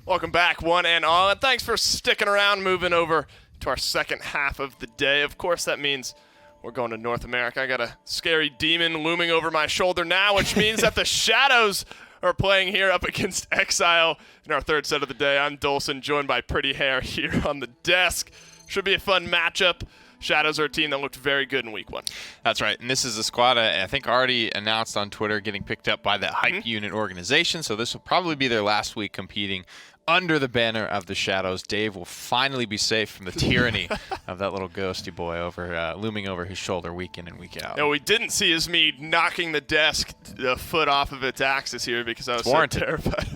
Welcome back, one and all, and thanks for sticking around, moving over to our second half of the day. Of course, that means we're going to North America. I got a scary demon looming over my shoulder now, which means that the Shadows are playing here up against Exile in our third set of the day. I'm Dolson, joined by Pretty Hair here on the desk. Should be a fun matchup. Shadows are a team that looked very good in week one. That's right, and this is a squad I think already announced on Twitter getting picked up by the Hype Unit organization, so this will probably be their last week competing under the banner of the Shadows. Dave will finally be safe from the tyranny of that little ghosty boy looming over his shoulder week in and week out. No, we didn't see is me knocking the desk the foot off of its axis here because I was so terrified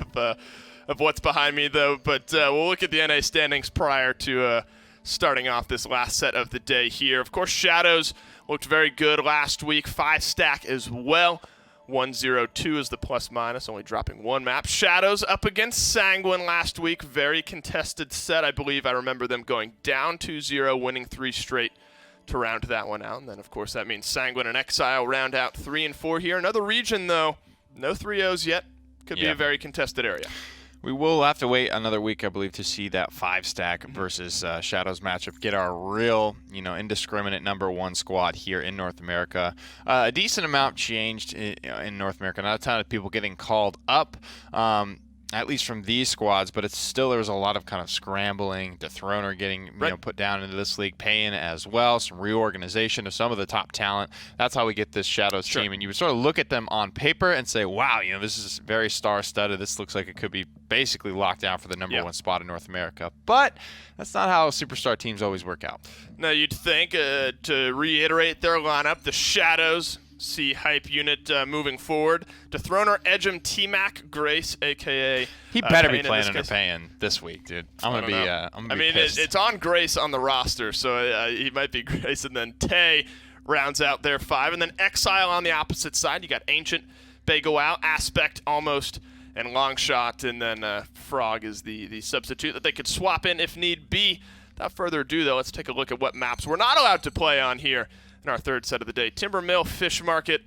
of what's behind me, though. But we'll look at the NA standings prior to starting off this last set of the day here. Of course, Shadows looked very good last week. 5-stack as well. 1-0-2 is the plus-minus, only dropping one map. Shadows up against Sanguine last week. Very contested set. I believe I remember them going down 2-0, winning 3 straight to round that one out. And then, of course, that means Sanguine and Exile round out 3 and 4 here. Another region, though. No 3-0s yet. Could be a very contested area. We will have to wait another week, I believe, to see that 5-stack versus Shadows matchup. Get our real, indiscriminate #1 squad here in North America. A decent amount changed in North America. Not a ton of people getting called up, at least from these squads, but it's still there was a lot of kind of scrambling. Dethroner getting put down into this league, Pain as well. Some reorganization of some of the top talent. That's how we get this Shadows team. And you would sort of look at them on paper and say, wow, this is very star-studded. This looks like it could be basically locked down for the #1 spot in North America. But that's not how superstar teams always work out. Now, you'd think, to reiterate their lineup, the Shadows see Hype Unit moving forward. Dethroner, Edgem, T-Mac, Grace, a.k.a. He better be playing under Pain this week, dude. I'm gonna be pissed. It's on Grace on the roster, so he might be Grace, and then Tay rounds out their 5, and then Exile on the opposite side. You got Ancient, Bagawao, Aspect, Almost, and Longshot, and then Frog is the substitute that they could swap in if need be. Without further ado, though, let's take a look at what maps we're not allowed to play on here in our third set of the day. Timber Mill, Fish Market,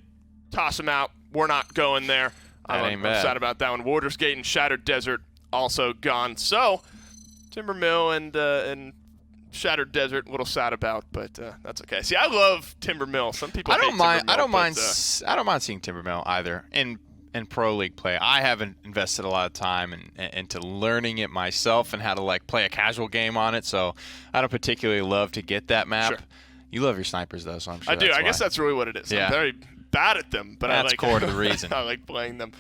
toss them out. We're not going there. I'm sad about that one. Warder's Gate and Shattered Desert also gone. So, Timber Mill and Shattered Desert, a little sad about, but that's okay. See, I love Timber Mill. Some people hate Timber Mill. I don't mind seeing Timber Mill either in pro league play. I haven't invested a lot of time into learning it myself and how to play a casual game on it. So, I don't particularly love to get that map. Sure. You love your snipers, though, so I'm sure I do. That's I guess that's really what it is. Yeah. I'm very bad at them, but that's I like core to the reason. I like playing them.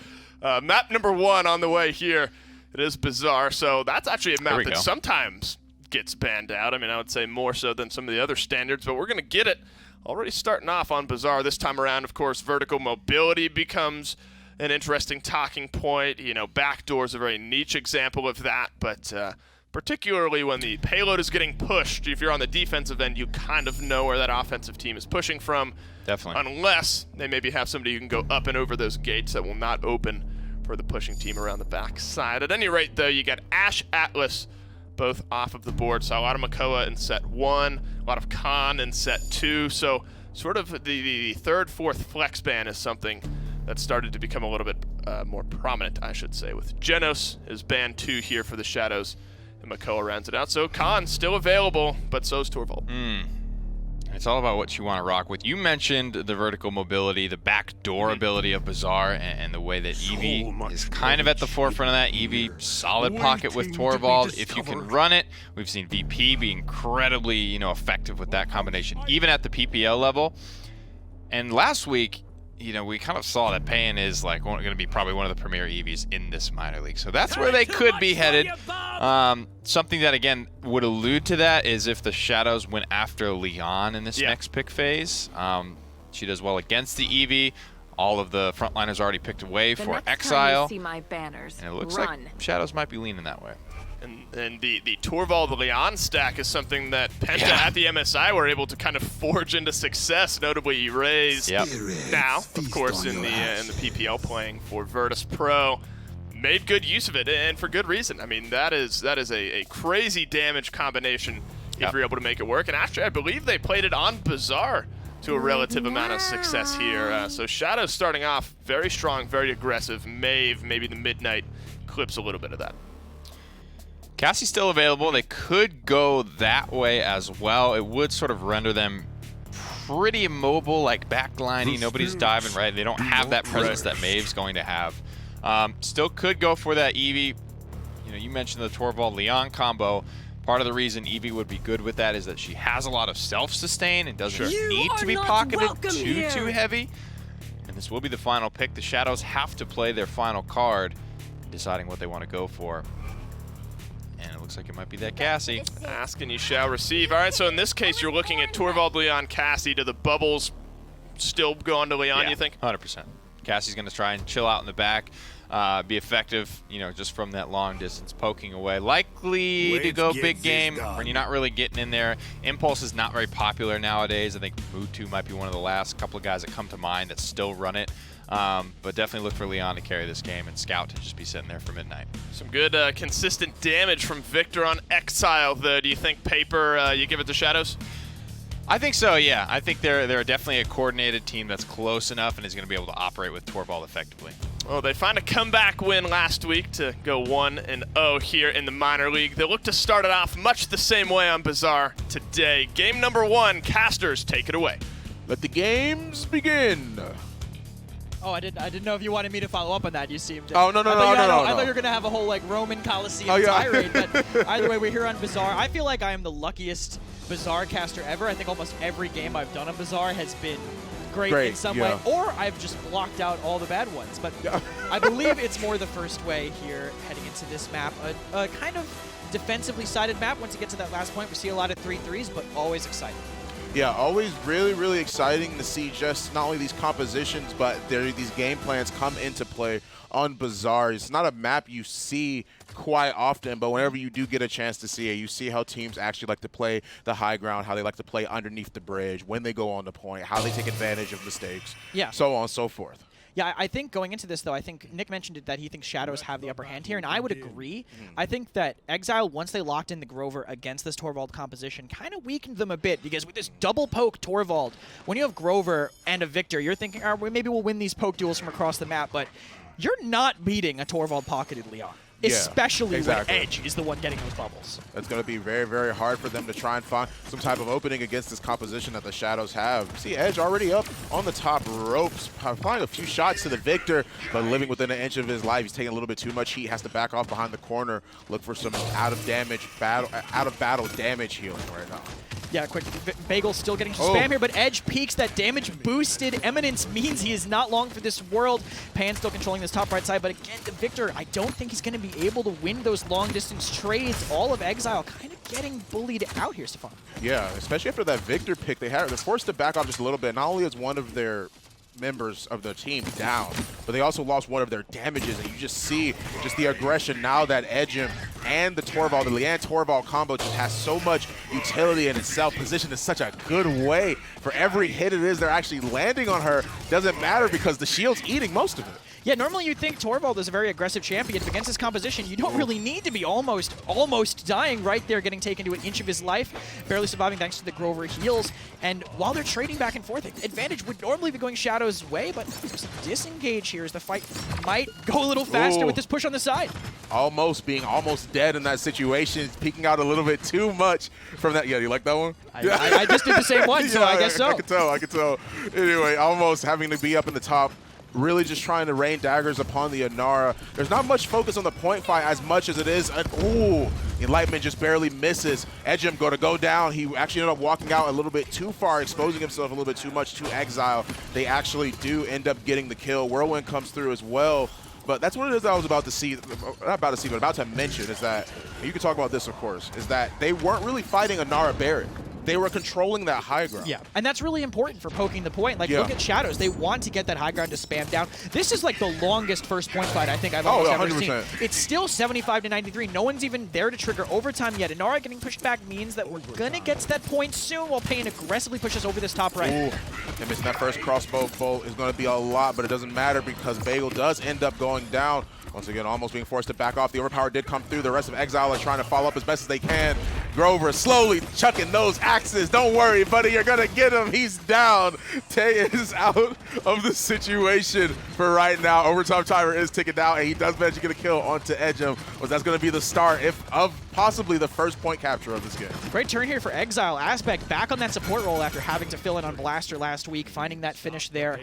Map #1 on the way here. It is Bazaar, so that's actually a map that sometimes gets banned out. I mean, I would say more so than some of the other standards, but we're going to get it already starting off on Bazaar this time around. Of course, vertical mobility becomes an interesting talking point. Backdoor is a very niche example of that, but particularly when the payload is getting pushed, if you're on the defensive end, you kind of know where that offensive team is pushing from. Definitely. Unless they maybe have somebody who can go up and over those gates that will not open for the pushing team around the back side. At any rate, though, you got Ash, Atlas, both off of the board. So a lot of Makoa in set 1, a lot of Khan in set 2. So sort of the third, fourth flex ban is something that started to become a little bit more prominent, I should say, with Genos is ban 2 here for the Shadows. And Makoa rounds it out. So Khan still available, but so is Torvald. It's all about what you want to rock with. You mentioned the vertical mobility, the backdoor ability of Bazaar, and the way that Eevee is kind of at the forefront of that. Eevee, solid pocket with Torvald. If you can run it, we've seen VP be incredibly, effective with that combination, even at the PPL level. And last week, we kind of saw that Pain is going to be probably one of the premier EVs in this minor league. So that's where they could be headed. Something that, again, would allude to that is if the Shadows went after Leon in this next pick phase. She does well against the EV. All of the frontliners already picked away for Exile. See my banners, and it looks like Shadows might be leaning that way. And the Torvald Leon stack is something that Penta at the MSI were able to kind of forge into success, notably Erase. Now, of course, in the PPL playing for Virtus Pro, made good use of it, and for good reason. I mean, that is a crazy damage combination if you're able to make it work. And actually, I believe they played it on Bazaar to a relative amount of success here. So Shadows starting off very strong, very aggressive. Maeve, maybe the Midnight, clips a little bit of that. Cassie's still available. They could go that way as well. It would sort of render them pretty immobile, like backlining. Nobody's diving right. They don't have that presence that Maeve's going to have. Still could go for that Eevee. You know, you mentioned the Torvald-Leon combo. Part of the reason Eevee would be good with that is that she has a lot of self-sustain and doesn't need to be pocketed too heavy. And this will be the final pick. The Shadows have to play their final card, deciding what they want to go for. And it looks like it might be that Cassie. Ask and you shall receive. All right, so in this case, you're looking at Torvald, Leon, Cassie. Do the bubbles still go on to Leon, you think? 100%. Cassie's going to try and chill out in the back, be effective, you know, just from that long distance poking away. Likely to go big game when you're not really getting in there. Impulse is not very popular nowadays. I think Mewtwo might be one of the last couple of guys that come to mind that still run it. But definitely look for Leon to carry this game and Scout to just be sitting there for midnight. Some good consistent damage from Victor on Exile, though. Do you think Paper, you give it to Shadows? I think so, yeah. I think they're definitely a coordinated team that's close enough and is going to be able to operate with Torvald effectively. Well, they find a comeback win last week to go 1-0 here in the minor league. They look to start it off much the same way on Bazaar today. Game number 1, Casters, take it away. Let the games begin. Oh, I didn't know if you wanted me to follow up on that. You seemed. Oh no. I thought you were gonna have a whole like Roman Coliseum tirade, but either way, we're here on Bazaar. I feel like I am the luckiest Bazaar caster ever. I think almost every game I've done on Bazaar has been great in some way, or I've just blocked out all the bad ones. But I believe it's more the first way here heading into this map. A kind of defensively sided map. Once you get to that last point, we see a lot of 3-3s, but always exciting. Yeah, always really exciting to see just not only these compositions, but these game plans come into play on Bazaar. It's not a map you see quite often, but whenever you do get a chance to see it, you see how teams actually like to play the high ground, how they like to play underneath the bridge, when they go on the point, how they take advantage of mistakes, so on and so forth. Yeah, I think going into this, though, I think Nick mentioned it that he thinks Shadows have the upper hand here, and I would agree. I think that Exile, once they locked in the Grover against this Torvald composition, kind of weakened them a bit, because with this double poke Torvald, when you have Grover and a Victor, you're thinking, all right, maybe we'll win these poke duels from across the map, but you're not beating a Torvald-pocketed Leon. Especially when Edge is the one getting those bubbles. It's going to be very hard for them to try and find some type of opening against this composition that the Shadows have. See Edge already up on the top ropes, applying a few shots to the Victor, but living within an inch of his life. He's taking a little bit too much heat, has to back off behind the corner, look for some out of battle damage healing right now. Yeah, quick. Bagel still getting some spam here, but Edge peaks. That damage boosted Eminence means he is not long for this world. Pan still controlling this top right side, but again, the Victor, I don't think he's going to be able to win those long-distance trades. All of Exile kind of getting bullied out here, Stefan. Yeah, especially after that Victor pick, they're forced to back off just a little bit. Not only is one of their members of the team down, but they also lost one of their damages, and you just see just the aggression now that Edgem and the Leanne Torvald combo just has so much utility in itself, positioned in such a good way. For every hit it is they're actually landing on her, doesn't matter because the shield's eating most of it. Yeah, normally you'd think Torvald is a very aggressive champion, but against this composition, you don't really need to be almost dying right there, getting taken to an inch of his life, barely surviving thanks to the Grover heals. And while they're trading back and forth, advantage would normally be going Shadow's way, but there's a disengage here as the fight might go a little faster with this push on the side. Being almost dead in that situation, peeking out a little bit too much from that. Yeah, you like that one? I just did the same one, so I guess so. I could tell. Anyway, almost having to be up in the top. Really just trying to rain daggers upon the Inara. There's not much focus on the point fight as much as it is Enlightenment just barely misses. Edgem going to go down. He actually ended up walking out a little bit too far, exposing himself a little bit too much to Exile. They actually do end up getting the kill. Whirlwind comes through as well. But that's what it is I was about to mention is that, you can talk about this of course, is that they weren't really fighting Inara Barrett. They were controlling that high ground. Yeah, and that's really important for poking the point. Like, look at Shadows. They want to get that high ground to spam down. This is like the longest first point fight I think I've almost ever seen. It's still 75-93. No one's even there to trigger overtime yet. Inara getting pushed back means that we're going to get to that point soon while Payne aggressively pushes over this top right. And missing that first crossbow bolt is going to be a lot, but it doesn't matter because Bagel does end up going down. Once again, almost being forced to back off. The overpower did come through. The rest of Exile are trying to follow up as best as they can. Grover slowly chucking those axes. Don't worry, buddy, you're gonna get him. He's down. Tay is out of the situation for right now. Overtime timer is ticking down, and he does manage to get a kill onto Edgem. Well, that's gonna be the start of possibly the first point capture of this game. Great turn here for Exile. Aspect back on that support role after having to fill in on Blaster last week, finding that finish there.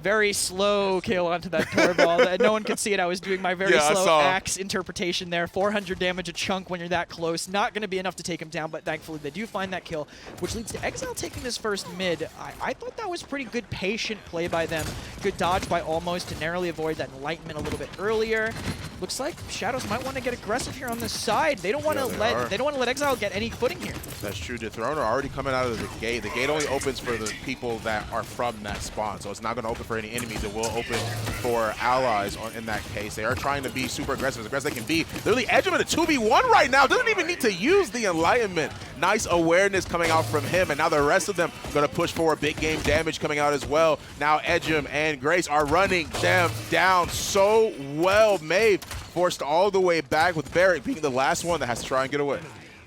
Very slow kill onto that Tor ball. No one could see it. I was doing my very slow axe interpretation there. 400 damage a chunk when you're that close. Not going to be enough to take him down, but thankfully they do find that kill, which leads to Exile taking this first mid. I thought that was pretty good patient play by them. Good dodge by Almost to narrowly avoid that Enlightenment a little bit earlier. Looks like Shadows might want to get aggressive here on this side. They don't want to let Exile get any footing here. That's true. Dethroner already coming out of the gate. The gate only opens for the people that are from that spawn, so it's not going to open for any enemies. It will open for allies in that case. They are trying to be super aggressive, as aggressive as they can be. Literally, Edgem in a 2v1 right now. Doesn't even need to use the Enlightenment. Nice awareness coming out from him, and now the rest of them going to push for big game damage coming out as well. Now Edgem and Grace are running them down so well. Maeve forced all the way back, with Barrett being the last one that has to try and get away.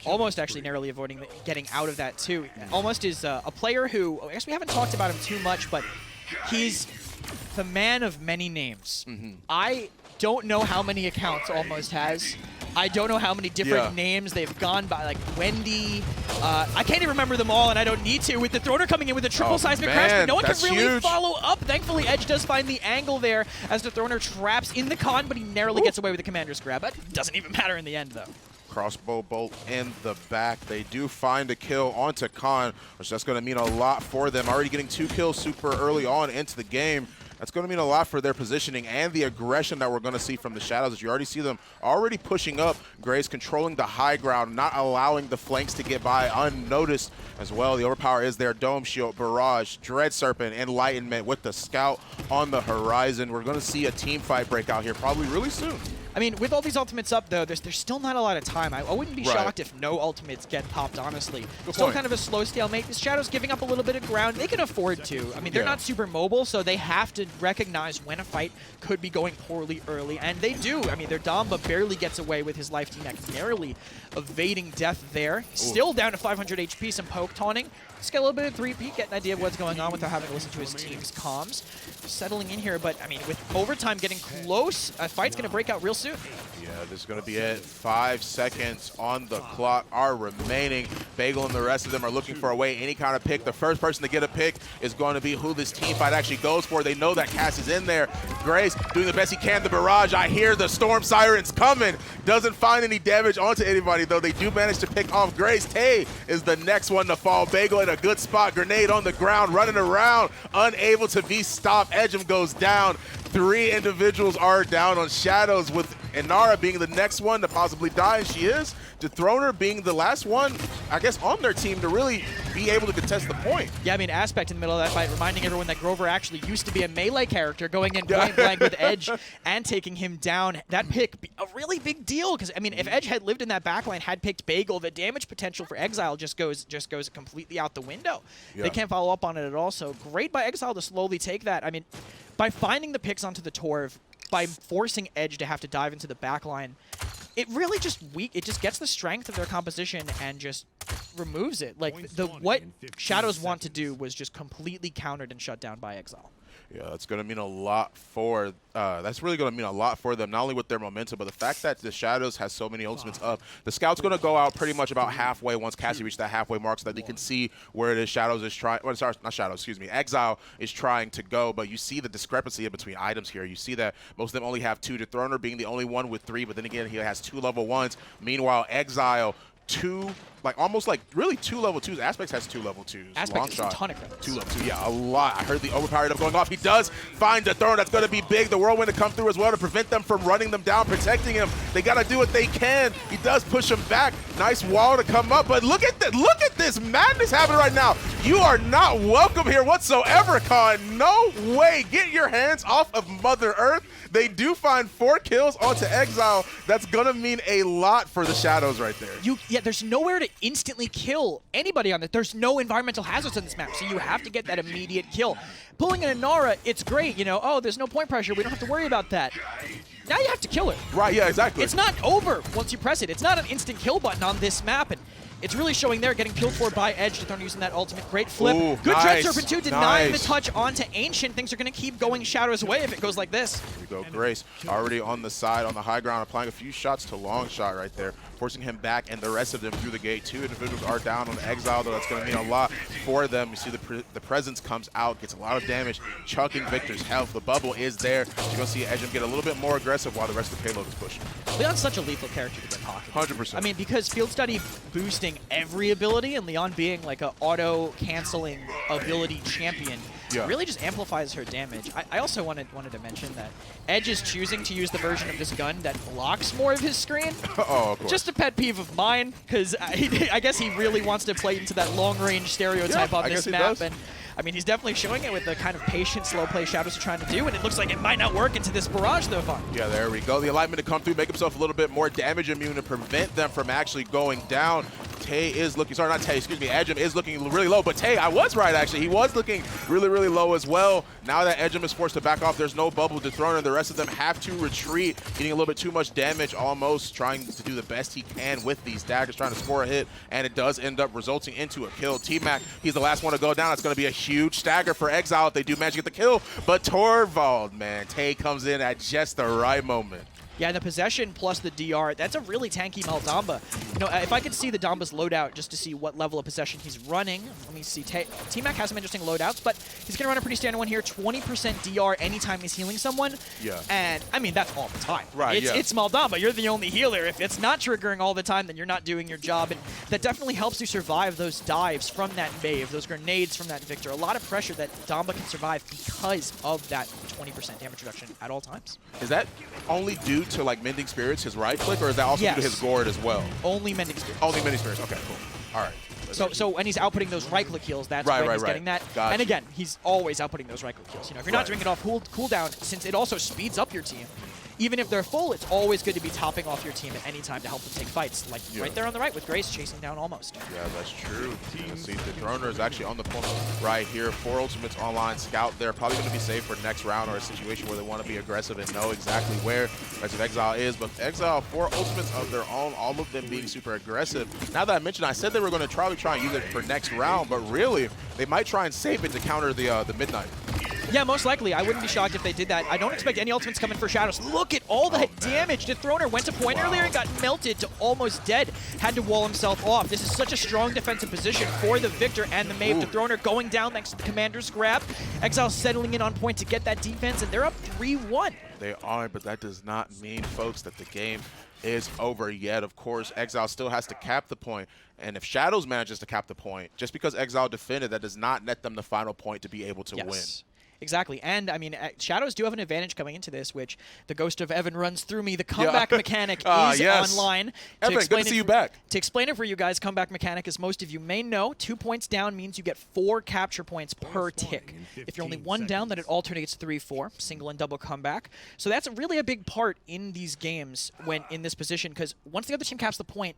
Almost actually narrowly avoiding getting out of that too. Almost is a player who, I guess we haven't talked about him too much, but he's the man of many names. I don't know how many accounts Almost has. I don't know how many different names they've gone by, like Wendy. I can't even remember them all, and I don't need to. With the Throner coming in with a triple seismic crash, but no one can really follow up. Thankfully, Edge does find the angle there as the Throner traps in the con, but he narrowly gets away with the Commander's grab. That doesn't even matter in the end, though. Crossbow bolt in the back. They do find a kill onto Khan, which that's going to mean a lot for them. Already getting 2 kills super early on into the game. That's going to mean a lot for their positioning and the aggression that we're going to see from the Shadows. As you already see them already pushing up. Grace controlling the high ground, not allowing the flanks to get by unnoticed as well. The overpower is there. Dome Shield, Barrage, Dread Serpent, Enlightenment with the Scout on the horizon. We're going to see a team fight break out here probably really soon. I mean, with all these ultimates up, though, there's still not a lot of time. I wouldn't be shocked if no ultimates get popped, honestly. Still kind of a slow stalemate. The Shadows giving up a little bit of ground. They can afford to. I mean, they're not super mobile, so they have to recognize when a fight could be going poorly early, and they do. I mean, their Damba barely gets away with his life T-Neck, narrowly evading death there. Still down to 500 HP, some poke taunting. Just get a little bit of 3P, get an idea of what's going on without having to listen to his team's comms. Settling in here, but I mean, with overtime getting close, a fight's going to break out real soon. Yeah, this is going to be it. 5 seconds on the clock are remaining. Bagel and the rest of them are looking for a way, any kind of pick. The first person to get a pick is going to be who this team fight actually goes for. They know that Cass is in there. Grace doing the best he can. The Barrage, I hear the Storm Sirens coming. Doesn't find any damage onto anybody, though. They do manage to pick off Grace. Tay is the next one to fall. Bagel in a good spot. Grenade on the ground, running around, unable to be stopped. Edgem goes down. 3 individuals are down on Shadows, with Inara being the next one to possibly die, and she is. Dethroner being the last one, I guess, on their team to really be able to contest the point. Yeah, I mean, Aspect in the middle of that fight, reminding everyone that Grover actually used to be a melee character, going in point blank with Edge and taking him down. That pick, a really big deal, because, I mean, if Edge had lived in that backline, had picked Bagel, the damage potential for Exile just goes completely out the window. They can't follow up on it at all, so great by Exile to slowly take that. I mean, by finding the picks onto the Torv, by forcing Edge to have to dive into the backline, it really just gets the strength of their composition and just removes it. Like, what Shadows want to do was just completely countered and shut down by Exile. Yeah, that's going to mean a lot for, that's really going to mean a lot for them, not only with their momentum, but the fact that the Shadows has so many ultimates up. The Scout's going to go out pretty much about halfway once Cassie reaches that halfway mark, so that they can see where it is Shadows is trying, well, sorry, not Shadows, excuse me, Exile is trying to go, but you see the discrepancy in between items here. You see that most of them only have 2, Dethroner being the only one with 3, but then again, he has 2 level 1s. Meanwhile, Exile, 2, like almost like really 2 level 2s. Aspects has 2 level 2s. Aspect has a ton of credits. 2 level 2, yeah, a lot. I heard the overpowered up going off. He does find the Throner. That's going to be big. The Whirlwind to come through as well to prevent them from running them down, protecting him. They got to do what they can. He does push him back. Nice wall to come up, but look at this madness happening right now. You are not welcome here whatsoever, Khan. No way. Get your hands off of Mother Earth. They do find 4 kills onto Exile. That's going to mean a lot for the Shadows right there. Yeah, there's nowhere to instantly kill anybody on it. There's no environmental hazards on this map, so you have to get that immediate kill. Pulling an Inara, it's great, you know, oh, there's no point pressure, we don't have to worry about that. Now you have to kill it. Right, yeah, exactly. It's not over once you press it. It's not an instant kill button on this map, and it's really showing there, getting killed for by Edge. Dethroner using that ultimate. Great flip. Ooh, Good nice, Dread Serpent too, denying nice. the touch onto Ancient. Things are going to keep going Shadow's way if it goes like this. Here we go, Grace already on the side, on the high ground, applying a few shots to long shot right there, forcing him back and the rest of them through the gate. 2 individuals are down on Exile, though that's going to mean a lot for them. You see the presence comes out, gets a lot of damage, chucking Victor's health. The bubble is there. You're going to see Edge get a little bit more aggressive while the rest of the payload is pushing. Leon's such a lethal character to get pocket. 100%. I mean, because Field Study boosting every ability and Leon being like a auto-canceling ability champion really just amplifies her damage. I also wanted to mention that Edge is choosing to use the version of this gun that blocks more of his screen. Oh, of course. Just a pet peeve of mine, because I guess he really wants to play into that long-range stereotype on this map. And I mean, he's definitely showing it with the kind of patient, slow play Shadows are trying to do, and it looks like it might not work into this barrage though far. Yeah, there we go. The alignment to come through, make himself a little bit more damage immune to prevent them from actually going down. Tay is looking, sorry, not Tay, excuse me, Edgem is looking really low, but Tay, I was right actually. He was looking really, really low as well. Now that Edgem is forced to back off, there's no bubble Dethroner. The rest of them have to retreat, getting a little bit too much damage, almost trying to do the best he can with these daggers, trying to score a hit, and it does end up resulting into a kill. T-Mac, he's the last one to go down. It's going to be a huge stagger for Exile if they do manage to get the kill, but Torvald, man, Tay comes in at just the right moment. Yeah, the possession plus the DR, that's a really tanky Maldamba. You know, if I could see the Damba's loadout just to see what level of possession he's running. Let me see. T-Mac has some interesting loadouts, but he's going to run a pretty standard one here. 20% DR anytime he's healing someone. Yeah. And, I mean, that's all the time. Right, It's Maldamba. You're the only healer. If it's not triggering all the time, then you're not doing your job. And that definitely helps you survive those dives from that Maeve, those grenades from that Victor. A lot of pressure that Damba can survive because of that 20% damage reduction at all times. Is that only due to like Mending Spirits, his right click, or is that also due to his gourd as well? Only Mending Spirits. Only Mending Spirits. Okay, cool. All right. So when he's outputting those right click heals, that's when he's getting that. Gotcha. And again, he's always outputting those right click heals. You know, if you're not doing it off cooldown, since it also speeds up your team, even if they're full, it's always good to be topping off your team at any time to help them take fights. Like right there on the right with Grace chasing down almost. Yeah, that's true. See, the Dethroner is actually on the point right here. 4 ultimates online. Scout there. Probably going to be safe for next round or a situation where they want to be aggressive and know exactly where rest of Exile is. But Exile, 4 ultimates of their own, all of them being super aggressive. Now that I mentioned, I said they were going to try and use it for next round, but really, they might try and save it to counter the Midnight. Yeah, most likely. I wouldn't be shocked if they did that. I don't expect any ultimates coming for Shadows. Look at all that damage. Dethroner went to point earlier and got melted to almost dead. Had to wall himself off. This is such a strong defensive position for the Victor and the Maeve. Dethroner going down thanks to the Commander's grab. Exile settling in on point to get that defense, and they're up 3-1. They are, but that does not mean, folks, that the game is over yet. Of course, Exile still has to cap the point. And if Shadows manages to cap the point, just because Exile defended, that does not net them the final point to be able to win. Exactly. And, I mean, Shadows do have an advantage coming into this, which the ghost of Evan runs through me. The comeback mechanic is online. Evan, good to see you back. To explain it for you guys, comeback mechanic, as most of you may know, 2 points down means you get 4 capture points per tick. If you're only 1 down, then it alternates 3-4, single and double comeback. So that's really a big part in these games when in this position, because once the other team caps the point,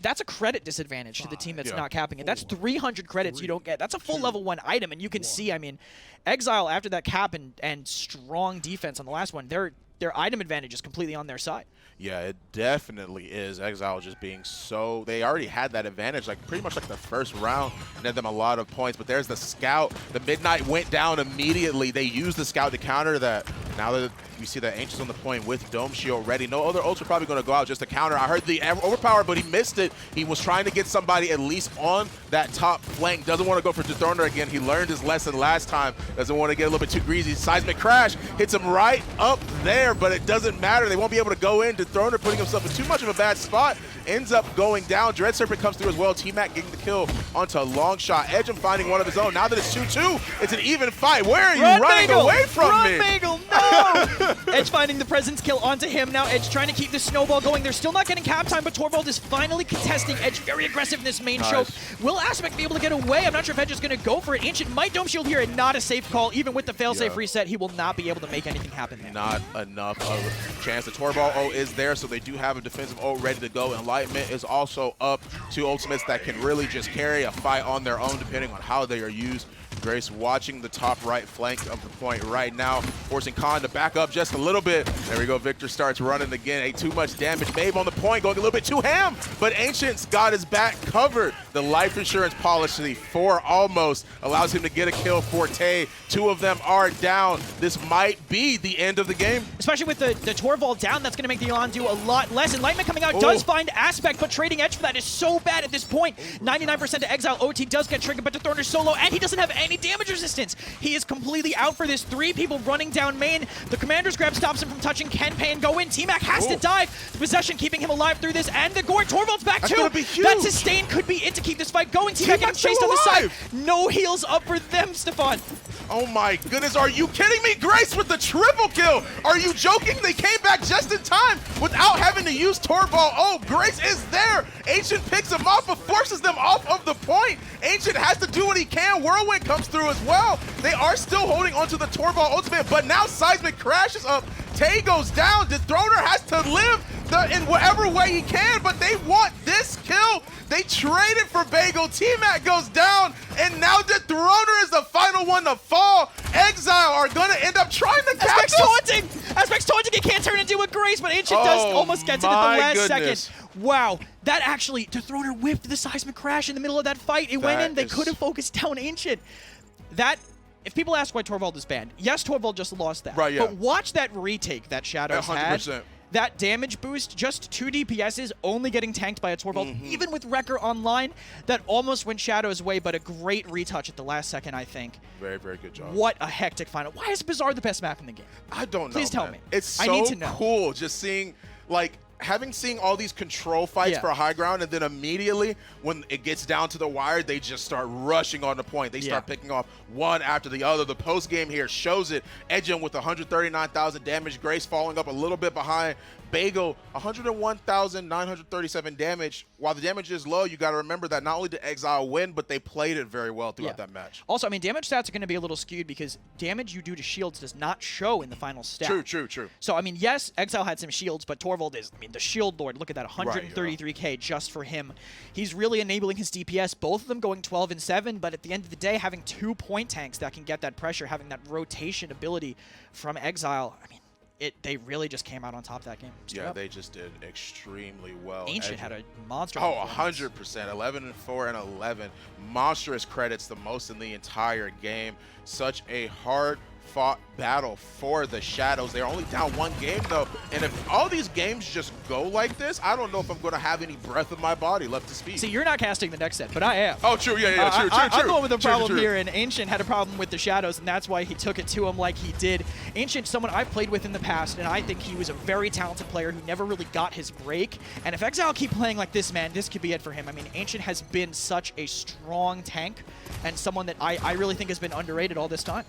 that's a credit disadvantage to the team that's not capping it. That's 300 credits you don't get. That's a full level 1 item, and you can see, I mean, Exile, after that cap and strong defense on the last one, their item advantage is completely on their side. Yeah, it definitely is. Exile just being so... They already had that advantage, like pretty much like the first round, net them a lot of points. But there's the Scout. The Midnight went down immediately. They used the Scout to counter that. Now that we see that Ancient's on the point with Dome Shield ready. No other ults are probably going to go out just to counter. I heard the overpower, but he missed it. He was trying to get somebody at least on that top flank. Doesn't want to go for Dethroner again. He learned his lesson last time. Doesn't want to get a little bit too greasy. Seismic Crash hits him right up there, but it doesn't matter. They won't be able to go in. Dethroner putting himself in too much of a bad spot. Ends up going down. Dread Serpent comes through as well. T-Mac getting the kill onto Longshot. Edgem finding one of his own. Now that it's 2-2, it's an even fight. Where are you running away from me? Bagel, no! Edge finding the presence kill onto him. Now Edge trying to keep the snowball going. They're still not getting cap time, but Torvald is finally contesting. Edge very aggressive in this main choke. Will Aspect be able to get away? I'm not sure if Edge is going to go for it. Ancient might Dome Shield here and not a safe call. Even with the failsafe reset, he will not be able to make anything happen there. Not enough of a chance. The Torvald ult is there, so they do have a defensive ult ready to go. Enlightenment is also up to ultimates that can really just carry a fight on their own depending on how they are used. Grace watching the top right flank of the point right now, forcing Khan to back up just a little bit. There we go. Victor starts running again. Ain't too much damage. Maeve on the point, going a little bit too ham, but Ancient's got his back covered. The life insurance policy for almost allows him to get a kill. Forte, 2 of them are down. This might be the end of the game. Especially with the Torvald down, that's going to make the Elan do a lot less. Enlightenment coming out does find Aspect, but trading edge for that is so bad at this point. 99% to Exile. OT does get triggered, but the Thorner's solo, and he doesn't have any damage resistance. He is completely out for this. 3 people running down main. The Commander's grab stops him from touching Kenpei and go in. T-Mac has to dive. Possession keeping him alive through this, and the Gore. Torvald's back too. That sustain could be it to keep this fight going. T-Mac getting chased on the side. No heals up for them, Stefan. Oh my goodness, are you kidding me? Grace with the triple kill. Are you joking? They came back just in time without having to use Torvald. Oh, Grace is there. Ancient picks him up, but forces them off of the point. Ancient has to do what he can. Whirlwind comes through as well. They are still holding onto the Torvald ultimate, but now Seismic crashes up. Tay goes down. Dethroner has to live in whatever way he can, but they want this kill. They traded for Bagel. T-Mac goes down, and now Dethroner is the final one to fall. Exile are going to end up trying to catch Aspect's taunting! Aspect's taunting, he can't turn into a Grace, but Ancient does almost gets it at the last second. Wow, that actually, Dethroner whipped the Seismic Crash in the middle of that fight. It went in, they could have focused down Ancient. If people ask why Torvald is banned, yes, Torvald just lost that. Right, yeah. But watch that retake that Shadows 100%. had. That damage boost, just 2 DPSs, only getting tanked by a Torvald, even with Wrecker online, that almost went Shadow's way, but a great retouch at the last second, I think. Very, very good job. What a hectic final. Why is Bazaar the best map in the game? I don't know, Please tell me. It's so I need to know. cool just seeing, like, seen all these control fights for high ground, and then immediately when it gets down to the wire, they just start rushing on the point. They start picking off one after the other. The post game here shows it. Edging with 139,000 damage. Grace falling up a little bit behind. Bagel, 101,937 damage. While the damage is low, you got to remember that not only did Exile win, but they played it very well throughout that match. Also, I mean, damage stats are going to be a little skewed because damage you do to shields does not show in the final stat. True. So, I mean, yes, Exile had some shields, but Torvald is, I mean, the shield lord. Look at that, 133k just for him. He's really enabling his DPS, both of them going 12 and 7, but at the end of the day, having 2 point tanks that can get that pressure, having that rotation ability from Exile, I mean, they really just came out on top of that game. Yeah, they just did extremely well. Ancient had a monster. Oh, 100%. 11-4 and 11. Monstrous credits, the most in the entire game. Such a hard-fought battle for the Shadows. They're only down 1 game, though. And if all these games just go like this, I don't know if I'm going to have any breath in my body left to speak. See, you're not casting the next set, but I am. Oh, true. True. I'm going with a problem here, and Ancient had a problem with the Shadows, and that's why he took it to him like he did. Ancient, someone I've played with in the past, and I think he was a very talented player who never really got his break. And if Exile keep playing like this, man, this could be it for him. I mean, Ancient has been such a strong tank, and someone that I really think has been underrated all this time.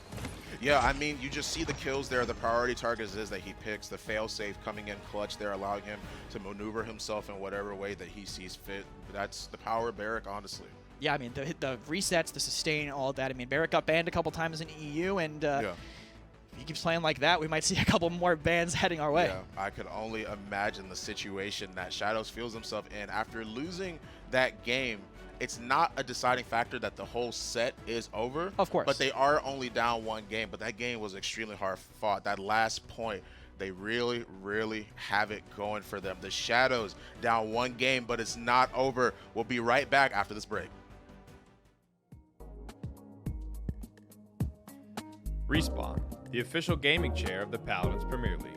Yeah, I mean, you just see the kills there. The priority targets is that he picks. The fail-safe coming in clutch there, allowing him to maneuver himself in whatever way that he sees fit. That's the power of Barrick, honestly. Yeah, I mean, the resets, the sustain, all of that. I mean, Barrick got banned a couple times in EU, and if he keeps playing like that, we might see a couple more bans heading our way. Yeah, I could only imagine the situation that Shadows feels himself in after losing that game. It's not a deciding factor that the whole set is over. Of course. But they are only down 1 game. But that game was extremely hard fought. That last point, they really, really have it going for them. The Shadows down 1 game, but it's not over. We'll be right back after this break. Respawn, the official gaming chair of the Paladins Premier League.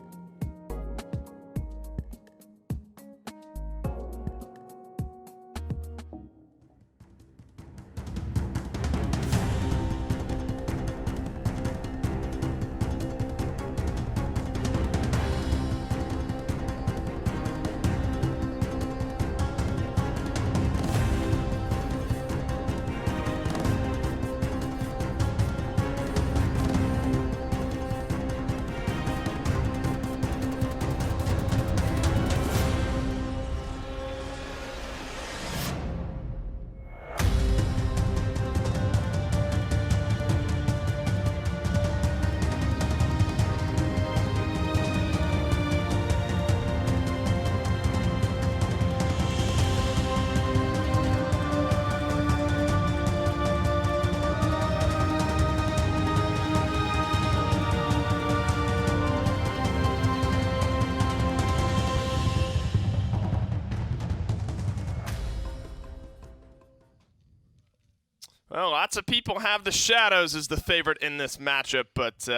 Well, lots of people have the Shadows as the favorite in this matchup, but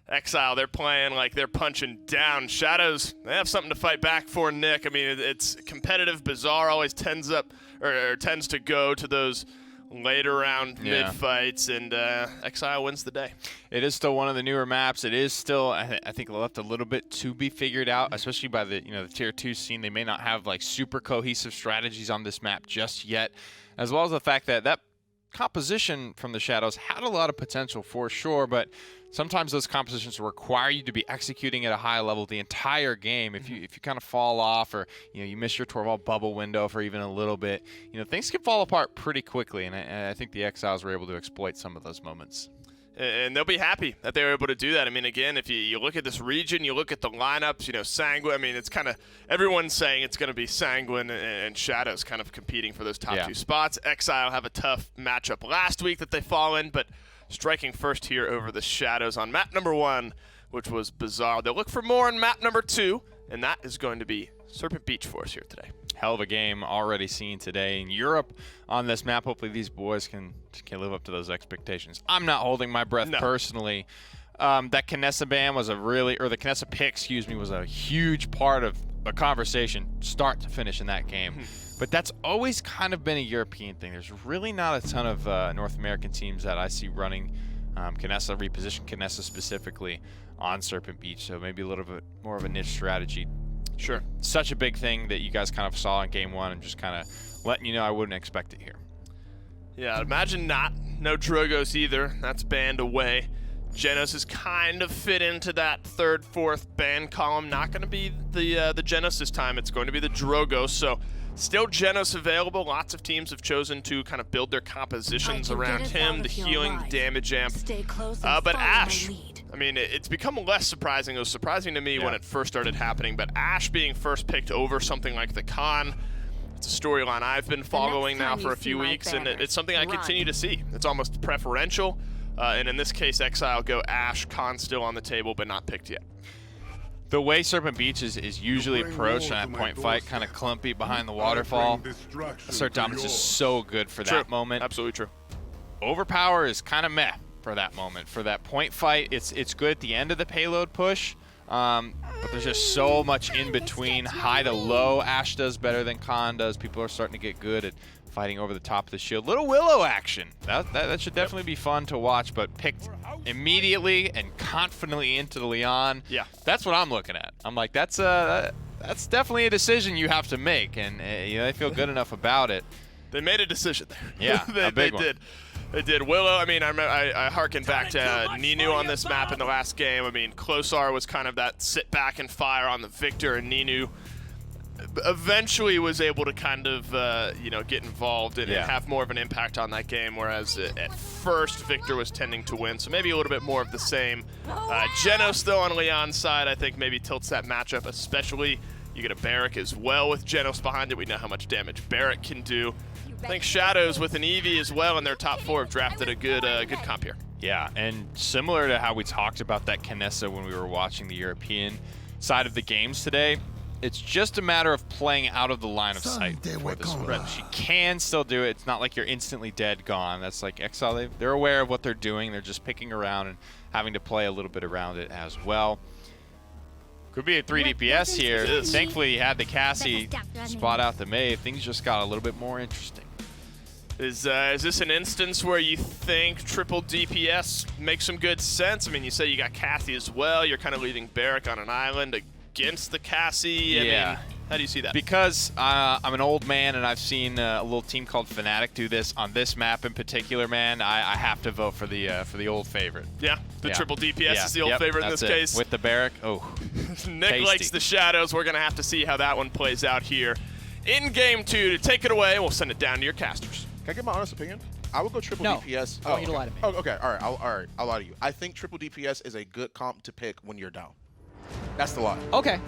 Exile, they're playing like they're punching down. Shadows, they have something to fight back for, Nick. I mean, it's competitive. Bazaar always tends to go to those later round mid fights, and Exile wins the day. It is still one of the newer maps. It is still, I think, left a little bit to be figured out, especially by the the tier 2 scene. They may not have like super cohesive strategies on this map just yet, as well as the fact that that composition from the Shadows had a lot of potential for sure, but sometimes those compositions require you to be executing at a high level the entire game. If you kind of fall off, or you miss your Torvald bubble window for even a little bit, things can fall apart pretty quickly, and I think the Exiles were able to exploit some of those moments. And they'll be happy that they were able to do that. I mean, again, if you look at this region, you look at the lineups, Sanguine, I mean, it's kind of, everyone's saying it's going to be Sanguine and Shadows kind of competing for those top 2 spots. Exile have a tough matchup last week that they fall in, but striking first here over the Shadows on map number 1, which was Bazaar. They'll look for more on map number 2, and that is going to be Serpent Beach for us here today. Hell of a game already seen today in Europe on this map. Hopefully these boys can live up to those expectations. I'm not holding my breath personally. That Kinessa ban was the Kinessa pick, was a huge part of a conversation, start to finish in that game. But that's always kind of been a European thing. There's really not a ton of North American teams that I see running Kinessa, reposition Kinessa specifically on Serpent Beach, so maybe a little bit more of a niche strategy. Sure. Such a big thing that you guys kind of saw in game 1, and just kind of letting you know I wouldn't expect it here. Yeah, imagine not. No Drogos either. That's banned away. Genos is kind of fit into that 3rd, 4th ban column. Not going to be the Genos this time. It's going to be the Drogos. So still Genos available. Lots of teams have chosen to kind of build their compositions around him, the healing, damage amp. But Ashe, I mean, it's become less surprising. It was surprising to me when it first started happening, but Ashe being first picked over something like the Khan, it's a storyline I've been following now for a few weeks, and it's something I continue to see. It's almost preferential, and in this case, Exile go Ashe, Khan still on the table, but not picked yet. The way Serpent Beach is usually approached in that point fight, kind of clumpy behind the waterfall, Assert Dominance is so good for that moment. Absolutely true. Overpower is kind of meh for that moment. For that point fight, it's good at the end of the payload push, but there's just so much in between. High to low, Ashe does better than Khan does. People are starting to get good at fighting over the top of the shield. Little Willow action. That should definitely be fun to watch, but picked immediately and confidently into the Leon. Yeah. That's what I'm looking at. I'm like, that's definitely a decision you have to make, and they feel good enough about it. They made a decision there. Yeah, they did. They did. Willow, I mean, I harken back to Ninu on this map in the last game. I mean, Closar was kind of that sit back and fire on the Victor, and Ninu eventually was able to kind of, get involved and have more of an impact on that game, whereas at first Victor was tending to win. So maybe a little bit more of the same. Genos, though, on Leon's side, I think maybe tilts that matchup, especially you get a Barrack as well with Genos behind it. We know how much damage Barrack can do. I think Shadows with an Eevee as well in their top 4 have drafted a good comp here. Yeah, and similar to how we talked about that Kinessa when we were watching the European side of the games today, it's just a matter of playing out of the line of sight for this one. She can still do it. It's not like you're instantly dead, gone. That's like Exile. They're aware of what they're doing. They're just picking around and having to play a little bit around it as well. Could be a 3 DPS here. Thankfully, he had the Cassie spot out the Maeve. Things just got a little bit more interesting. Is this an instance where you think triple DPS makes some good sense? I mean, you say you got Cassie as well. You're kind of leaving Barrack on an island against the Cassie. I mean, how do you see that? Because I'm an old man and I've seen a little team called Fnatic do this on this map in particular, man. I have to vote for the old favorite. Yeah, the triple DPS is the old favorite in this case. With the Barrack, Nick tasty. likes the Shadows. We're going to have to see how that one plays out here in Game 2. To take it away, we'll send it down to your casters. Can I get my honest opinion? I would go triple DPS. I want you to lie to me. Oh, okay. All right. I'll lie to you. I think triple DPS is a good comp to pick when you're down. That's the lie. Okay.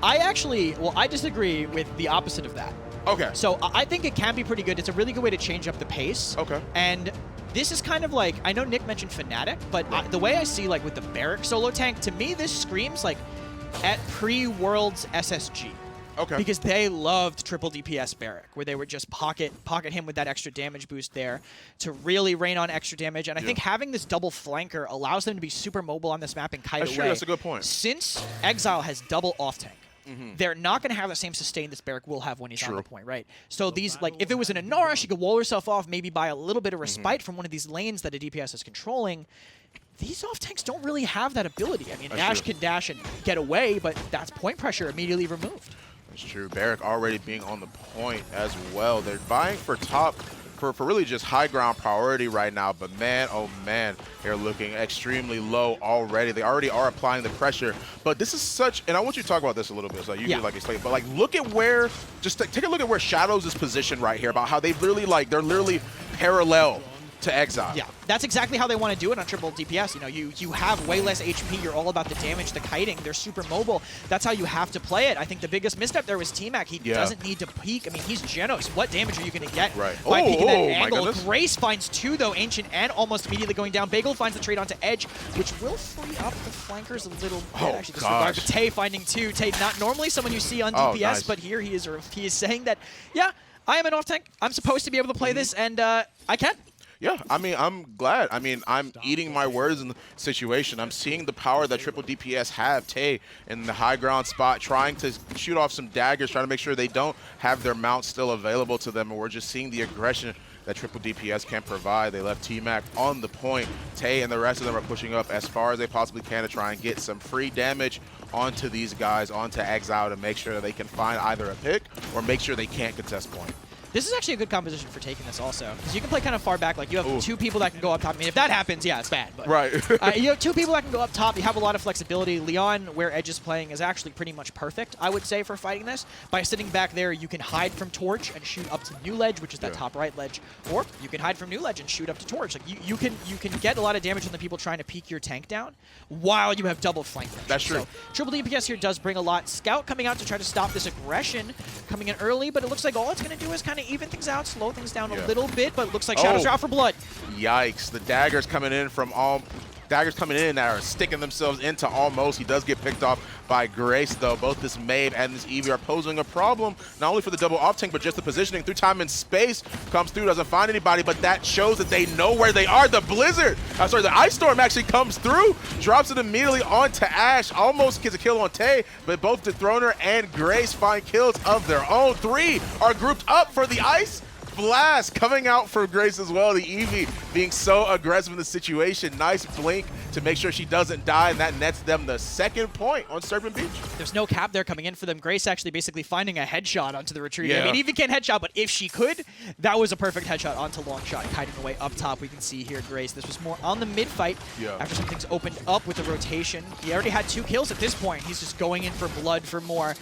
I disagree with the opposite of that. Okay. So I think it can be pretty good. It's a really good way to change up the pace. Okay. And this is kind of like, I know Nick mentioned Fnatic, but the way I see like with the Barrack solo tank, to me this screams like at pre-Worlds SSG. Okay. Because they loved triple DPS Barrack, where they would just pocket him with that extra damage boost there to really rain on extra damage. And I think having this double flanker allows them to be super mobile on this map and kite away. That's a good point. Since Exile has double off tank, they're not going to have the same sustain this Barrack will have when he's on the point, right? So these, like, if it was an Inara, she could wall herself off, maybe buy a little bit of respite from one of these lanes that a DPS is controlling. These off tanks don't really have that ability. I mean, Ash can dash and get away, but that's point pressure immediately removed. That's true. Barrack already being on the point as well. They're vying for top, for really just high ground priority right now, but man, oh man, they're looking extremely low already. They already are applying the pressure, but this is such, and I want you to talk about this a little bit, so you can like explain, but like look at where, just take a look at where Shadows is positioned right here, about how they've literally they're literally parallel to Exile. Yeah, that's exactly how they want to do it on triple DPS. You know, you have way less HP. You're all about the damage, the kiting. They're super mobile. That's how you have to play it. I think the biggest misstep there was T-Mac. He doesn't need to peek. I mean, he's Genos. What damage are you going to get by peeking that angle? Grace finds 2, though. Ancient and almost immediately going down. Bagel finds the trade onto Edge, which will free up the flankers a little bit. Actually, disregard. But Tay finding 2. Tay, not normally someone you see on DPS, but here he is saying that, yeah, I am an off-tank. I'm supposed to be able to play this, and I can. Yeah, I mean, I'm glad. I mean, I'm eating my words in the situation. I'm seeing the power that triple DPS have. Tay in the high ground spot, trying to shoot off some daggers, trying to make sure they don't have their mount still available to them. And we're just seeing the aggression that triple DPS can provide. They left T-Mac on the point. Tay and the rest of them are pushing up as far as they possibly can to try and get some free damage onto these guys, onto Exile, to make sure that they can find either a pick or make sure they can't contest point. This is actually a good composition for taking this also, because you can play kind of far back. Like, you have 2 people that can go up top. I mean, if that happens, yeah, it's bad. But, you have 2 people that can go up top. You have a lot of flexibility. Leon, where Edge is playing, is actually pretty much perfect, I would say, for fighting this. By sitting back there, you can hide from Torch and shoot up to New Ledge, which is that top right ledge, or you can hide from New Ledge and shoot up to Torch. Like, you can get a lot of damage on the people trying to peek your tank down while you have double flank pressure. That's true. So, triple DPS here does bring a lot. Scout coming out to try to stop this aggression coming in early, but it looks like all it's going to do is kind of even things out, slow things down a little bit, but it looks like Shadows are out for blood. Yikes. The daggers coming in from daggers coming in that are sticking themselves into Almost. He does get picked off by Grace, though. Both this Maeve and this Eevee are posing a problem, not only for the double off tank, but just the positioning through time and space. Comes through, doesn't find anybody, but that shows that they know where they are. The Blizzard, the Ice Storm actually comes through, drops it immediately onto Ash. Almost gets a kill on Tay, but both Dethroner and Grace find kills of their own. 3 are grouped up for the Ice Blast coming out for Grace as well. The Eevee being so aggressive in the situation. Nice blink to make sure she doesn't die, and that nets them the 2nd point on Serpent Beach. There's no cap there coming in for them. Grace actually basically finding a headshot onto the retreat. I mean, Eevee can't headshot, but if she could, that was a perfect headshot onto long shot, kiting away up top. We can see here Grace. This was more on the mid fight after some things opened up with the rotation. He already had 2 kills at this point. He's just going in for blood for more.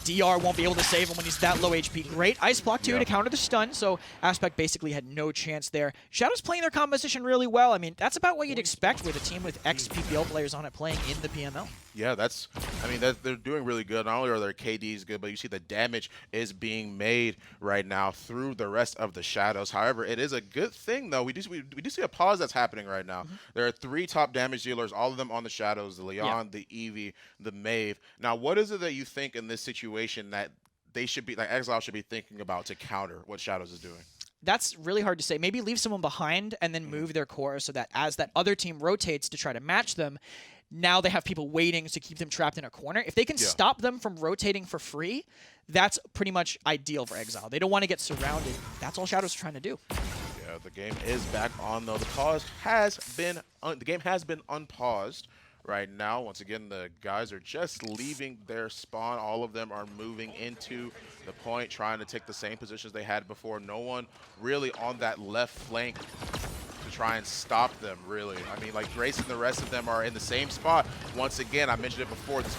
DR won't be able to save him when he's that low HP. Great Ice Block, too, to counter the stun, so Aspect basically had no chance there. Shadow's playing their composition really well. I mean, that's about what you'd expect with a team with ex-PPL players on it playing in the PML. Yeah, they're doing really good. Not only are their KDs good, but you see the damage is being made right now through the rest of the Shadows. However, it is a good thing, though. We do see a pause that's happening right now. There are 3 top damage dealers, all of them on the Shadows, the Leon, the Eevee, the Maeve. Now, what is it that you think in this situation that they should be, like Exile should be thinking about to counter what Shadows is doing? That's really hard to say. Maybe leave someone behind and then move their core so that as that other team rotates to try to match them, now they have people waiting to keep them trapped in a corner. If they can stop them from rotating for free, that's pretty much ideal for Exile. They don't want to get surrounded. That's all Shadow's trying to do. Yeah, the game is back on, though. The game has been unpaused right now. Once again, the guys are just leaving their spawn. All of them are moving into the point, trying to take the same positions they had before. No one really on that left flank to try and stop them, really. I mean, like, Grace and the rest of them are in the same spot. Once again, I mentioned it before, this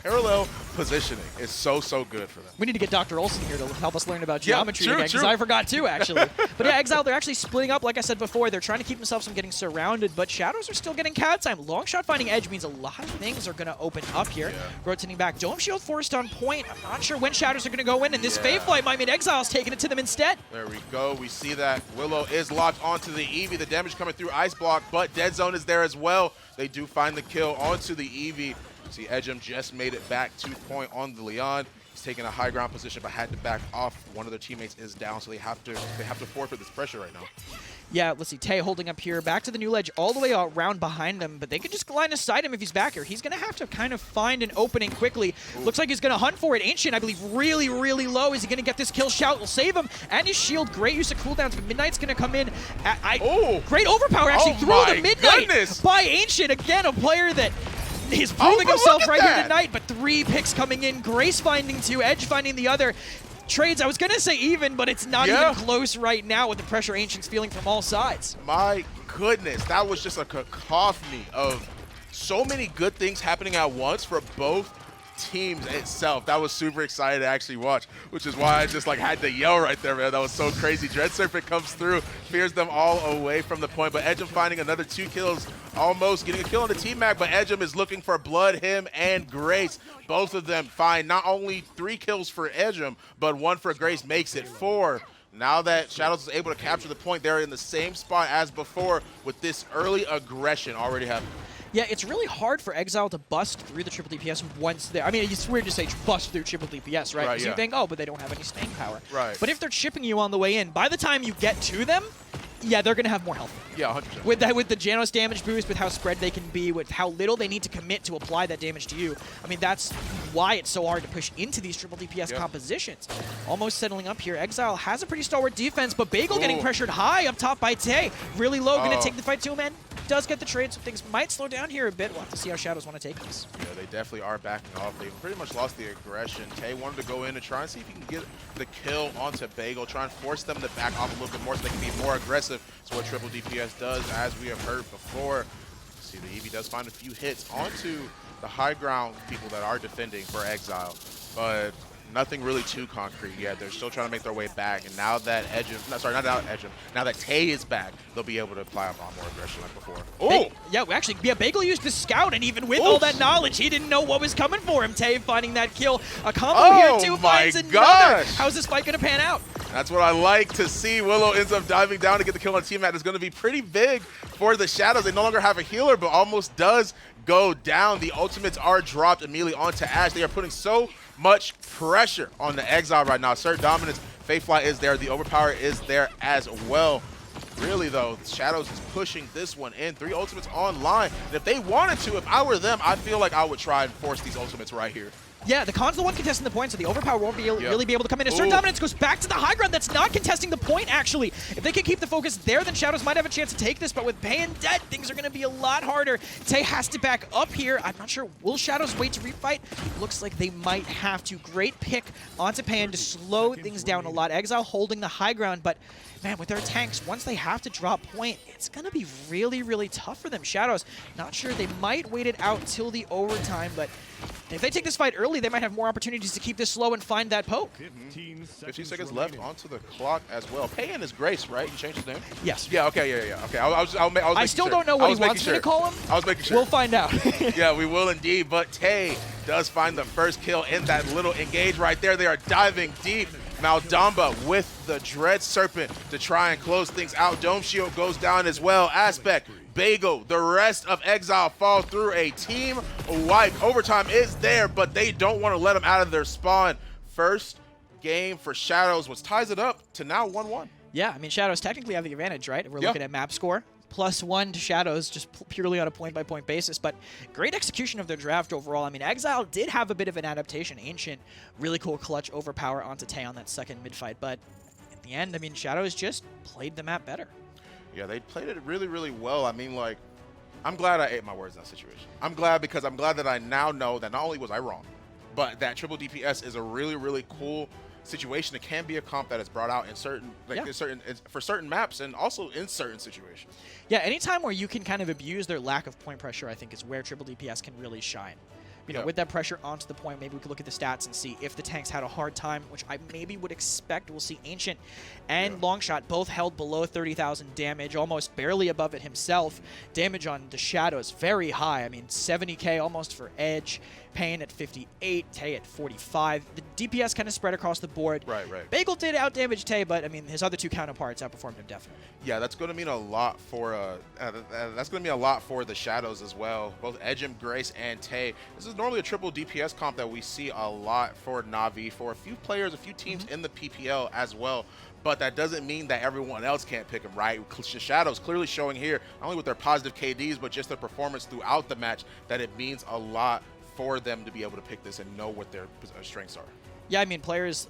parallel positioning is so good for them. We need to get Dr. Olsen here to help us learn about geometry again, because I forgot too, actually. But yeah, Exile, they're actually splitting up. Like I said before, they're trying to keep themselves from getting surrounded, but Shadows are still getting cat time. Long shot finding Edge means a lot of things are going to open up here. Rotating back. Dome Shield forced on point. I'm not sure when Shadows are going to go in, and this Fade Flight might mean Exile's taking it to them instead. There we go. We see that Willow is locked onto the Eevee. The damage coming through Ice Block, but Dead Zone is there as well. They do find the kill onto the Eevee. See, Edgem just made it back to point on the Leon. He's taking a high ground position, but had to back off. One of their teammates is down, so they have to forfeit this pressure right now. Yeah, let's see. Tay holding up here. Back to the new ledge, all the way around behind them, but they could just line aside him if he's back here. He's going to have to kind of find an opening quickly. Ooh. Looks like he's going to hunt for it. Ancient, I believe, really, really low. Is he going to get this kill? Shout will save him. And his shield, great use of cooldowns, but Midnight's going to come in. Great overpower, actually, through the Midnight by Ancient. Again, a player that is proving himself right here tonight, but 3 picks coming in. Grace finding 2, Edge finding the other. Trades, I was going to say even, but it's not even close right now with the pressure Ancient's feeling from all sides. My goodness, that was just a cacophony of so many good things happening at once for both teams itself. That was super exciting to actually watch, which is why I just like had to yell right there, man. That was so crazy. Dread Serpent comes through, fears them all away from the point, but Edgem finding another 2 kills, almost getting a kill on the T-Mac, but Edgem is looking for blood, him and Grace. Both of them find not only 3 kills for Edgem, but 1 for Grace makes it 4. Now that Shadows is able to capture the point, they're in the same spot as before with this early aggression already happening. Yeah, it's really hard for Exile to bust through the triple DPS once they're... I mean, it's weird to say bust through triple DPS, right? Because you think, oh, but they don't have any staying power. Right. But if they're chipping you on the way in, by the time you get to them, yeah, they're going to have more health. Yeah, 100%. With the Janos damage boost, with how spread they can be, with how little they need to commit to apply that damage to you. I mean, that's why it's so hard to push into these triple DPS compositions. Almost settling up here. Exile has a pretty stalwart defense, but Bagel getting pressured high up top by Tay. Really low, going to take the fight to him, and does get the trade, so things might slow down here a bit. We'll have to see how Shadows want to take this. Yeah, they definitely are backing off. They pretty much lost the aggression. Tay wanted to go in and try and see if he can get the kill onto Bagel, try and force them to back off a little bit more so they can be more aggressive. That's what triple DPS does, as we have heard before. See, the Eevee does find a few hits onto the high ground people that are defending for Exile, but nothing really too concrete yet. They're still trying to make their way back, and now that now that Tay is back, they'll be able to apply a lot more aggression like before. Oh! Yeah, Bagel used the scout, and even with all that knowledge, he didn't know what was coming for him. Tay finding that kill. A combo here, too, finds another. How's this fight going to pan out? That's what I like to see. Willow ends up diving down to get the kill on T-Mac. It's going to be pretty big for the Shadows. They no longer have a healer, but almost does go down. The ultimates are dropped immediately onto Ash. They are putting so much pressure on the Exile right now. Assert dominance. Fatefly is there. The overpower is there as well. Really, though, Shadows is pushing this one in. 3 ultimates online. And if they wanted to, if I were them, I feel like I would try and force these ultimates right here. Yeah, the Khan's the one contesting the point, so the overpower won't be really be able to come in. Assert dominance goes back to the high ground. That's not contesting the point, actually. If they can keep the focus there, then Shadows might have a chance to take this, but with Pain dead, things are going to be a lot harder. Tay has to back up here. I'm not sure. Will Shadows wait to refight? Looks like they might have to. Great pick onto Pain to slow things down a lot. Exile holding the high ground, but man, with their tanks, once they have to drop point, it's going to be really, really tough for them. Shadows, not sure. They might wait it out till the overtime, but if they take this fight early, they might have more opportunities to keep this slow and find that poke. 15 seconds left onto the clock as well. Payan is Grace, right? You changed his name? Yes. Yeah, okay, yeah. Okay, I still don't know what he wants me to call him. I was making sure. We'll find out. Yeah, we will indeed, but Tay does find the first kill in that little engage right there. They are diving deep. Maldamba with the Dread Serpent to try and close things out. Dome Shield goes down as well. Aspect, Bagel, the rest of Exile fall through a team wipe. Overtime is there, but they don't want to let them out of their spawn. First game for Shadows, which ties it up to now 1-1. Yeah, I mean, Shadows technically have the advantage, right? We're looking at map score. +1 to Shadows, just purely on a point-by-point basis. But great execution of their draft overall. I mean, Exile did have a bit of an adaptation. Ancient, really cool clutch overpower onto Tay on that second mid-fight. But at the end, I mean, Shadows just played the map better. Yeah, they played it really, really well. I mean, like, I'm glad I ate my words in that situation. I'm glad because I'm glad that I now know that not only was I wrong, but that triple DPS is a really, really cool situation. It can be a comp that is brought out in certain, for certain maps and also in certain situations. Yeah, anytime where you can kind of abuse their lack of point pressure, I think is where triple DPS can really shine. You know, with that pressure onto the point, maybe we could look at the stats and see if the tanks had a hard time, which I maybe would expect. We'll see Ancient and Longshot both held below 30,000 damage, almost barely above it himself. Damage on the Shadows, very high. I mean, 70k almost for Edge, Payne at 58, Tay at 45. The DPS kind of spread across the board. Right. Bagel did outdamage Tay, but I mean his other two counterparts outperformed him definitely. Yeah, that's going to mean a lot for the Shadows as well. Both Edgem, Grace, and Tay. This is normally a triple DPS comp that we see a lot for Na'Vi, for a few players, a few teams in the PPL as well. But that doesn't mean that everyone else can't pick him, right? Shadows clearly showing here, not only with their positive KDs, but just their performance throughout the match, that it means a lot for them to be able to pick this and know what their strengths are. Yeah, I mean,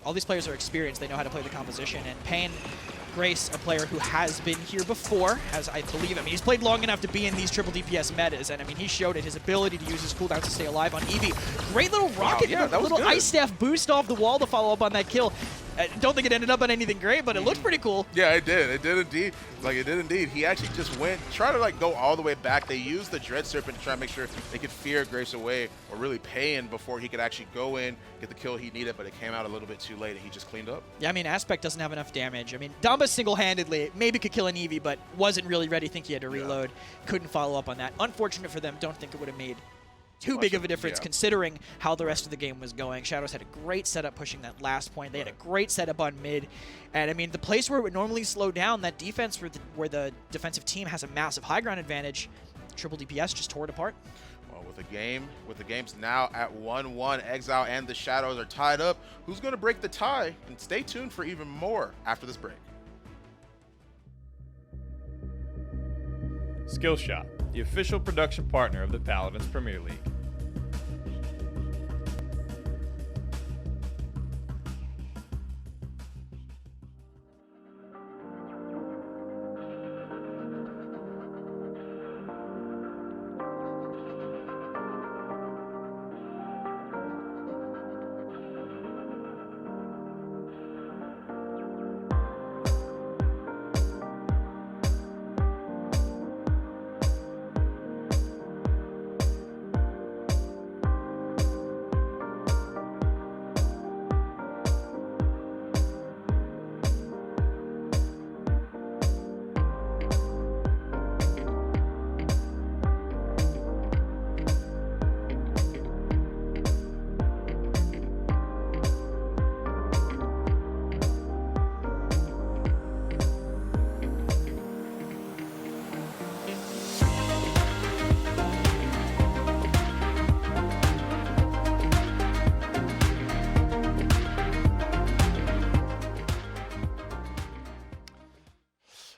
all these players are experienced. They know how to play the composition. And Payne, Grace, a player who has been here before, I believe, he's played long enough to be in these triple DPS metas. And I mean, he showed it, his ability to use his cooldowns to stay alive on Eevee. Great little rocket, yeah, that was little good. ice staff boost off the wall to follow up on that kill. I don't think it ended up on anything great, but it looked pretty cool. Yeah, it did. It did indeed. He actually just tried to like go all the way back. They used the Dread Serpent to try to make sure they could fear Grace away or really Payne before he could actually go in, get the kill he needed, but it came out a little bit too late and he just cleaned up. Yeah, I mean, Aspect doesn't have enough damage. I mean, Damba single-handedly maybe could kill an Eevee, but wasn't really ready. Think he had to reload. Couldn't follow up on that. Unfortunate for them. Don't think it would have made too big of a difference considering how the rest of the game was going. Shadows had a great setup pushing that last point. They had a great setup on mid. And I mean, the place where it would normally slow down, that defense where the defensive team has a massive high ground advantage, triple DPS just tore it apart. Well, with the games now at 1-1, Exile and the Shadows are tied up. Who's going to break the tie? And stay tuned for even more after this break. Skillshot, the official production partner of the Paladins Premier League.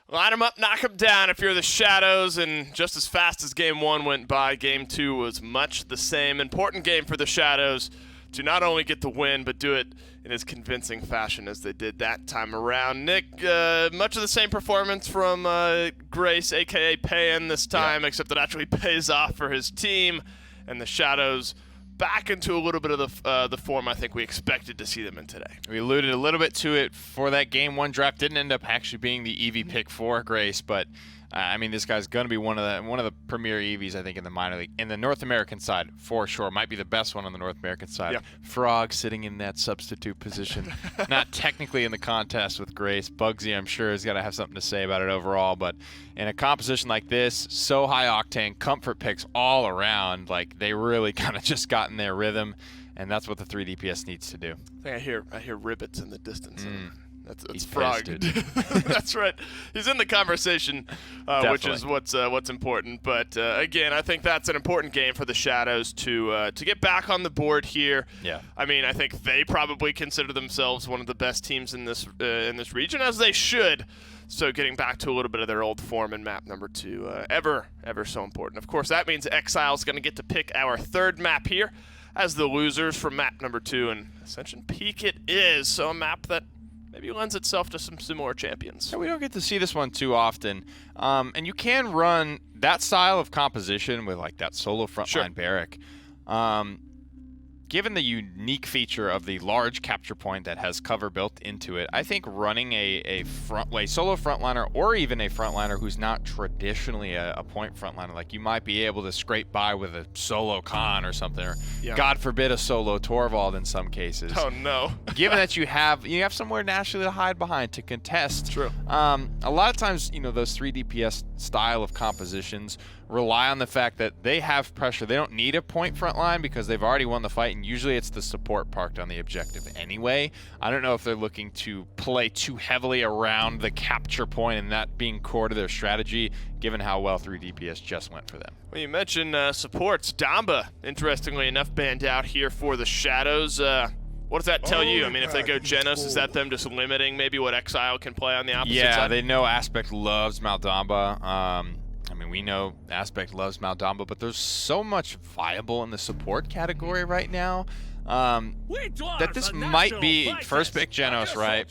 Line them up, knock them down if you're the Shadows, and just as fast as Game 1 went by, Game 2 was much the same. Important game for the Shadows to not only get the win, but do it in as convincing fashion as they did that time around. Nick, much of the same performance from Grace, a.k.a. Payne this time, except it actually pays off for his team, and the Shadows back into a little bit of the form I think we expected to see them in today. We alluded a little bit to it for that Game 1 draft. Didn't end up actually being the Eevee pick for Grace, but I mean, this guy's going to be one of the premier Eevees, I think, in the minor league. In the North American side, for sure. Might be the best one on the North American side. Yep. Frog sitting in that substitute position. Not technically in the contest with Grace. Bugsy, I'm sure, has got to have something to say about it overall. But in a composition like this, so high octane, comfort picks all around. Like, they really kind of just got in their rhythm. And that's what the 3 DPS needs to do. I think I hear ribbits in the distance. That's Frog. That's right. He's in the conversation, which is what's important. But again, I think that's an important game for the Shadows to get back on the board here. Yeah. I mean, I think they probably consider themselves one of the best teams in this region, as they should. So getting back to a little bit of their old form in map number 2, ever so important. Of course, that means Exile's going to get to pick our third map here as the losers from map number 2, and Ascension Peak it is. So a map that maybe lends itself to some similar champions. Yeah, we don't get to see this one too often. And you can run that style of composition with like that solo frontline barrack. given the unique feature of the large capture point that has cover built into it, I think running a solo frontliner, or even a frontliner who's not traditionally a point frontliner, like you might be able to scrape by with a solo Khan or something, or God forbid a solo Torvald in some cases. Oh no! Given that you have somewhere naturally to hide behind to contest. True. A lot of times, those 3 DPS style of compositions rely on the fact that they have pressure. They don't need a point front line because they've already won the fight, and usually it's the support parked on the objective anyway. I don't know if they're looking to play too heavily around the capture point and that being core to their strategy, given how well 3 DPS just went for them. Well, you mentioned supports. Damba, interestingly enough, banned out here for the Shadows. What does that tell you? I mean, if they go Genos, is that them just limiting maybe what Exile can play on the opposite side? Yeah, they know Aspect loves Maldamba. I mean, we know Aspect loves Maldamba, but there's so much viable in the support category right now that this might be first pick Genos, right?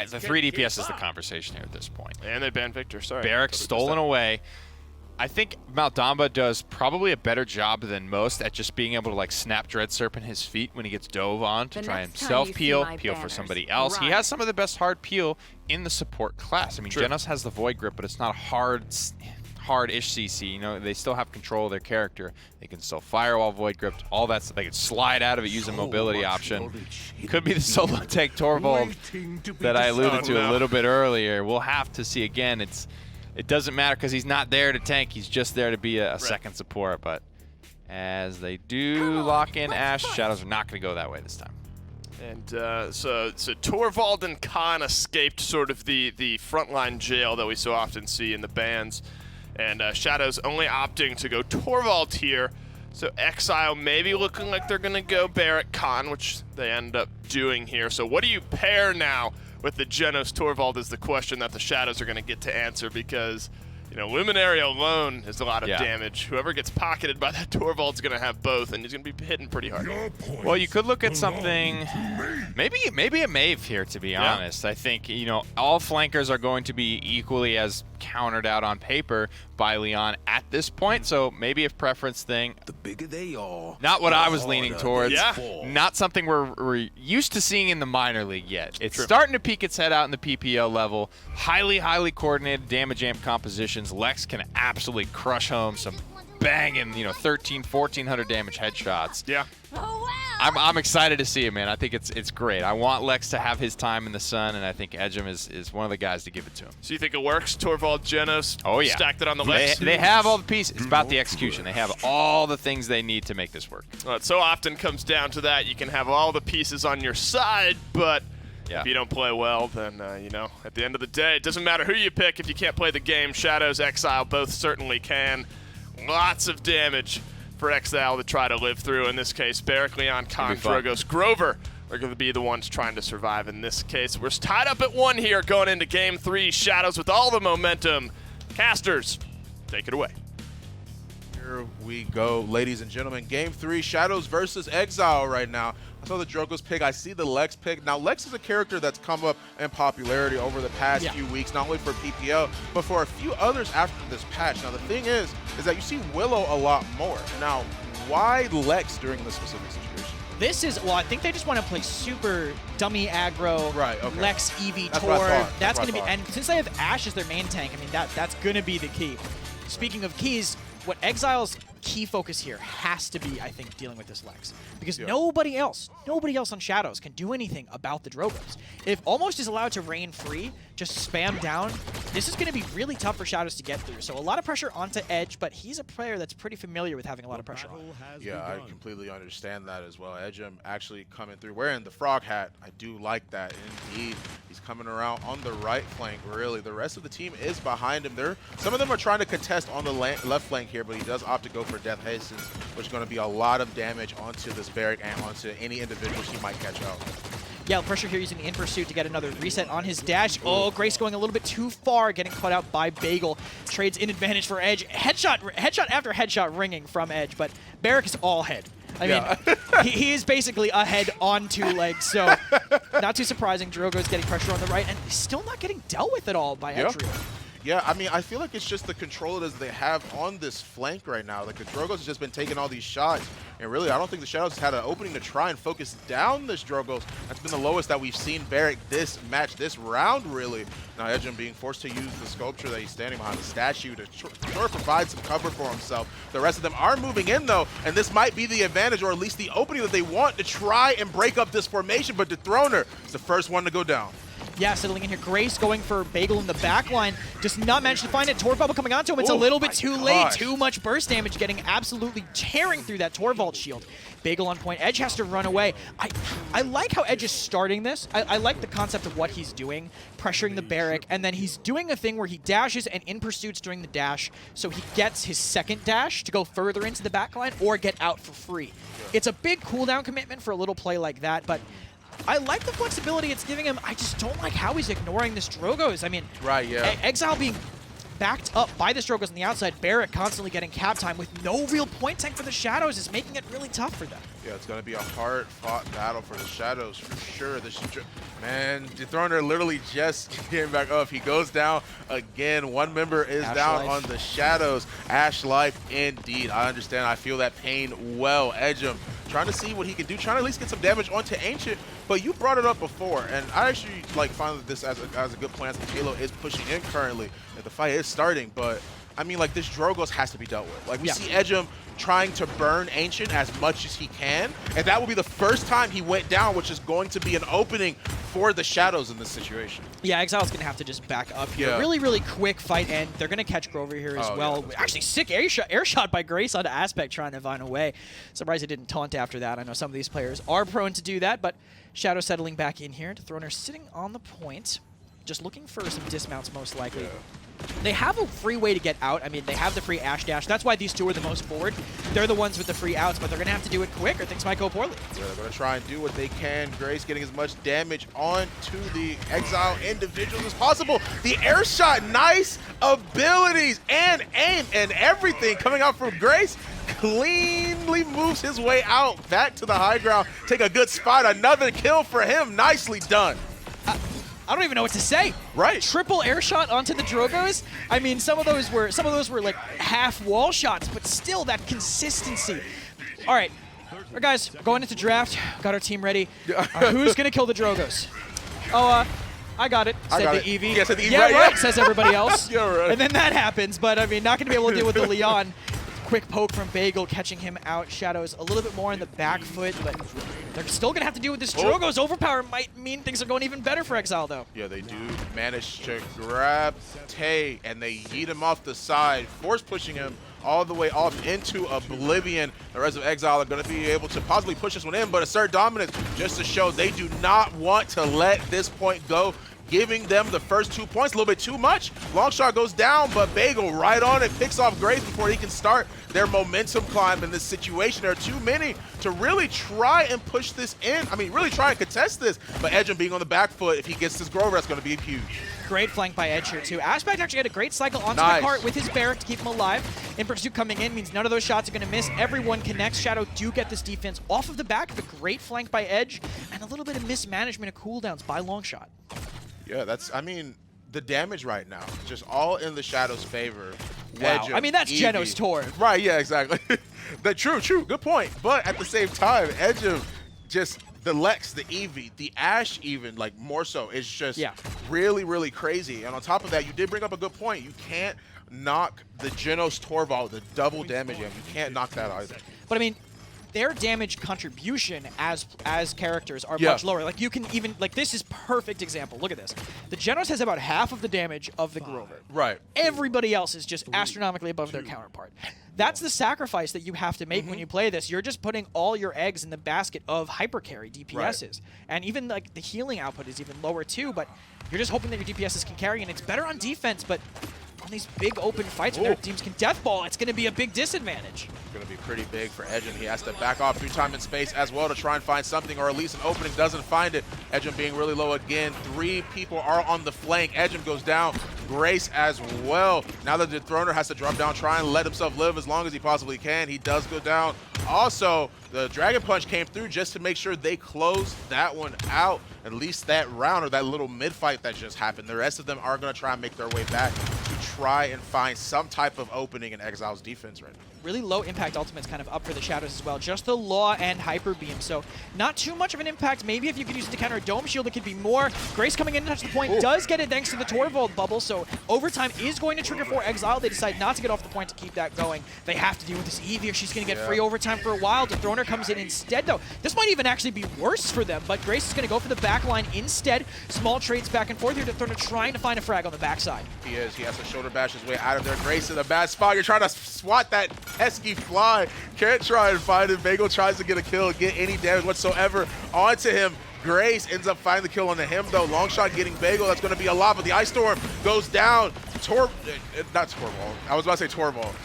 The 3 DPS is the conversation here at this point. And they banned Victor, sorry. Barrack stolen away. I think Maldamba does probably a better job than most at just being able to snap Dread Serpent his feet when he gets dove on to try and self-peel, peel for somebody else. He has some of the best hard peel in the support class. I mean, Genos has the Void Grip, but it's not a hard-ish CC. They still have control of their character. They can still firewall Void Grip, all that stuff. They can slide out of it using mobility option. Could be the solo tank Torvald that I alluded to a little bit earlier. We'll have to see again. It doesn't matter because he's not there to tank. He's just there to be a second support. But as they do lock in Ashe, Shadows are not going to go that way this time. And so Torvald and Khan escaped sort of the frontline jail that we so often see in the bans. And Shadows only opting to go Torvald here. So Exile maybe looking like they're going to go Barrack Khan, which they end up doing here. So what do you pair now with the Genos Torvald is the question that the Shadows are going to get to answer, because Luminary alone is a lot of damage. Whoever gets pocketed by that Torvald's going to have both, and he's going to be hitting pretty hard. Well, you could look at something, maybe a Maeve here, to be honest. I think, all flankers are going to be equally as countered out on paper by Leon at this point, so maybe a preference thing. The bigger they are, not what I was leaning towards. Yeah. Not something we're used to seeing in the minor league yet. It's starting to peek its head out in the PPL level. Highly coordinated damage amp compositions. Lex can absolutely crush home some banging, 1,300-1,400 damage headshots. Yeah. I'm excited to see it, man. I think it's great. I want Lex to have his time in the sun, and I think Edgem is one of the guys to give it to him. So you think it works? Torvald, Genos, stacked it on the Lex? They have all the pieces. It's about the execution. They have all the things they need to make this work. Well, it so often comes down to that. You can have all the pieces on your side, but if you don't play well, then, at the end of the day, it doesn't matter who you pick if you can't play the game. Shadows, Exile, both certainly can. Lots of damage for Exile to try to live through. In this case, Barrack, Leon, Khan, Drogoz, Grover are going to be the ones trying to survive in this case. We're tied up at 1 here going into Game 3. Shadows with all the momentum. Casters, take it away. Here we go, ladies and gentlemen. Game 3, Shadows versus Exile right now. I saw the Drogoz pick. I see the Lex pick. Now, Lex is a character that's come up in popularity over the past few weeks, not only for PPL, but for a few others after this patch. Now, the thing is that you see Willow a lot more. Now, why Lex during this specific situation? This is, I think they just want to play super dummy aggro, Lex, Eevee, Tor. That's going to be, and since they have Ashe as their main tank, I mean, that's going to be the key. Speaking of keys, what Exile's key focus here has to be, I think, dealing with this Lex. Because nobody else on Shadows can do anything about the Drogoz. If Almost is allowed to reign free, just spam down, this is going to be really tough for Shadows to get through. So a lot of pressure onto Edge, but he's a player that's pretty familiar with having a lot of pressure on. Yeah, I completely understand that as well. Edgem actually coming through, wearing the frog hat. I do like that indeed. He's coming around on the right flank, really. The rest of the team is behind him. Some of them are trying to contest on the left flank here, but he does opt to go for Death Hastens, which is going to be a lot of damage onto this Barrack and onto any individuals he might catch out. Yeah, pressure here using the In Pursuit to get another reset on his dash. Oh, Grace going a little bit too far, getting cut out by Bagel. Trades in advantage for Edge. Headshot after headshot ringing from Edge, but Barrack is all head. I mean, he is basically a head on 2 legs, so not too surprising. Drogo's getting pressure on the right, and still not getting dealt with at all by Ezreal. Yeah, I mean, I feel like it's just the control that they have on this flank right now. Like, the Drogoz has just been taking all these shots. And really, I don't think the Shadows had an opening to try and focus down this Drogos. That's been the lowest that we've seen Barrick this match, this round, really. Now, Ejim being forced to use the sculpture that he's standing behind, the statue, to sort of provide some cover for himself. The rest of them are moving in, though, and this might be the advantage, or at least the opening that they want to try and break up this formation, but Dethroner is the first one to go down. Yeah, settling in here. Grace going for Bagel in the back line. Does not manage to find it. Torque Bubble coming onto him. It's a little bit too late. Too much burst damage, getting absolutely tearing through that Torvald shield. Bagel on point. Edge has to run away. I like how Edge is starting this. I like the concept of what he's doing, pressuring the Barrack, and then he's doing a thing where he dashes and in pursuits during the dash, so he gets his second dash to go further into the backline or get out for free. It's a big cooldown commitment for a little play like that, but I like the flexibility it's giving him. I just don't like how he's ignoring this Drogos. I mean, right, yeah. Exile being backed up by the Drogos on the outside, Barrack constantly getting cap time with no real point tank for the Shadows is making it really tough for them. Yeah, it's going to be a hard-fought battle for the Shadows for sure. Man, Dethroner literally just came back up. He goes down again. One member is down on the Shadows. Ash Life, indeed. I understand. I feel that pain well. Ejim trying to see what he can do, trying to at least get some damage onto Ancient. But you brought it up before, and I actually find this as a good plan. Since Halo is pushing in currently, and the fight is starting. But I mean, like, this Drogos has to be dealt with. Like, we see Ejim trying to burn Ancient as much as he can, and that will be the first time he went down, which is going to be an opening for the Shadows in this situation. Yeah, Exile's going to have to just back up here. Really, really quick fight, and they're going to catch Grover here as well. Yeah, actually, sick air shot by Grace onto Aspect trying to vine away. Surprised he didn't taunt after that. I know some of these players are prone to do that, but Shadow settling back in here. Dethroner sitting on the point, just looking for some dismounts most likely. They have a free way to get out. I mean, they have the free Ash Dash. That's why these two are the most forward. They're the ones with the free outs, but they're going to have to do it quick or things might go poorly. Yeah, they're going to try and do what they can. Grace getting as much damage onto the Exile individuals as possible. The air shot, nice abilities and aim and everything coming out from Grace. Cleanly moves his way out back to the high ground. Take a good spot. Another kill for him. Nicely done. I don't even know what to say. Right. Triple air shot onto the Drogos. I mean, some of those were like half wall shots, but still that consistency. All right, guys, going into draft. Got our team ready. Who's gonna kill the Drogos? Oh, I got it. Said the Eevee. Yeah, said the Eevee. Yeah, right. Says everybody else. Yeah, right. And then that happens, but I mean, not gonna be able to deal with the Leon. Quick poke from Bagel, catching him out. Shadows a little bit more in the back foot, but they're still going to have to deal with this. Drogo's overpower might mean things are going even better for Exile, though. Yeah, they do manage to grab Tay, and they yeet him off the side, force pushing him all the way off into oblivion. The rest of Exile are going to be able to possibly push this one in, but assert dominance just to show they do not want to let this point go, giving them the first 2 points. A little bit too much. Long shot goes down, but Bagel right on it, picks off Grace before he can start their momentum climb in this situation. There are too many to really try and push this in. I mean, really try and contest this, but Ejim being on the back foot, if he gets this Grover, that's going to be huge. Great flank by Edge here, too. Aspect actually had a great cycle onto the cart with his Barrack to keep him alive. In pursuit coming in means none of those shots are going to miss. Everyone connects. Shadow do get this defense off of the back. The great flank by Edge, and a little bit of mismanagement of cooldowns by Longshot. Yeah, that's, I mean, the damage right now, just all in the Shadow's favor. Wow. Ejim, I mean, that's Eevee. Geno's tour. Right, yeah, exactly. True, good point. But at the same time, Ejim, just the Lex, the Eevee, the Ash even, like, more so, is just really, really crazy. And on top of that, you did bring up a good point. You can't knock the Genos Torvald, the double damage him. You can't knock that either. But I mean, their damage contribution as characters are much lower. Like, you can even, like, this is perfect example. Look at this. The Genos has about half of the damage of the Grover. Right. Everybody else is just astronomically above their counterpart. That's the sacrifice that you have to make when you play this. You're just putting all your eggs in the basket of hypercarry DPSs. Right. And even, like, the healing output is even lower, too, but you're just hoping that your DPSs can carry, and it's better on defense, but on these big open fights when their teams can deathball, it's going to be a big disadvantage. It's going to be pretty big for Ejim. He has to back off through time and space as well to try and find something, or at least an opening. Doesn't find it. Ejim being really low again. 3 people are on the flank. Ejim goes down. Grace as well. Now that the Dethroner has to drop down, try and let himself live as long as he possibly can. He does go down. Also, the Dragon Punch came through just to make sure they closed that one out. At least that round, or that little mid-fight that just happened. The rest of them are going to try and make their way back to try and find some type of opening in Exile's defense right now. really low impact ultimates kind of up for the Shadows as well. Just the Law and Hyper Beam, so not too much of an impact. Maybe if you could use it to counter a Dome Shield, it could be more. Grace coming in to touch the point does get it thanks to the Torvald bubble, so overtime is going to trigger for Exile. They decide not to get off the point to keep that going. They have to deal with this Eevee or she's going to get free overtime for a while. Dethroner comes in instead, though. This might even actually be worse for them, but Grace is going to go for the back line instead. Small trades back and forth here. Dethroner trying to find a frag on the backside. He is. He has to shoulder bash his way out of there. Grace in a bad spot. You're trying to swat that pesky fly. Can't try and find it. Bagel tries to get a kill, get any damage whatsoever onto him. Grace ends up finding the kill onto him, though. Long shot getting Bagel. That's going to be a lot, but the Ice Storm goes down. Not Torvald. I was about to say Torvald.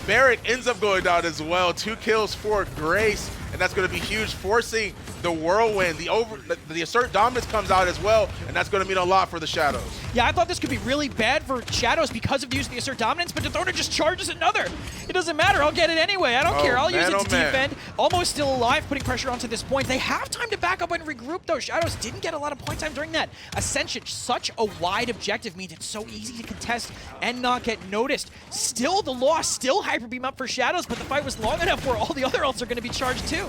Barrick ends up going down as well. 2 kills for Grace, and that's going to be huge, forcing the Whirlwind. The Assert Dominance comes out as well, and that's going to mean a lot for the Shadows. Yeah, I thought this could be really bad for Shadows because of the use of the Assert Dominance, but Dethroner just charges another. It doesn't matter. I'll get it anyway. I don't care. I'll use it to defend. Almost still alive, putting pressure onto this point. They have time to back up and regroup, though. Shadows didn't get a lot of point time during that. Ascension, such a wide objective, means it's so easy to contest and not get noticed. Still the loss, still Hyper Beam up for Shadows, but the fight was long enough where all the other ults are going to be charged too.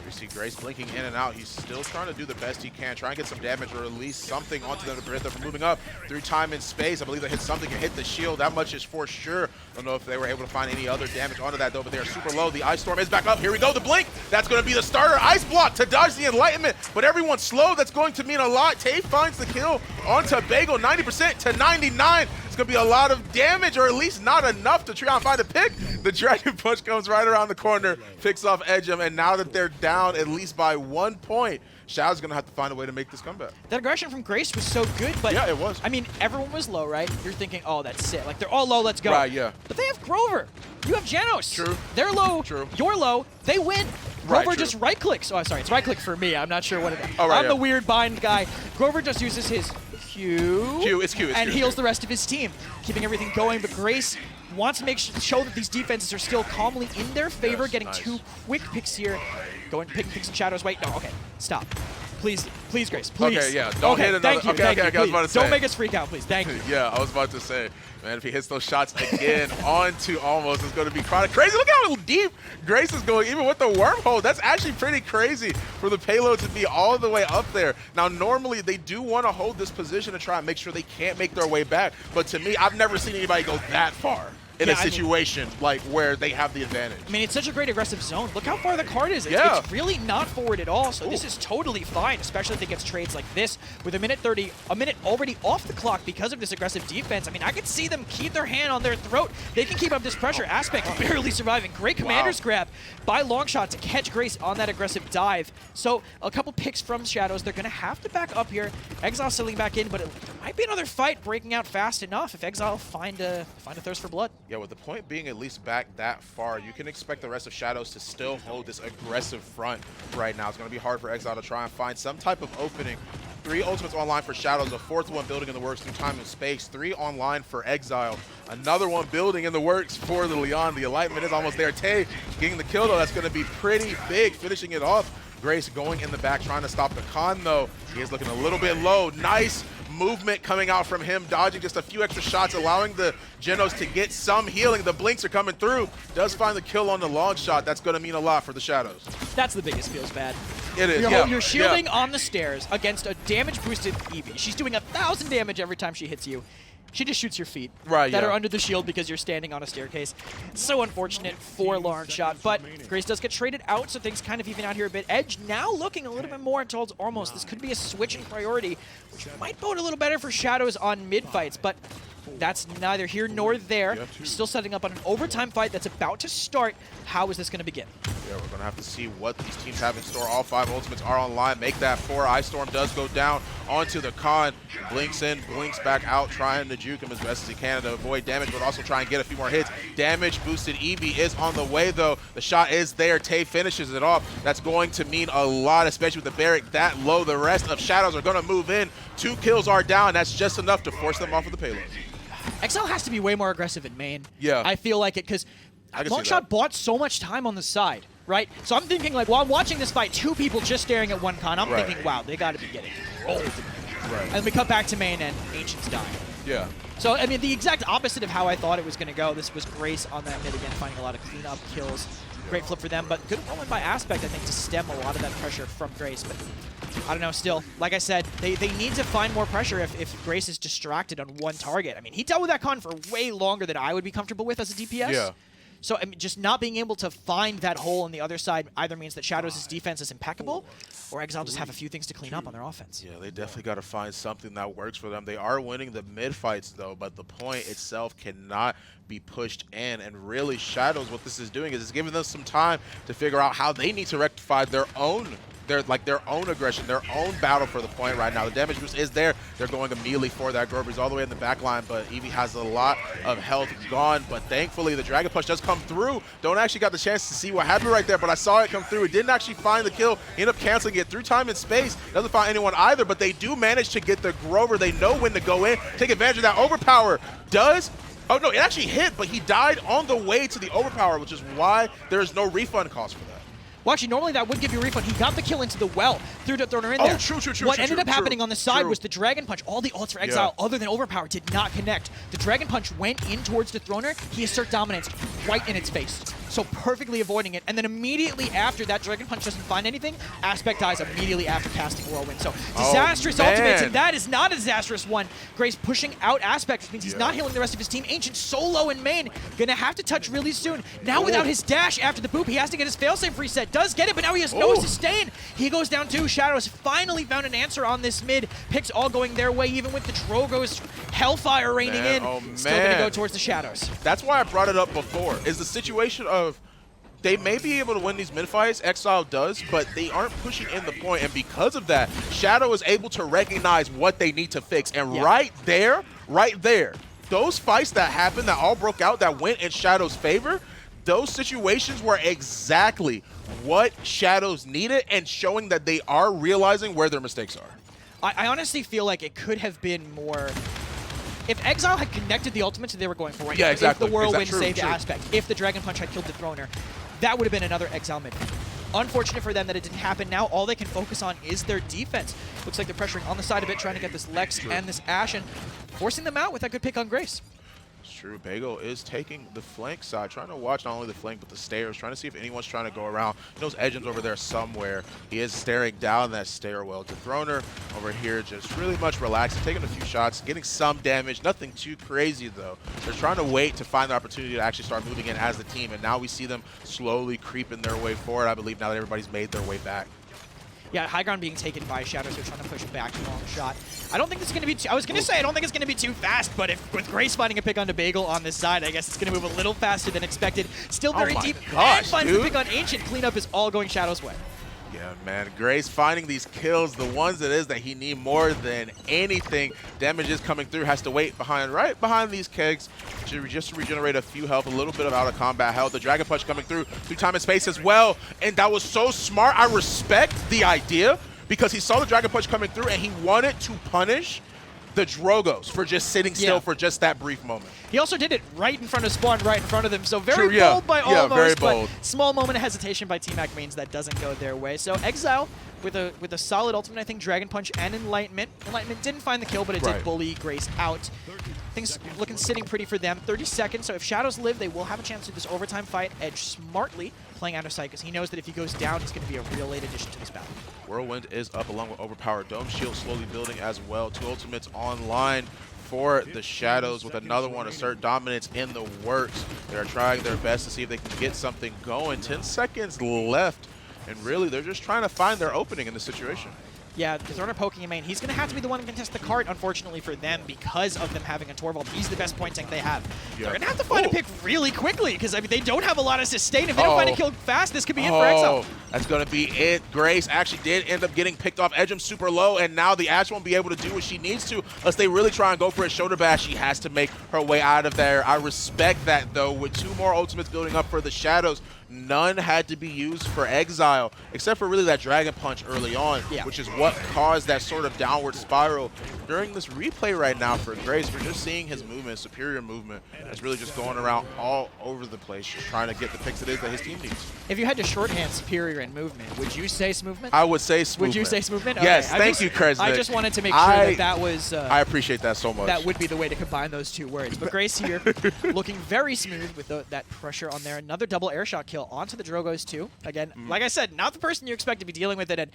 We see Grace blinking in and out. He's still trying to do the best he can, try and get some damage or at least something onto them to prevent them from moving up through time and space. I believe they hit something and hit the shield. That much is for sure. Don't know if they were able to find any other damage onto that, though, but they are super low. The Ice Storm is back up. Here we go. The blink. That's going to be the starter. Ice block to dodge the Enlightenment, but everyone's slow. That's going to mean a lot. Tay finds the kill onto Bagel, 90% to 99. It's going to be a lot of damage, or at least not enough to try and find a pick. The Dragon Punch comes right around the corner, picks off Edgem, and now that they're down at least by 1 point, Shadow's going to have to find a way to make this comeback. That aggression from Grace was so good, but yeah, it was. I mean, everyone was low, right? You're thinking, oh, that's it. Like, they're all low, let's go. Right, yeah. But they have Grover. You have Janos. True. They're low. True. You're low. They win. Grover Right, just right-clicks. Oh, sorry, it's right-click for me. I'm not sure what it is. Oh, right, I'm the weird bind guy. Grover just uses his Q. It's Q. And heals the rest of his team, keeping everything going. But Grace wants to show that these defenses are still calmly in their favor, Yes, getting nice. 2 quick picks here. Going picking picks and Shadows. Wait, no, okay, stop. Please, Grace, please. Okay, yeah, don't hit another. Thank you, Okay, I was about to say. Don't make us freak out, please. Thank you. Yeah, I was about to say, man, if he hits those shots again onto almost, it's going to be chronic. Crazy, look how deep Grace is going, even with the wormhole. That's actually pretty crazy for the payload to be all the way up there. Now, normally, they do want to hold this position to try and make sure they can't make their way back. But to me, I've never seen anybody go that far in a situation like where they have the advantage. I mean, it's such a great aggressive zone. Look how far the card is. Yeah. It's really not forward at all, so this is totally fine, especially if it gets trades like this with a minute 30, a minute already off the clock because of this aggressive defense. I mean, I could see them keep their hand on their throat. They can keep up this pressure. Aspect barely surviving. Great commander's grab by Longshot to catch Grace on that aggressive dive. So a couple picks from Shadows. They're going to have to back up here. Exile settling back in, but there might be another fight breaking out fast enough if Exile find a thirst for blood. Yeah, with the point being at least back that far, you can expect the rest of Shadows to still hold this aggressive front right now. It's going to be hard for Exile to try and find some type of opening. 3 ultimates online for Shadows, a 4th one building in the works through time and space. 3 online for Exile. Another one building in the works for the Leon. The Enlightenment is almost there. Tay getting the kill, though. That's going to be pretty big, finishing it off. Grace going in the back, trying to stop the Khan, though. He is looking a little bit low. Nice movement coming out from him, dodging just a few extra shots, allowing the Genos to get some healing. The blinks are coming through. Does find the kill on the long shot. That's going to mean a lot for the Shadows. That's the biggest feels bad. It is, You're shielding on the stairs against a damage-boosted Eevee. She's doing 1,000 damage every time she hits you. She just shoots your feet that are under the shield because you're standing on a staircase. It's so unfortunate for Longshot, but Grace does get traded out, so things kind of even out here a bit. Edge now looking a little bit more towards Ormos. This could be a switch in priority, which might bode a little better for Shadows on mid-fights, but that's neither here nor there. Still setting up on an overtime fight that's about to start. How is this going to begin? Yeah, we're going to have to see what these teams have in store. All 5 ultimates are online. Make that 4. Ice Storm does go down onto the Khan. Blinks in, blinks back out, trying to juke him as best as he can to avoid damage, but also try and get a few more hits. Damage boosted Eevee is on the way, though. The shot is there. Tay finishes it off. That's going to mean a lot, especially with the Barrick that low. The rest of Shadows are going to move in. 2 kills are down. That's just enough to force them off of the payload. Exile has to be way more aggressive in main. Yeah. I feel like it, because Longshot bought so much time on the side, right? So I'm thinking, like, while I'm watching this fight, 2 people just staring at 1 con, I'm thinking, wow, they got to be getting rolled. Right. And we cut back to main, and Ancient's dying. Yeah. So, I mean, the exact opposite of how I thought it was going to go. This was Grace on that mid again, finding a lot of cleanup kills. Great flip for them, but good rolling by Aspect, I think, to stem a lot of that pressure from Grace. But I don't know, still, like I said, they need to find more pressure if Grace is distracted on one target. I mean, he dealt with that con for way longer than I would be comfortable with as a DPS. Yeah. So, I mean, just not being able to find that hole on the other side either means that Shadows' defense is impeccable, or Exile just have a few things to clean up on their offense. Yeah, they definitely got to find something that works for them. They are winning the mid fights, though, but the point itself cannot be pushed in. And really, Shadows, what this is doing is it's giving them some time to figure out how they need to rectify their own aggression, their own battle for the point right now. The damage boost is there. They're going immediately for that. Grover's all the way in the back line, but Eevee has a lot of health gone. But thankfully, the Dragon Punch does come through. Don't actually got the chance to see what happened right there, but I saw it come through. It didn't actually find the kill. End up canceling it through time and space. Doesn't find anyone either, but they do manage to get the Grover. They know when to go in, take advantage of that overpower. Oh no, it actually hit, but he died on the way to the overpower, which is why there's no refund cost for that. Well, actually, normally that would give you a refund. He got the kill into the well, threw the thrower in there. Oh, true. What ended up happening on the side was the Dragon Punch. All the ults for Exile, other than Overpower, did not connect. The Dragon Punch went in towards the Throner. He assert dominance right in its face. So perfectly avoiding it. And then immediately after that Dragon Punch doesn't find anything, Aspect dies immediately after casting Whirlwind. So disastrous ultimates, and that is not a disastrous one. Grace pushing out Aspect, which means he's not healing the rest of his team. Ancient solo in main, gonna have to touch really soon. Now without his dash after the boop, he has to get his failsafe reset. Does get it, but now he has no sustain. He goes down too. Shadows finally found an answer on this mid. Picks all going their way, even with the Drogo's Hellfire raining in. Still gonna go towards the Shadows. That's why I brought it up before, is the situation of they may be able to win these mid fights, Exile does, but they aren't pushing in the point, and because of that, Shadow is able to recognize what they need to fix, and right there, those fights that happened, that all broke out, that went in Shadow's favor, those situations were exactly what Shadows needed and showing that they are realizing where their mistakes are. I honestly feel like it could have been more. If Exile had connected the ultimates that they were going for, right? If the Whirlwind saved Aspect, if the Dragon Punch had killed the Throner, that would have been another Exile mid. Unfortunate for them that it didn't happen. Now all they can focus on is their defense. Looks like they're pressuring on the side a bit, trying to get this Lex and this Ashe, and forcing them out with that good pick on Grace. True. Bagel is taking the flank side, trying to watch not only the flank but the stairs, trying to see if anyone's trying to go around. He knows Edgen's over there somewhere. He is staring down that stairwell. To Throner over here just really much relaxing, taking a few shots, getting some damage. Nothing too crazy though. They're trying to wait to find the opportunity to actually start moving in as the team, and now we see them slowly creeping their way forward, I believe, now that everybody's made their way back. Yeah, high ground being taken by Shadows, who are trying to push back long shot. I don't think this is going to be too, I was going to say, I don't think it's going to be too fast, but if with Grace finding a pick onto Bagel on this side, I guess it's going to move a little faster than expected. Still very deep, and finds the pick on Ancient. Cleanup is all going Shadows' way. Yeah, man, Grace finding these kills, the ones that he need more than anything. Damage is coming through, has to wait right behind these kegs just to regenerate a few health, a little bit of out of combat health. The Dragon Punch coming through time and space as well, and that was so smart. I respect the idea because he saw the Dragon Punch coming through and he wanted to punish the Drogos for just sitting still for just that brief moment. He also did it right in front of Spawn, right in front of them. So very bold by Almost, very bold. But small moment of hesitation by T-Mac means that doesn't go their way. So Exile with a solid ultimate, I think, Dragon Punch and Enlightenment. Enlightenment didn't find the kill, but it did bully Grace out. Things looking sitting pretty for them. 30 seconds, so if Shadows live, they will have a chance to do this overtime fight. Edge smartly playing out of sight because he knows that if he goes down, he's going to be a real late addition to this battle. Whirlwind is up along with Overpowered. Dome Shield slowly building as well. 2 ultimates online for the Shadows with another one. Assert dominance in the works. They're trying their best to see if they can get something going. 10 seconds left, and really they're just trying to find their opening in this situation. Yeah, the Throner poking in main. He's going to have to be the one to contest the cart, unfortunately for them, because of them having a Torvald. He's the best point tank they have. They're going to have to find a pick really quickly, because I mean, they don't have a lot of sustain. If they don't find a kill fast, this could be it for Exile. That's going to be it. Grace actually did end up getting picked off. Edgem super low, and now the Ashe won't be able to do what she needs to unless they really try and go for a shoulder bash. She has to make her way out of there. I respect that, though, with 2 more ultimates building up for the Shadows. none had to be used for Exile, except for really that Dragon Punch early on, which is what caused that sort of downward spiral. During this replay right now for Grace, we're just seeing his movement, superior movement, that's really just going around all over the place, just trying to get the picks it is that his team needs. If you had to shorthand superior in movement, would you say Smoothment? I would say Smoothment. Would you say Smoothment? Yes, okay. thank you, Kresnik. I just wanted to make sure that was... I appreciate that so much. That would be the way to combine those two words. But Grace here looking very smooth with that pressure on there. Another double air shot kill onto the Drogos too. Again, like I said, not the person you expect to be dealing with it. And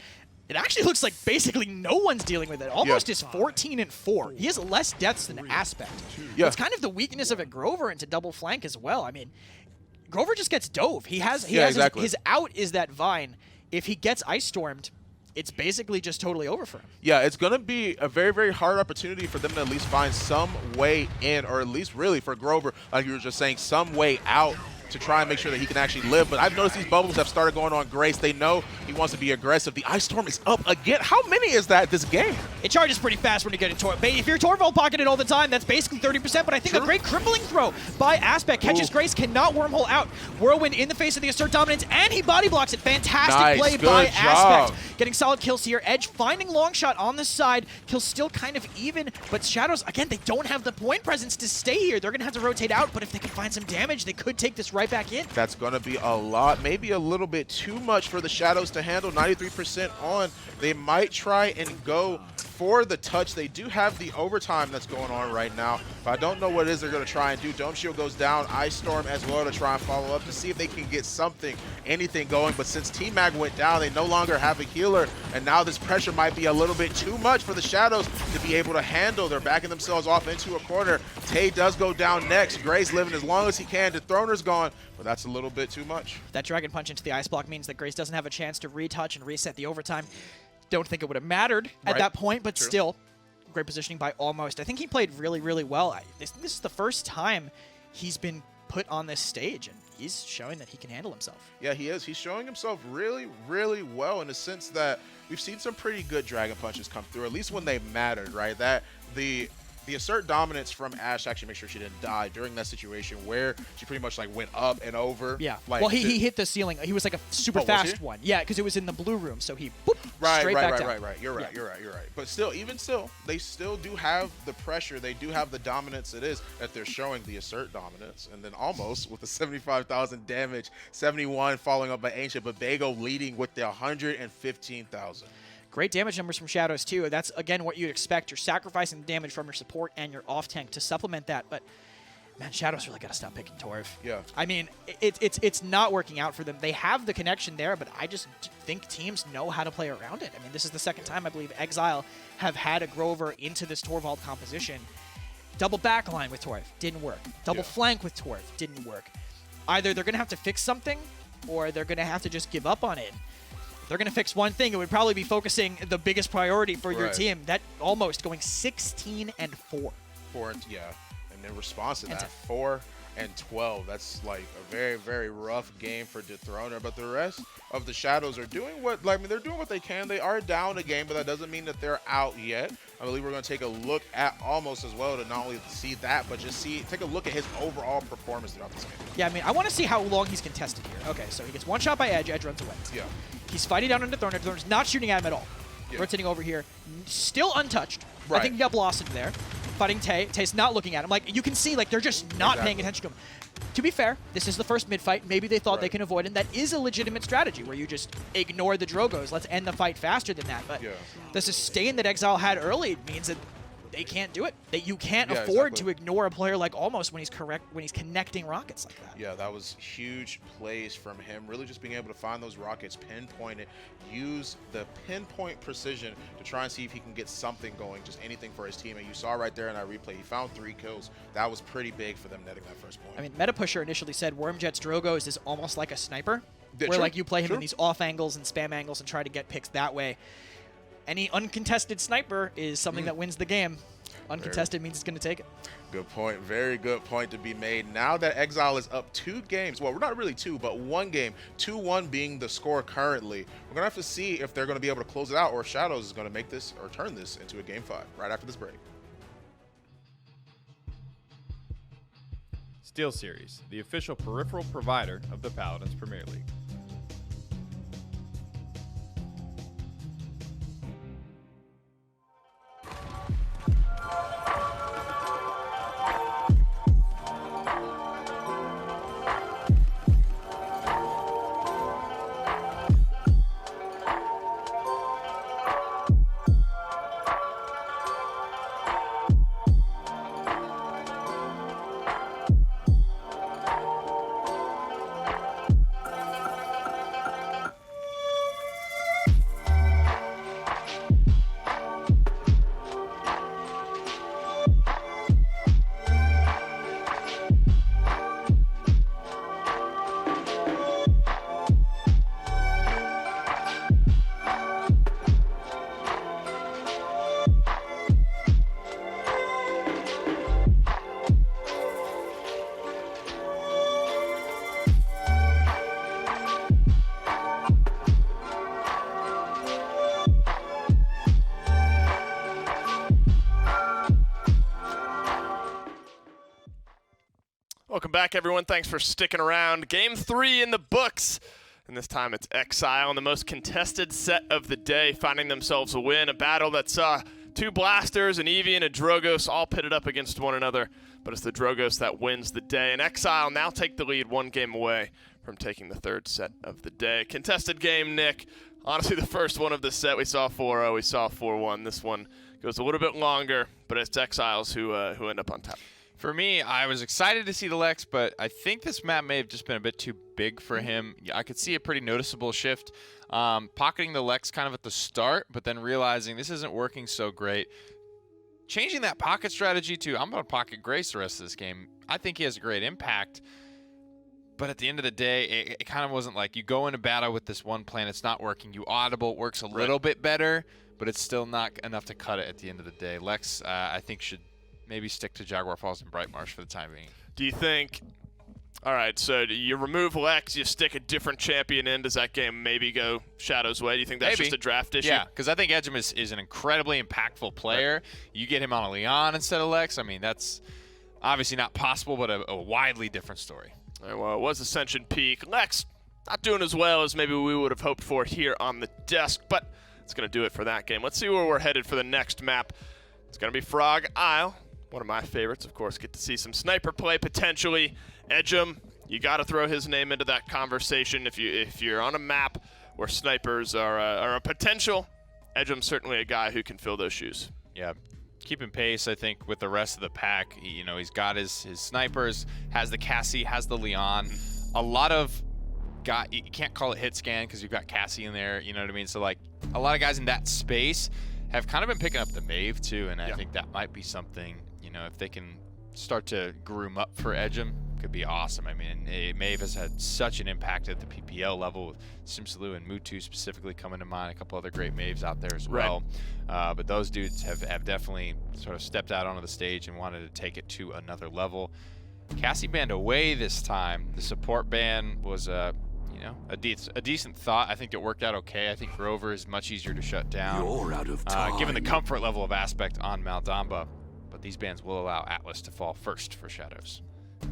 it actually looks like basically no one's dealing with it. Almost is 14-4. He has less deaths than Aspect. It's kind of the weakness of a Grover into double flank as well. I mean, Grover just gets dove. He has his out is that Vine. If he gets Ice Stormed, it's basically just totally over for him. Yeah, it's going to be a very, very hard opportunity for them to at least find some way in, or at least really for Grover, like you were just saying, some way out to try and make sure that he can actually live. But I've noticed these bubbles have started going on Grace. They know he wants to be aggressive. The Ice Storm is up again. How many is that this game? It charges pretty fast when you get a Torval. If you're Torval pocketed all the time, that's basically 30%, but I think a great crippling throw by Aspect catches Grace, cannot wormhole out. Whirlwind in the face of the Assert Dominance, and he body blocks it. Fantastic play by Aspect. Getting solid kills here. Edge finding long shot on the side. Kills still kind of even, but Shadows, again, they don't have the point presence to stay here. They're going to have to rotate out, but if they can find some damage, they could take this right back in. That's going to be a lot, maybe a little bit too much for the Shadows to handle. 93% on. They might try and go for the touch. They do have the overtime that's going on right now, but I don't know what it is they're going to try and do. Dome Shield goes down, Ice Storm as well to try and follow up to see if they can get something, anything going. But since T-Mag went down, they no longer have a healer, and now this pressure might be a little bit too much for the Shadows to be able to handle. They're backing themselves off into a corner. Tay does go down next. Grace living as long as he can. Dethroner's gone, but that's a little bit too much. That Dragon Punch into the Ice Block means that Grace doesn't have a chance to retouch and reset the overtime. Don't think it would have mattered at that point, but still, great positioning by Almost. I think he played really, really well. This is the first time he's been put on this stage, and he's showing that he can handle himself. Yeah, he is. He's showing himself really, really well in the sense that we've seen some pretty good Dragon Punches come through, at least when they mattered, right? That the Assert Dominance from Ashe actually make sure she didn't die during that situation where she pretty much like went up and over. Yeah. Like, well, he hit the ceiling. He was like a super fast one. Yeah, because it was in the blue room, so he straight back down. Right. You're right. But still, even still, they still do have the pressure. They do have the dominance it is that they're showing, the Assert Dominance. And then Almost with the 75,000 damage, 71 following up by Ancient, but Bago leading with the 115,000. Great damage numbers from Shadows, too. That's, again, what you'd expect. You're sacrificing damage from your support and your off-tank to supplement that. But, man, Shadows really got to stop picking Torv. Yeah. I mean, it's not working out for them. They have the connection there, but I just think teams know how to play around it. I mean, this is the second time, I believe, Exile have had a Grover into this Torvald composition. Double backline with Torv, didn't work. Double flank with Torv, didn't work. Either they're going to have to fix something, or they're going to have to just give up on it. They're going to fix one thing. It would probably be focusing the biggest priority for your team. That Almost going 16-4. And in response to that, 4 and 12. That's like a very, very rough game for Dethroner. But the rest of the Shadows are doing what, they're doing what they can. They are down a game, but that doesn't mean that they're out yet. I believe we're going to take a look at Almost as well to not only see that, but just take a look at his overall performance throughout this game. Yeah, I mean, I want to see how long he's contested here. Okay, so he gets one shot by Edge. Edge runs away. Yeah. He's fighting down on Dethroner. Dethroner's not shooting at him at all. Yeah. Rotating over here. Still untouched. Right. I think he got blasted there. Fighting Tay. Tay's not looking at him. Like, you can see, like, they're just not paying attention to him. To be fair, this is the first mid-fight. Maybe they thought they can avoid it. And that is a legitimate strategy where you just ignore the Drogos. Let's end the fight faster than that. But the sustain that Exile had early means that they can't do it. That you can't afford to ignore a player like Almost when he's connecting rockets like that. Yeah, that was huge plays from him. Really just being able to find those rockets, pinpoint it, use the pinpoint precision to try and see if he can get something going, just anything for his team. And you saw right there in that replay, he found 3 kills. That was pretty big for them netting that first point. I mean, Meta Pusher initially said Wormjet's Drogos is almost like a sniper, where like you play him in these off angles and spam angles and try to get picks that way. Any uncontested sniper is something that wins the game. Uncontested means it's going to take it. Good point. Very good point to be made. Now that Exile is up 2 games, well, we're not really 2, but 1 game, 2-1 being the score currently, we're going to have to see if they're going to be able to close it out or Shadows is going to make this or turn this into a game 5 right after this break. SteelSeries, the official peripheral provider of the Paladins Premier League. Welcome back, everyone. Thanks for sticking around. Game 3 in the books. And this time it's Exile in the most contested set of the day, finding themselves a win. A battle that saw two Blasters, an Eevee and a Drogos, all pitted up against one another. But it's the Drogos that wins the day. And Exile now take the lead one game away from taking the third set of the day. Contested game, Nick. Honestly, the first one of the set, we saw 4-0, we saw 4-1. This one goes a little bit longer, but it's Exiles who end up on top. For me, I was excited to see the Lex, but I think this map may have just been a bit too big for him. I could see a pretty noticeable shift. Pocketing the Lex kind of at the start, but then realizing this isn't working so great. Changing that pocket strategy to, I'm going to pocket Grace the rest of this game. I think he has a great impact. But at the end of the day, it kind of wasn't like you go into battle with this one plan, it's not working. You audible, it works a little bit better, but it's still not enough to cut it at the end of the day. Lex, I think, should maybe stick to Jaguar Falls and Bright Marsh for the time being. Do you think, all right, so you remove Lex, you stick a different champion in, does that game maybe go Shadow's way? Do you think that's just a draft issue? Yeah, because I think Edgem is an incredibly impactful player. Right. You get him on a Leon instead of Lex, I mean, that's obviously not possible, but a widely different story. All right, well, it was Ascension Peak. Lex not doing as well as maybe we would have hoped for here on the desk, but it's going to do it for that game. Let's see where we're headed for the next map. It's going to be Frog Isle. One of my favorites, of course. Get to see some sniper play potentially. Edgem, you got to throw his name into that conversation. If you're on a map where snipers are a potential, Edgem's certainly a guy who can fill those shoes. Yeah, keeping pace, I think, with the rest of the pack. You know, he's got his snipers, has the Cassie, has the Leon. A lot of you can't call it hit scan because you've got Cassie in there. You know what I mean? So like a lot of guys in that space have kind of been picking up the Mave too, and I think that might be something. You know, if they can start to groom up for Edgem, could be awesome. I mean, Mave has had such an impact at the PPL level with Simsaloo and Mutu specifically coming to mind, a couple other great Maves out there as well. But those dudes have definitely sort of stepped out onto the stage and wanted to take it to another level. Cassie banned away this time. The support ban was a decent thought. I think it worked out okay. I think Grover is much easier to shut down. You're out of time. Given the comfort level of aspect on Maldamba. But these bans will allow Atlas to fall first for Shadows.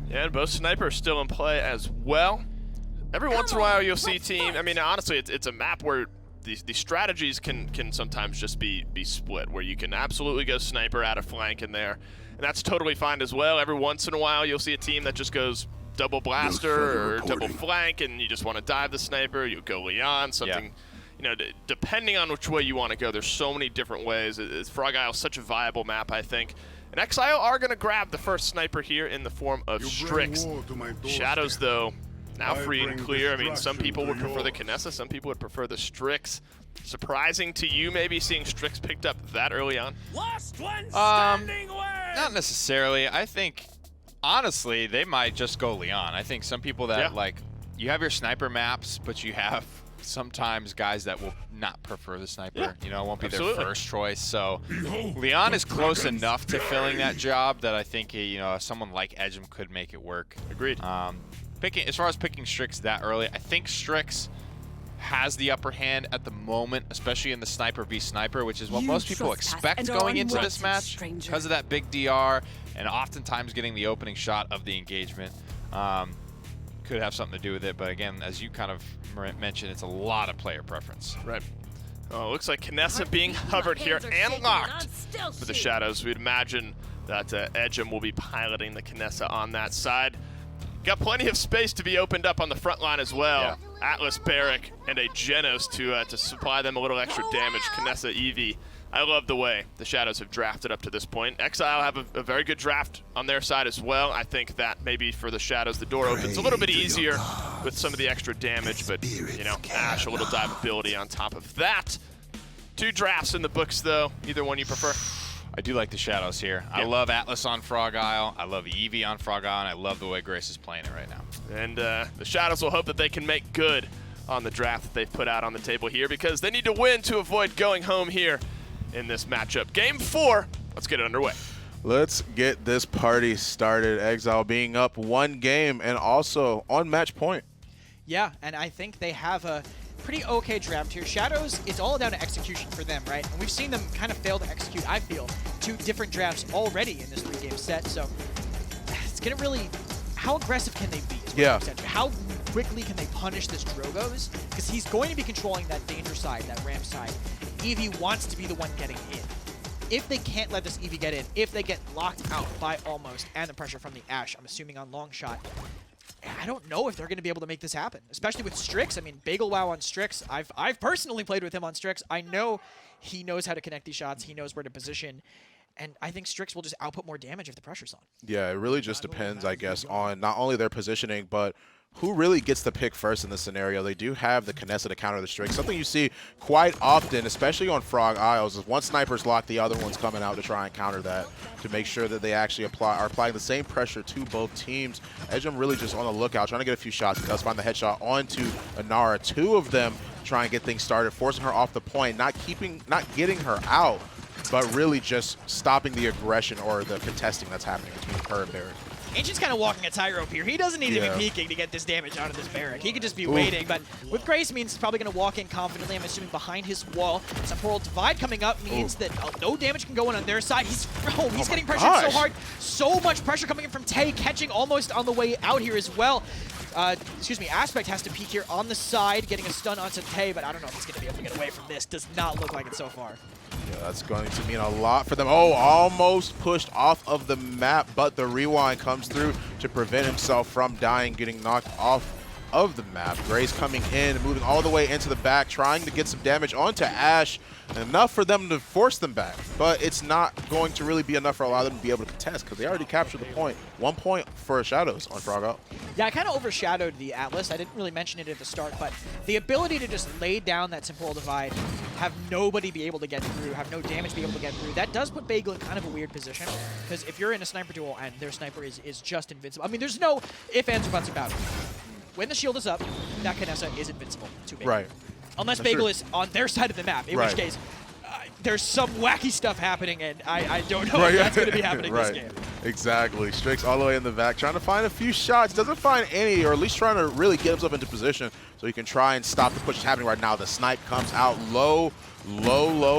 Yeah, and both snipers still in play as well. Every once in a while you'll see team. I mean, honestly, it's a map where the strategies can sometimes just be split, where you can absolutely go sniper, add a flank in there, and that's totally fine as well. Every once in a while you'll see a team that just goes double blaster or double flank, and you just want to dive the sniper. You go Leon, something. Yeah. You know, depending on which way you want to go, there's so many different ways. Frog Isle is such a viable map, I think. And Exile are going to grab the first sniper here in the form of Strix. Shadows, though, now free and clear. I mean, some people would prefer the Kinessa, some people would prefer the Strix. Surprising to you, maybe, seeing Strix picked up that early on? Last one standing not necessarily. I think, honestly, they might just go Leon. I think some people that, like, you have your sniper maps, but you have sometimes guys that will not prefer the sniper. You know, it won't be their first choice. So Leon is close enough to filling that job that I think someone like Edgem could make it work. Agreed. As far as picking Strix that early, I think Strix has the upper hand at the moment, especially in the sniper v sniper, which is what most people expect going into this match because of that big DR and oftentimes getting the opening shot of the engagement. Could have something to do with it, but again, as you kind of mentioned, it's a lot of player preference. Right. Oh, it looks like Knessa being hovered here and locked for the Shadows. We'd imagine that Edgem will be piloting the Knessa on that side. Got plenty of space to be opened up on the front line as well. Yeah. Atlas, Barrick, and a Genos to supply them a little extra damage. Knessa, Eevee. I love the way the Shadows have drafted up to this point. Exile have a very good draft on their side as well. I think that maybe for the Shadows, the door opens a little bit easier with some of the extra damage, but, you know, Ash, a little dive ability on top of that. 2 drafts in the books, though. Either one you prefer? I do like the Shadows here. Yeah. I love Atlas on Frog Isle. I love Eevee on Frog Isle, and I love the way Grace is playing it right now. And the Shadows will hope that they can make good on the draft that they've put out on the table here, because they need to win to avoid going home here in this matchup. Game 4, let's get it underway. Let's get this party started. Exile being up 1 game and also on match point. Yeah, and I think they have a pretty okay draft here. Shadows, it's all down to execution for them, right? And we've seen them kind of fail to execute, I feel, 2 different drafts already in this 3-game set. So it's going to really, how aggressive can they be? Yeah. How quickly can they punish this Drogoz? Because he's going to be controlling that danger side, that ramp side. Eevee wants to be the one getting in. If they can't let this Eevee get in, if they get locked out by Almost and the pressure from the Ashe, I'm assuming on long shot, I don't know if they're going to be able to make this happen, especially with Strix. I mean, Bagel Wow on Strix, I've personally played with him on Strix. I know he knows how to connect these shots. He knows where to position. And I think Strix will just output more damage if the pressure's on. Yeah, it really just depends, I guess, on not only their positioning, but who really gets the pick first in this scenario. They do have the Knessa to counter the Strix. Something you see quite often, especially on Frog Isles, is one sniper's locked, the other one's coming out to try and counter that, to make sure that they actually are applying the same pressure to both teams. Edgem really just on the lookout, trying to get a few shots. He does find the headshot onto Inara. 2 of them try and get things started, forcing her off the point, not getting her out, but really just stopping the aggression or the contesting that's happening between her and Barrick. Ancient's kind of walking a tightrope here. He doesn't need to be peeking to get this damage out of this Barrick. He could just be waiting, but with Grace means he's probably going to walk in confidently, I'm assuming behind his wall. Temporal Divide coming up means that no damage can go in on their side. He's getting pressured so hard. So much pressure coming in from Tay, catching Almost on the way out here as well. Aspect has to peek here on the side, getting a stun onto Tay, but I don't know if he's going to be able to get away from this. Does not look like it so far. Yeah, that's going to mean a lot for them. Oh, almost pushed off of the map, but the rewind comes through to prevent himself from dying, getting knocked off of the map. Grace coming in, moving all the way into the back, trying to get some damage onto Ashe. Enough for them to force them back, but it's not going to really be enough for a lot of them to be able to contest because they already captured the point. 1 point for Shadows on Frog Out. Yeah, I kind of overshadowed the Atlas. I didn't really mention it at the start, but the ability to just lay down that Temporal Divide, have nobody be able to get through, have no damage be able to get through, that does put Bagel in kind of a weird position because if you're in a sniper duel and their sniper is just invincible, I mean, there's no ifs, ands, or buts about it. When the shield is up, that Knessa is invincible to Bagel. Right. Unless Bagel is on their side of the map, in which case there's some wacky stuff happening, and I don't know if that's going to be happening this game. Exactly. Strix all the way in the back, trying to find a few shots. Doesn't find any, or at least trying to really get himself into position so he can try and stop the push that's happening right now. The snipe comes out low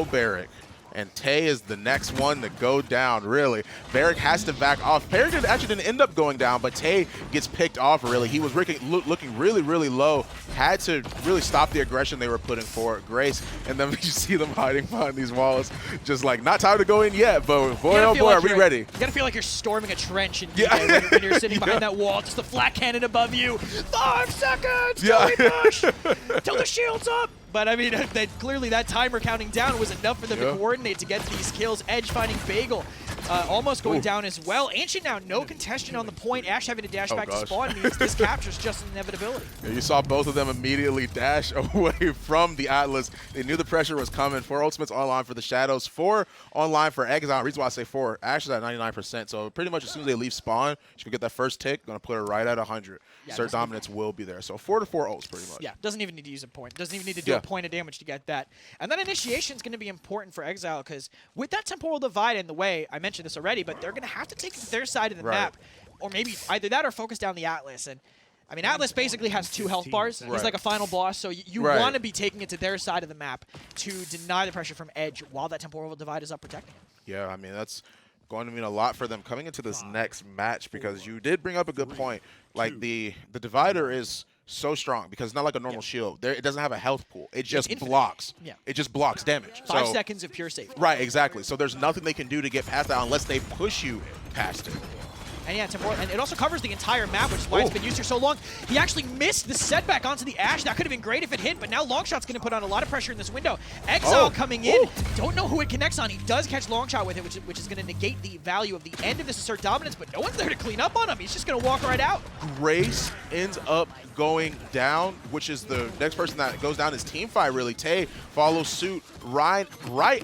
Barrick. And Tay is the next one to go down, really. Barrick has to back off. Barrick actually didn't end up going down, but Tay gets picked off, really. He was looking really low. Had to really stop the aggression they were putting forward. Grace, and then you see them hiding behind these walls. Just like, not time to go in yet, but boy, oh boy, are we ready. You gotta feel like you're storming a trench in DK when you're sitting behind that wall. Just the flat cannon above you. 5 seconds till we push, till the shield's up. But I mean, clearly that timer counting down was enough for them to coordinate to get these kills. Edge finding Bagel, almost going down as well. Ancient now, no contestion on the point. Ashe having to dash back to spawn means this capture's just an inevitability. Yeah, you saw both of them immediately dash away from the Atlas. They knew the pressure was coming. 4 ultimates online for the Shadows, 4 online for Exile. The reason why I say 4, Ashe is at 99%. So pretty much as soon as they leave spawn, she can get that first tick. Going to put her right at 100. Yeah, Cert dominance will be there. So 4 to 4 ults pretty much. Yeah, doesn't even need to use a point. Doesn't even need to do a point of damage to get that. And that initiation is going to be important for Exile because with that Temporal Divide in the way, I mentioned this already, but they're going to have to take their side of the map, or maybe either that or focus down the Atlas. And I mean, Atlas basically has 2 health bars. He's like a final boss, so you want to be taking it to their side of the map to deny the pressure from Edge while that temporal divide is up protecting him. Yeah, I mean, that's going to mean a lot for them coming into this next match, because you did bring up a good point. Like, the divider is so strong because it's not like a normal shield. It doesn't have a health pool. It just blocks. Yeah. It just blocks damage. 5 seconds of pure safety. Right, exactly. So there's nothing they can do to get past that unless they push you past it. And yeah, and it also covers the entire map, which is why it's been used here so long. He actually missed the setback onto the Ashe. That could have been great if it hit, but now Longshot's going to put on a lot of pressure in this window. Exile coming in. Don't know who it connects on. He does catch Longshot with it, which is going to negate the value of the end of this assert dominance, but no one's there to clean up on him. He's just going to walk right out. Grace ends up going down, which is the next person that goes down is Teamfight, really. Tay follows suit right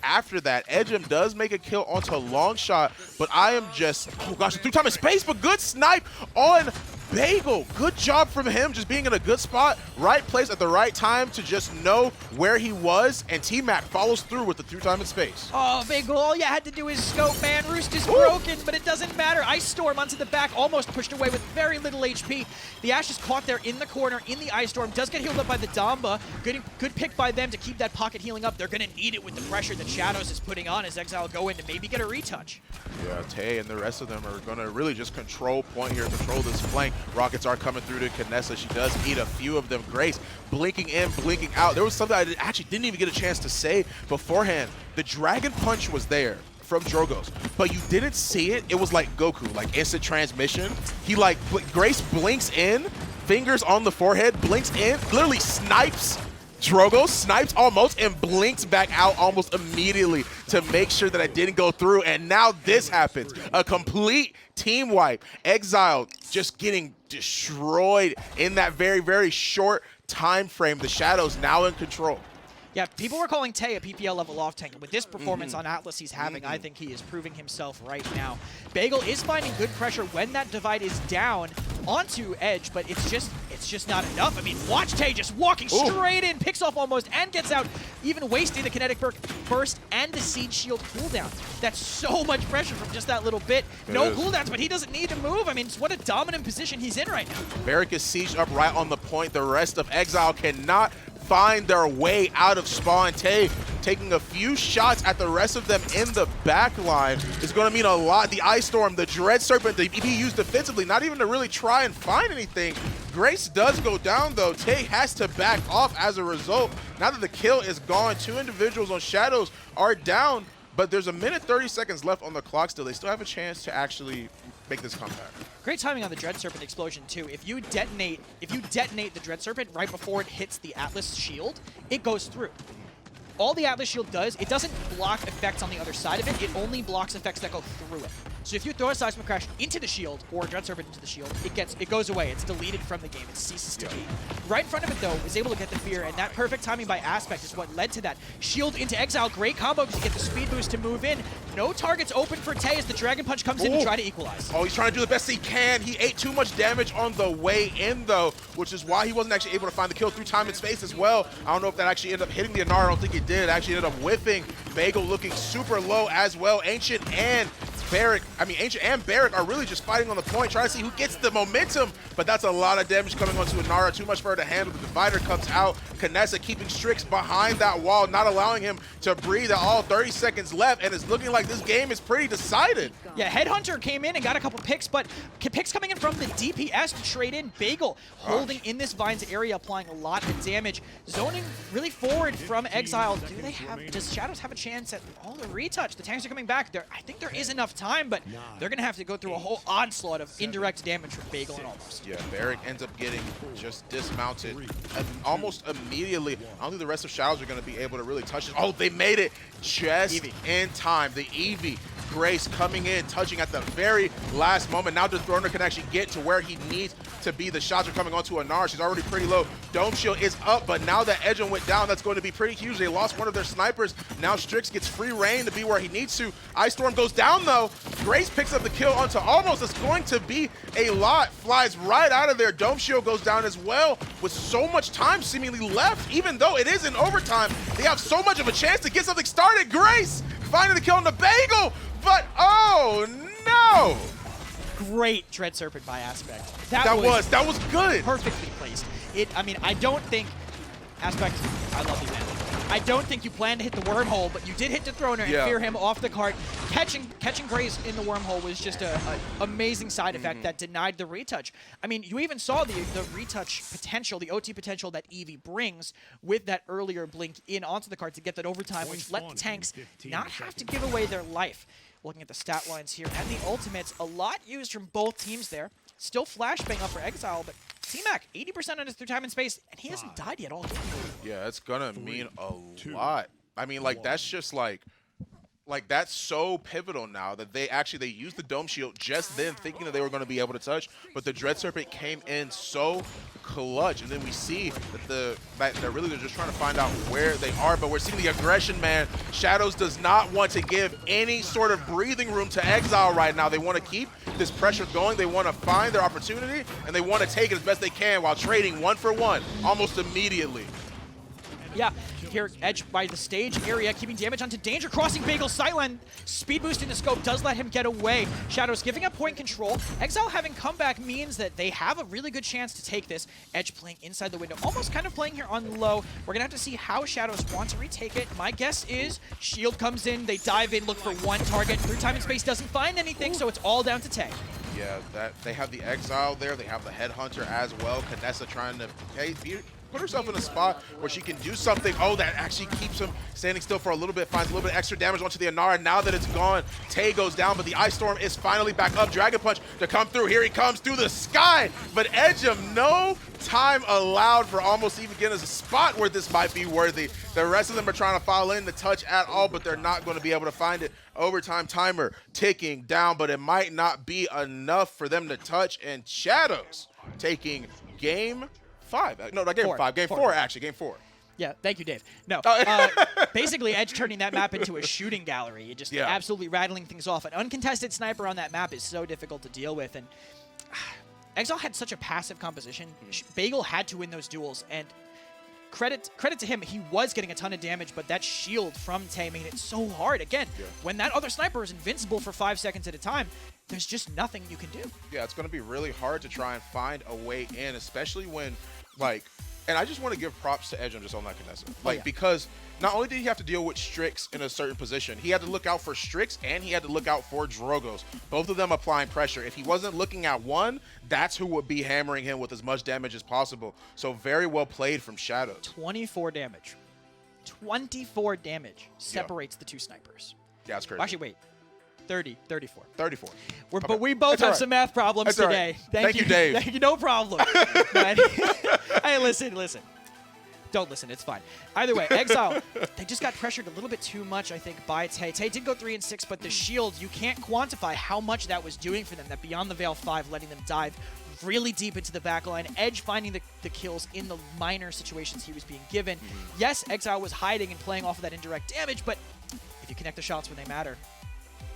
after that. Edgem does make a kill onto Longshot, but I am just, oh gosh, through time and space, but good snipe on Bagel. Good job from him, just being in a good spot, right place at the right time to just know where he was, and T-Mac follows through with the through time and space. Oh, Bagel, all you had to do is scope, man. Roost is broken, but it doesn't matter. Ice Storm onto the back, almost pushed away with very little HP. The Ashe is caught there in the corner, in the Ice Storm, does get healed up by the Damba. Good pick by them to keep that pocket healing up. They're going to need it with the pressure that Shadows is putting on as Exile go in to maybe get a retouch. Yeah, Tay and the rest of them are going to really just control point here, control this flank. Rockets are coming through to Knessa. She does eat a few of them. Grace blinking in, blinking out. There was something I actually didn't even get a chance to say beforehand. The Dragon Punch was there from Drogoz, but you didn't see it. It was like Goku, like instant transmission. He like, Grace blinks in, fingers on the forehead, blinks in, literally snipes Drogoz, snipes almost, and blinks back out almost immediately to make sure that I didn't go through. And now this happens. A complete team wipe. Exile just getting destroyed in that very, very short time frame. The Shadows now in control. Yeah, people were calling Tay a PPL level off tank. With this performance on Atlas he's having, I think he is proving himself right now. Bagel is finding good pressure when that divide is down onto Edge, but it's just not enough. I mean, watch Tay just walking straight in, picks off almost, and gets out, even wasting the kinetic burst and the Siege Shield cooldown. That's so much pressure from just that little bit. No cooldowns, but he doesn't need to move. I mean, what a dominant position he's in right now. Barrick is sieged up right on the point. The rest of Exile cannot find their way out of spawn. Tay taking a few shots at the rest of them in the back line is going to mean a lot. The Ice Storm, the Dread Serpent, the be used defensively, not even to really try and find anything. Grace does go down though. Tay has to back off as a result. Now that the kill is gone, 2 individuals on Shadows are down, but there's a minute 30 seconds left on the clock still. They still have a chance to actually make this comeback. Great timing on the Dread Serpent explosion too. If you detonate the Dread Serpent right before it hits the Atlas shield, it goes through. All the Atlas shield does, it doesn't block effects on the other side of it, it only blocks effects that go through it. So if you throw a Seismic Crash into the shield, or a Dread Serpent into the shield, it goes away, it's deleted from the game, it ceases to be. Right in front of it though, is able to get the fear, and that perfect timing by Aspect is what led to that. Shield into Exile, great combo to get the speed boost to move in. No targets open for Tay as the Dragon Punch comes in to try to equalize. Oh, he's trying to do the best he can. He ate too much damage on the way in though, which is why he wasn't actually able to find the kill through time and space as well. I don't know if that actually ended up hitting the Anar. I don't think it did. It actually ended up whiffing. Bagel looking super low as well. Ancient and Barrick are really just fighting on the point, trying to see who gets the momentum, but that's a lot of damage coming onto Inara, too much for her to handle. The divider comes out. Knessa keeping Strix behind that wall, not allowing him to breathe at all. 30 seconds left, and it's looking like this game is pretty decided. Yeah, Headhunter came in and got a couple picks, but picks coming in from the DPS to trade in. Bagel holding in this Vines area, applying a lot of damage. Zoning really forward from Exile. Does Shadows have a chance at all the retouch? The tanks are coming back. I think there is enough time, but they're going to have to go through a whole onslaught of indirect damage from Bagel and Almost. Yeah, Barrick ends up getting just dismounted almost immediately. I don't think the rest of Shadows are going to be able to really touch it. Oh, they made it just in time. The Eevee, Grace coming in, touching at the very last moment. Now Dethroner can actually get to where he needs to be. The shots are coming onto Anar. She's already pretty low. Dome Shield is up, but now that Edgem went down, that's going to be pretty huge. They lost one of their snipers. Now Strix gets free reign to be where he needs to. Ice Storm goes down though. Grace picks up the kill onto Almost. It's going to be a lot. Flies right out of there. Dome Shield goes down as well with so much time seemingly left. Even though it is in overtime, they have so much of a chance to get something started. Grace finding the kill on the Bagel, but oh no! Great Dread Serpent by Aspect. That was good. Perfectly placed. I mean, I don't think Aspect, I love you, man. I don't think you planned to hit the wormhole, but you did hit the Throner and fear him off the cart. Catching Grace in the wormhole was just an amazing side effect that denied the retouch. I mean, you even saw the retouch potential, the OT potential that Eevee brings with that earlier blink in onto the cart to get that overtime, which let the tanks not have to give away their life. Looking at the stat lines here and the ultimates, a lot used from both teams there. Still flashbang up for Exile, but T-Mac, 80% on his through time and space, and he hasn't died yet all game. Yeah, it's gonna mean a lot. I mean, like, that's just like that's so pivotal now that they used the Dome Shield just then thinking that they were going to be able to touch, but the Dread Serpent came in so clutch, and then we see that they're just trying to find out where they are, but we're seeing the aggression, man. Shadows does not want to give any sort of breathing room to Exile right now. They want to keep this pressure going. They want to find their opportunity, and they want to take it as best they can while trading 1 for 1 almost immediately. Yeah, here Edge by the stage area, keeping damage onto Danger, crossing Bagel's sightline. Speed boost in the scope does let him get away. Shadows giving up point control. Exile having comeback means that they have a really good chance to take this. Edge playing inside the window, almost kind of playing here on low. We're gonna have to see how Shadows want to retake it. My guess is Shield comes in, they dive in, look for one target. Through time and space doesn't find anything, so it's all down to Tay. Yeah, they have the Exile there. They have the Headhunter as well. Kanessa trying to put herself in a spot where she can do something. Oh, that actually keeps him standing still for a little bit, finds a little bit extra damage onto the Inara. Now that it's gone, Tay goes down, but the Ice Storm is finally back up. Dragon Punch to come through. Here he comes through the sky, but Edgem, no time allowed for almost even getting a spot where this might be worthy. The rest of them are trying to follow in the touch at all, but they're not going to be able to find it. Overtime timer ticking down, but it might not be enough for them to touch, and Shadows taking game 5. No, not game 5. Game 4, actually. Game 4. Yeah, thank you, Dave. No, basically Edge turning that map into a shooting gallery. It just absolutely rattling things off. An uncontested sniper on that map is so difficult to deal with, and Exile had such a passive composition. Bagel had to win those duels, and credit to him, he was getting a ton of damage, but that shield from Tay made it so hard. Again, when that other sniper is invincible for 5 seconds at a time, there's just nothing you can do. Yeah, it's going to be really hard to try and find a way in, especially when, like, and I just want to give props to Edge on just on that Kanessa. Because not only did he have to deal with Strix in a certain position, he had to look out for Strix and he had to look out for Drogos. Both of them applying pressure. If he wasn't looking at one, that's who would be hammering him with as much damage as possible. So very well played from Shadows. 24 damage. 24 damage separates the two snipers. Yeah, that's crazy. Actually, wait. 34. Okay. But we both have some math problems today. Thank you, Dave. Thank you, no problem. Hey, listen. Don't listen, it's fine. Either way, Exile, they just got pressured a little bit too much, I think, by Tay. Tay did go 3 and 6, but the shield, you can't quantify how much that was doing for them. That Beyond the Veil 5, letting them dive really deep into the back line. Edge finding the kills in the minor situations he was being given. Yes, Exile was hiding and playing off of that indirect damage, but if you connect the shots when they matter,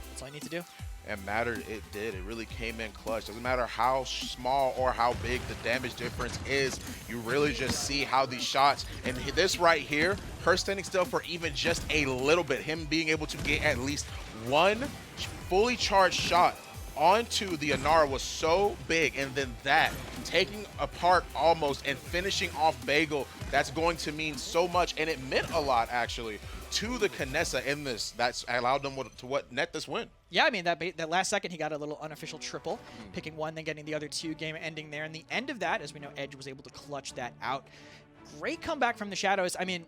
that's all you need to do. And mattered, it did. It really came in clutch. Doesn't matter how small or how big the damage difference is, you really just see how these shots, and this right here, her standing still for even just a little bit, him being able to get at least one fully charged shot onto the Inara was so big, and then that taking apart almost and finishing off Bagel, that's going to mean so much, and it meant a lot actually to the Kanessa in this. That's allowed them to net this win. Yeah, I mean, that last second, he got a little unofficial triple, picking one, then getting the other two, game ending there. And the end of that, as we know, Edge was able to clutch that out. Great comeback from the Shadows. I mean,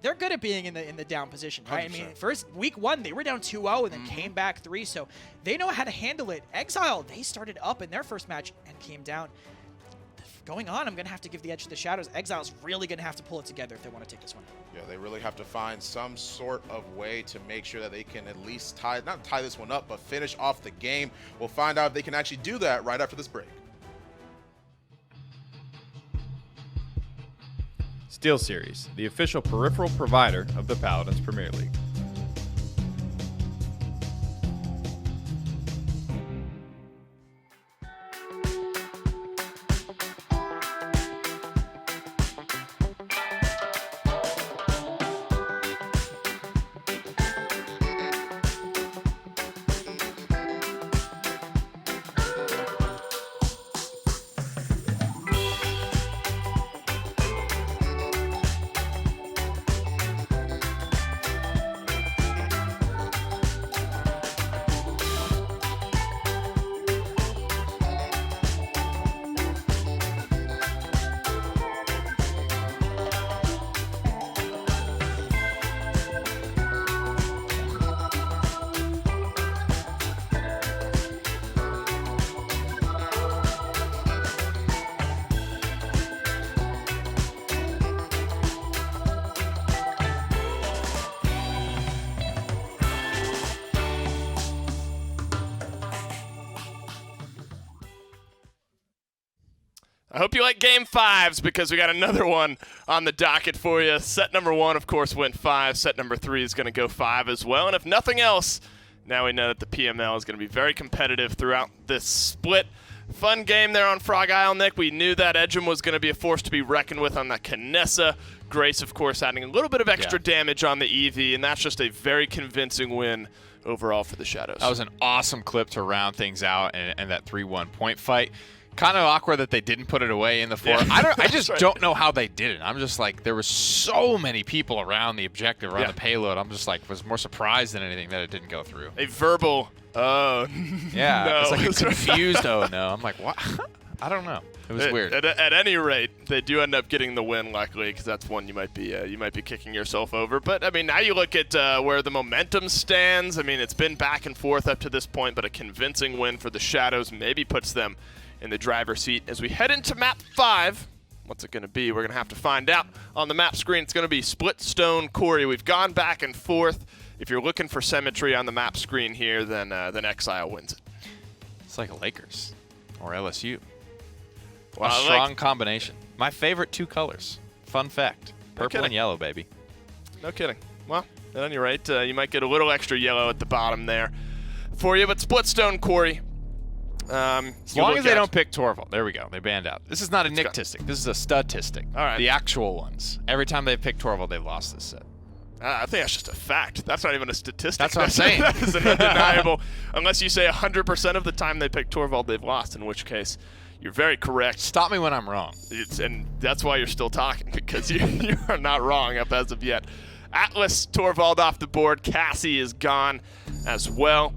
they're good at being in the down position, right? 100%. I mean, first, week 1, they were down 2-0 and then came back 3, so they know how to handle it. Exile, they started up in their first match and came down. Going on, I'm going to have to give the edge to the Shadows. Exile's really going to have to pull it together if they want to take this one. Yeah, they really have to find some sort of way to make sure that they can at least not tie this one up, but finish off the game. We'll find out if they can actually do that right after this break. SteelSeries, the official peripheral provider of the Paladins Premier League. I hope you like game 5s because we got another one on the docket for you. Set number 1, of course, went 5. Set number 3 is going to go 5 as well. And if nothing else, now we know that the PML is going to be very competitive throughout this split. Fun game there on Frog Isle, Nick. We knew that Edgem was going to be a force to be reckoned with on that Kinessa. Grace, of course, adding a little bit of extra damage on the EV, and that's just a very convincing win overall for the Shadows. That was an awesome clip to round things out and that 3-1 point fight. Kind of awkward that they didn't put it away in the 4. Yeah. I just don't know how they did it. I'm just like, there was so many people around the objective, around the payload. I'm just like, was more surprised than anything that it didn't go through. A verbal, yeah, no. it's like a confused, oh no. I'm like, what? I don't know. It was weird. At any rate, they do end up getting the win, luckily, because that's one you might be kicking yourself over. But I mean, now you look at where the momentum stands. I mean, it's been back and forth up to this point, but a convincing win for the Shadows maybe puts them in the driver's seat as we head into map 5. What's it going to be? We're going to have to find out on the map screen. It's going to be Split Stone Quarry. We've gone back and forth. If you're looking for symmetry on the map screen here, then Exile wins it. It's like Lakers or LSU. Well, a strong combination. My favorite 2 colors. Fun fact. Purple and yellow, baby. No kidding. Well, at any rate, you might get a little extra yellow at the bottom there for you. But Split Stone Quarry. As long as they don't pick Torvald. There we go. They banned out. This is not a Nick-tistic. This is a stud-tistic. All right. The actual ones. Every time they've picked Torvald, they've lost this set. I think that's just a fact. That's not even a statistic. That's what I'm saying. That is an undeniable. Unless you say 100% of the time they pick Torvald, they've lost, in which case you're very correct. Stop me when I'm wrong. And that's why you're still talking, because you are not wrong up as of yet. Atlas, Torvald off the board. Cassie is gone as well.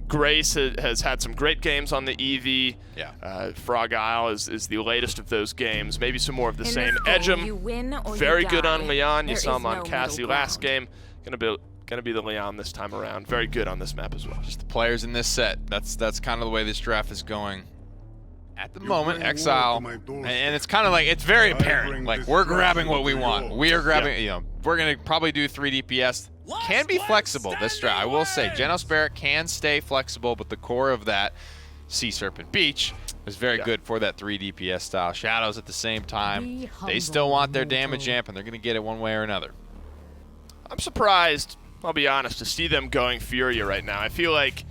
Grace has had some great games on the EV. Yeah. Frog Isle is the latest of those games. Maybe some more of the same. Edgem, very good on Leon. You saw him on Cassie last game. Gonna be the Leon this time around. Very good on this map as well. Just the players in this set. That's kind of the way this draft is going. At the moment, Exile, and it's kind of like, it's very apparent. Like, we're grabbing what we want. We are grabbing, you know, we're going to probably do 3 DPS. Can be flexible this draft. I will say, Genos Barrack can stay flexible, but the core of that Sea Serpent Beach is very good for that 3 DPS style. Shadows at the same time, they still want their damage amp, and they're going to get it one way or another. I'm surprised, I'll be honest, to see them going Furia right now. I feel like,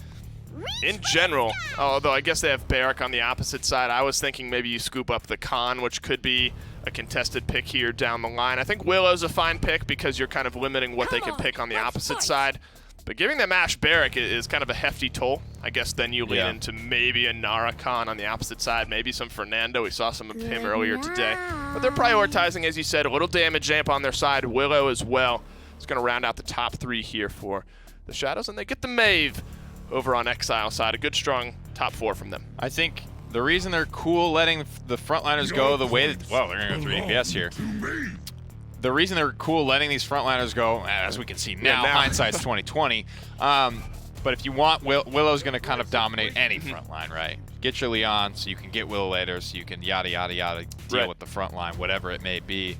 in general, although I guess they have Barrack on the opposite side, I was thinking maybe you scoop up the Khan, which could be a contested pick here down the line. I think Willow's a fine pick because you're kind of limiting what they can pick on the opposite side. But giving them Ash Barrack is kind of a hefty toll. I guess then you lean into maybe a Nara Khan on the opposite side, maybe some Fernando. We saw some of him earlier today. But they're prioritizing, as you said, a little damage amp on their side. Willow as well. It's going to round out the top 3 here for the Shadows, and they get the Maeve over on Exile side. A good, strong top 4 from them. I think the reason they're cool letting the frontliners go the way that, well, they're going to go 3 DPS here. The reason they're cool letting these frontliners go, as we can see now, hindsight's 2020. But if you want, Willow's going to kind of dominate any frontline, right? Get your Leon so you can get Willow later, so you can yada, yada, yada, deal with the frontline, whatever it may be.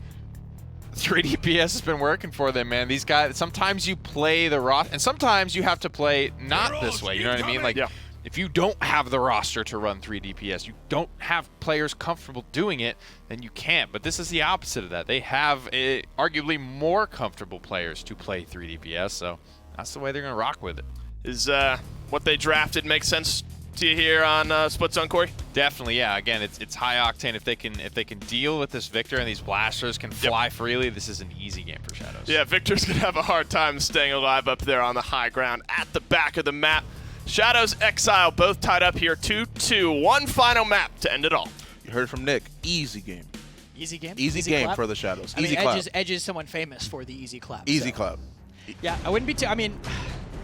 3 DPS has been working for them, man. These guys, sometimes you play the roster, and sometimes you have to play not this way, you know what I mean? Like, if you don't have the roster to run 3 DPS, you don't have players comfortable doing it, then you can't. But this is the opposite of that. They have arguably more comfortable players to play 3 DPS, so that's the way they're going to rock with it. Is what they drafted make sense to you here on Split Zone, Corey? Definitely, yeah. Again, it's high octane. If they can deal with this Victor and these blasters can fly freely, this is an easy game for Shadows. Yeah, Victor's gonna have a hard time staying alive up there on the high ground at the back of the map. Shadows, Exile, both tied up here, 2-2. One final map to end it all. You heard from Nick. Easy game. Easy game? Easy game clap? for the Shadows. I Easy mean, clap. Edge is someone famous for the easy clap. Easy clap. Yeah, I wouldn't be too, I mean,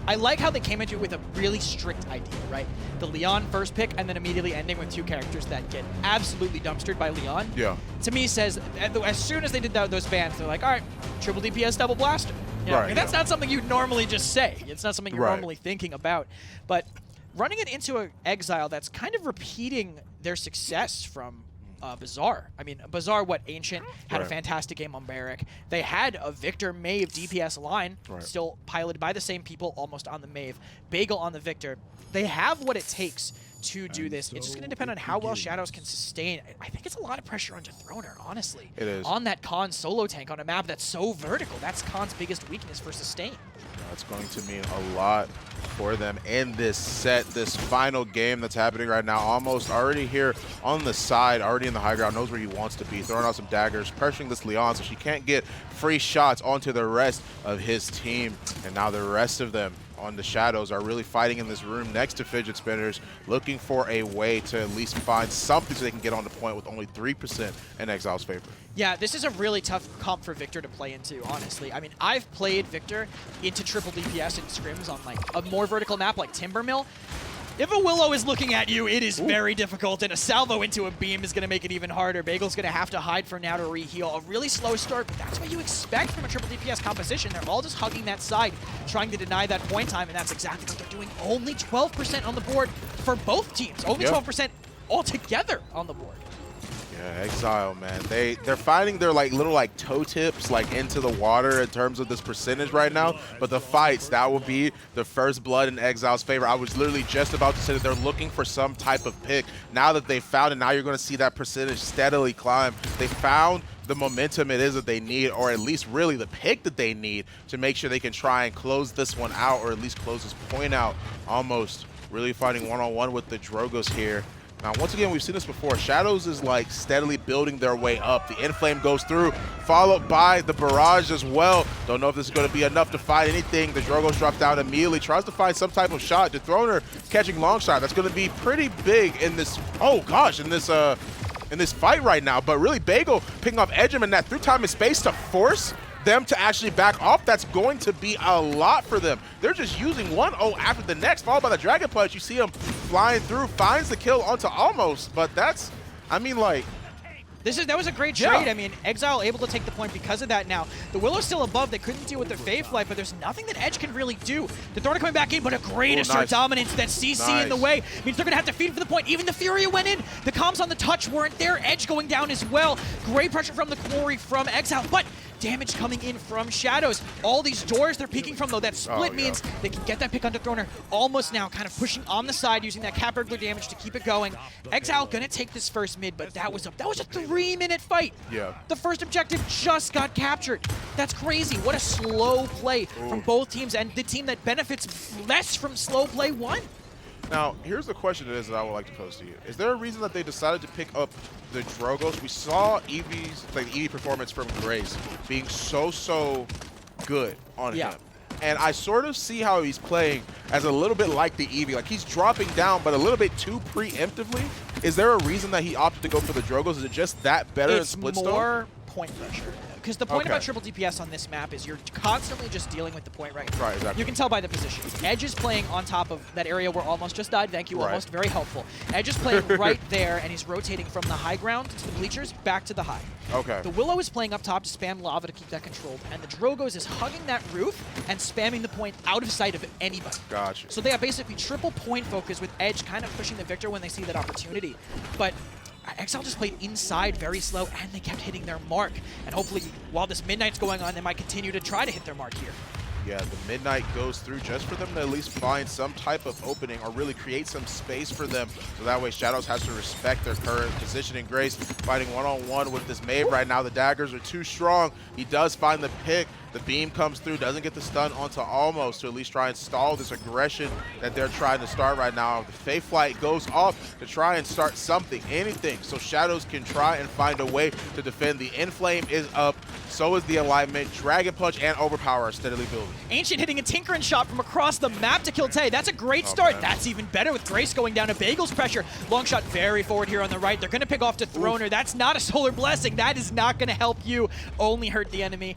I like how they came into it with a really strict idea, right? The Leon first pick and then immediately ending with 2 characters that get absolutely dumpstered by Leon. Yeah. To me says, as soon as they did those bans, they're like, all right, triple DPS, double blaster. You know? Right. And that's not something you'd normally just say. It's not something you're normally thinking about. But running it into an Exile that's kind of repeating their success from Bazaar. I mean, Bazaar, Ancient had a fantastic game on Barrack. They had a Victor Maeve DPS line, still piloted by the same people, almost on the Maeve. Bagel on the Victor. They have what it takes to do this. It's just going to depend on how well Shadows can sustain. I think it's a lot of pressure on Dethroner, honestly. It is. On that Khan solo tank on a map that's so vertical. That's Khan's biggest weakness for sustain. It's going to mean a lot for them in this set, this final game that's happening right now. Almost already here on the side, already in the high ground, knows where he wants to be, throwing out some daggers, pressuring this Leon so she can't get free shots onto the rest of his team. And now the rest of them on the Shadows are really fighting in this room next to Fidget Spinners, looking for a way to at least find something so they can get on the point with only 3% in Exile's favor. Yeah, this is a really tough comp for Victor to play into, honestly. I mean, I've played Victor into triple DPS and scrims on like a more vertical map like Timbermill. If a Willow is looking at you, it is very difficult, and a salvo into a beam is going to make it even harder. Bagel's going to have to hide for now to reheal. A really slow start, but that's what you expect from a triple DPS composition. They're all just hugging that side, trying to deny that point time, and that's exactly what they're doing. Only 12% on the board for both teams. Only 12% altogether on the board. Yeah, Exile, man. They're finding their like little like toe tips like into the water in terms of this percentage right now. But the fights, that will be the first blood in Exile's favor. I was literally just about to say that they're looking for some type of pick. Now that they found it, now you're going to see that percentage steadily climb. They found the momentum it is that they need, or at least really the pick that they need to make sure they can try and close this one out, or at least close this point out. Almost really fighting one-on-one with the Drogos here. Now, once again, we've seen this before. Shadows is like steadily building their way up. The Inflame goes through, followed by the Barrage as well. Don't know if this is going to be enough to fight anything. The Drogos drop down immediately, tries to find some type of shot. Dethroner catching long shot. That's going to be pretty big in this, oh gosh, in this fight right now. But really, Bagel picking off Edgem and that through time and space to force them to actually back off. That's going to be a lot for them. They're just using 1-0 after the next, followed by the Dragon Punch. You see him flying through, finds the kill onto Almost, but that's, I mean, like, that was a great trade. I mean, Exile able to take the point because of that now. The Willow's still above. They couldn't deal with their Fae Flight, but there's nothing that Edge can really do. The Thorn coming back in, but a great assert dominance. That CC in the way means they're going to have to feed for the point. Even the Furia went in. The comms on the touch weren't there. Edge going down as well. Great pressure from the Quarry from Exile, but damage coming in from Shadows. All these doors they're peeking from, though, that split means they can get that pick on Dethroner. Almost now kind of pushing on the side, using that Cap Burglar damage to keep it going. Exile gonna take this first mid, but that was a 3-minute fight. Yeah. The first objective just got captured. That's crazy. What a slow play from both teams, and the team that benefits less from slow play won. Now, here's the question that I would like to pose to you. Is there a reason that they decided to pick up the Drogos? We saw Eevee's, like Eevee performance from Grace being so good on him. And I sort of see how he's playing as a little bit like the Eevee. Like, he's dropping down, but a little bit too preemptively. Is there a reason that he opted to go for the Drogos? Is it just that better in Splitstone? It's more point pressure. Because the point about triple DPS on this map is you're constantly just dealing with the point right now. Right, exactly. You can tell by the position. Edge is playing on top of that area where Almost just died. Thank you, Almost. Very helpful. Edge is playing right there, and he's rotating from the high ground to the bleachers back to the high. Okay. The Willow is playing up top to spam lava to keep that controlled, and the Drogos is hugging that roof and spamming the point out of sight of anybody. Gotcha. So they have basically triple point focus with Edge kind of pushing the Victor when they see that opportunity. But Exile just played inside very slow, and they kept hitting their mark. And hopefully, while this Midnight's going on, they might continue to try to hit their mark here. Yeah, the Midnight goes through just for them to at least find some type of opening or really create some space for them. So that way Shadows has to respect their current positioning. Grace fighting one-on-one with this Maeve right now. The daggers are too strong. He does find the pick. The beam comes through, doesn't get the stun onto Almost to at least try and stall this aggression that they're trying to start right now. The Fae Flight goes off to try and start something, anything, so Shadows can try and find a way to defend. The Inflame is up, so is the alignment. Dragon Punch and Overpower are steadily building. Ancient hitting a tinkering shot from across the map to kill Tay. That's a great start. That's even better with Grace going down to Bagel's pressure. Long shot very forward here on the right. They're going to pick off Dethroner. That's not a Solar Blessing. That is not going to help you, only hurt the enemy.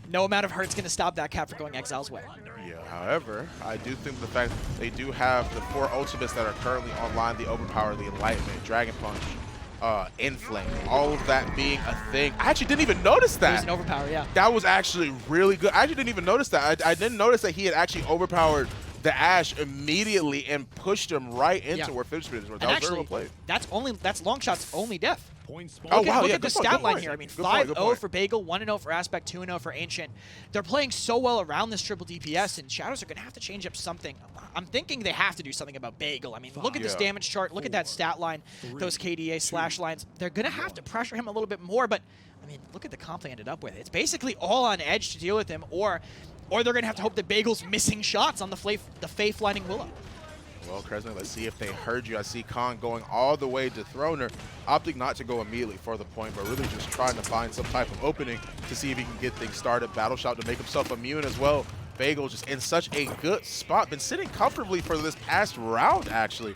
No amount of hurt's going to stop that Cap from going Exile's way. Yeah, however, I do think the fact they do have the 4 ultimates that are currently online, the Overpower, the Enlightenment, Dragon Punch, Inflame, all of that being a thing. I actually didn't even notice that. It was an Overpower, yeah. That was actually really good. I actually didn't even notice that. I didn't notice that he had actually overpowered the Ashe immediately and pushed him right into where Fidget Spinners were. That was very well played. That's Longshot's only death. Oh, wow, Look yeah, at the stat line here. I mean, 5-0 for Bagel, 1-0 for Aspect, 2-0 for Ancient. They're playing so well around this triple DPS, and Shadows are going to have to change up something. I'm thinking they have to do something about Bagel. I mean, look at this damage chart. Look at that stat line, those KDA slash lines. They're going to have to pressure him a little bit more, but, I mean, look at the comp they ended up with. It's basically all on Edge to deal with him, or they're going to have to hope that Bagel's missing shots on the Fae Flying Willow. Well, Kresnik, let's see if they heard you. I see Khan going all the way to Throner, opting not to go immediately for the point, but really just trying to find some type of opening to see if he can get things started. Battle Shout to make himself immune as well. Bagel just in such a good spot. Been sitting comfortably for this past round, actually.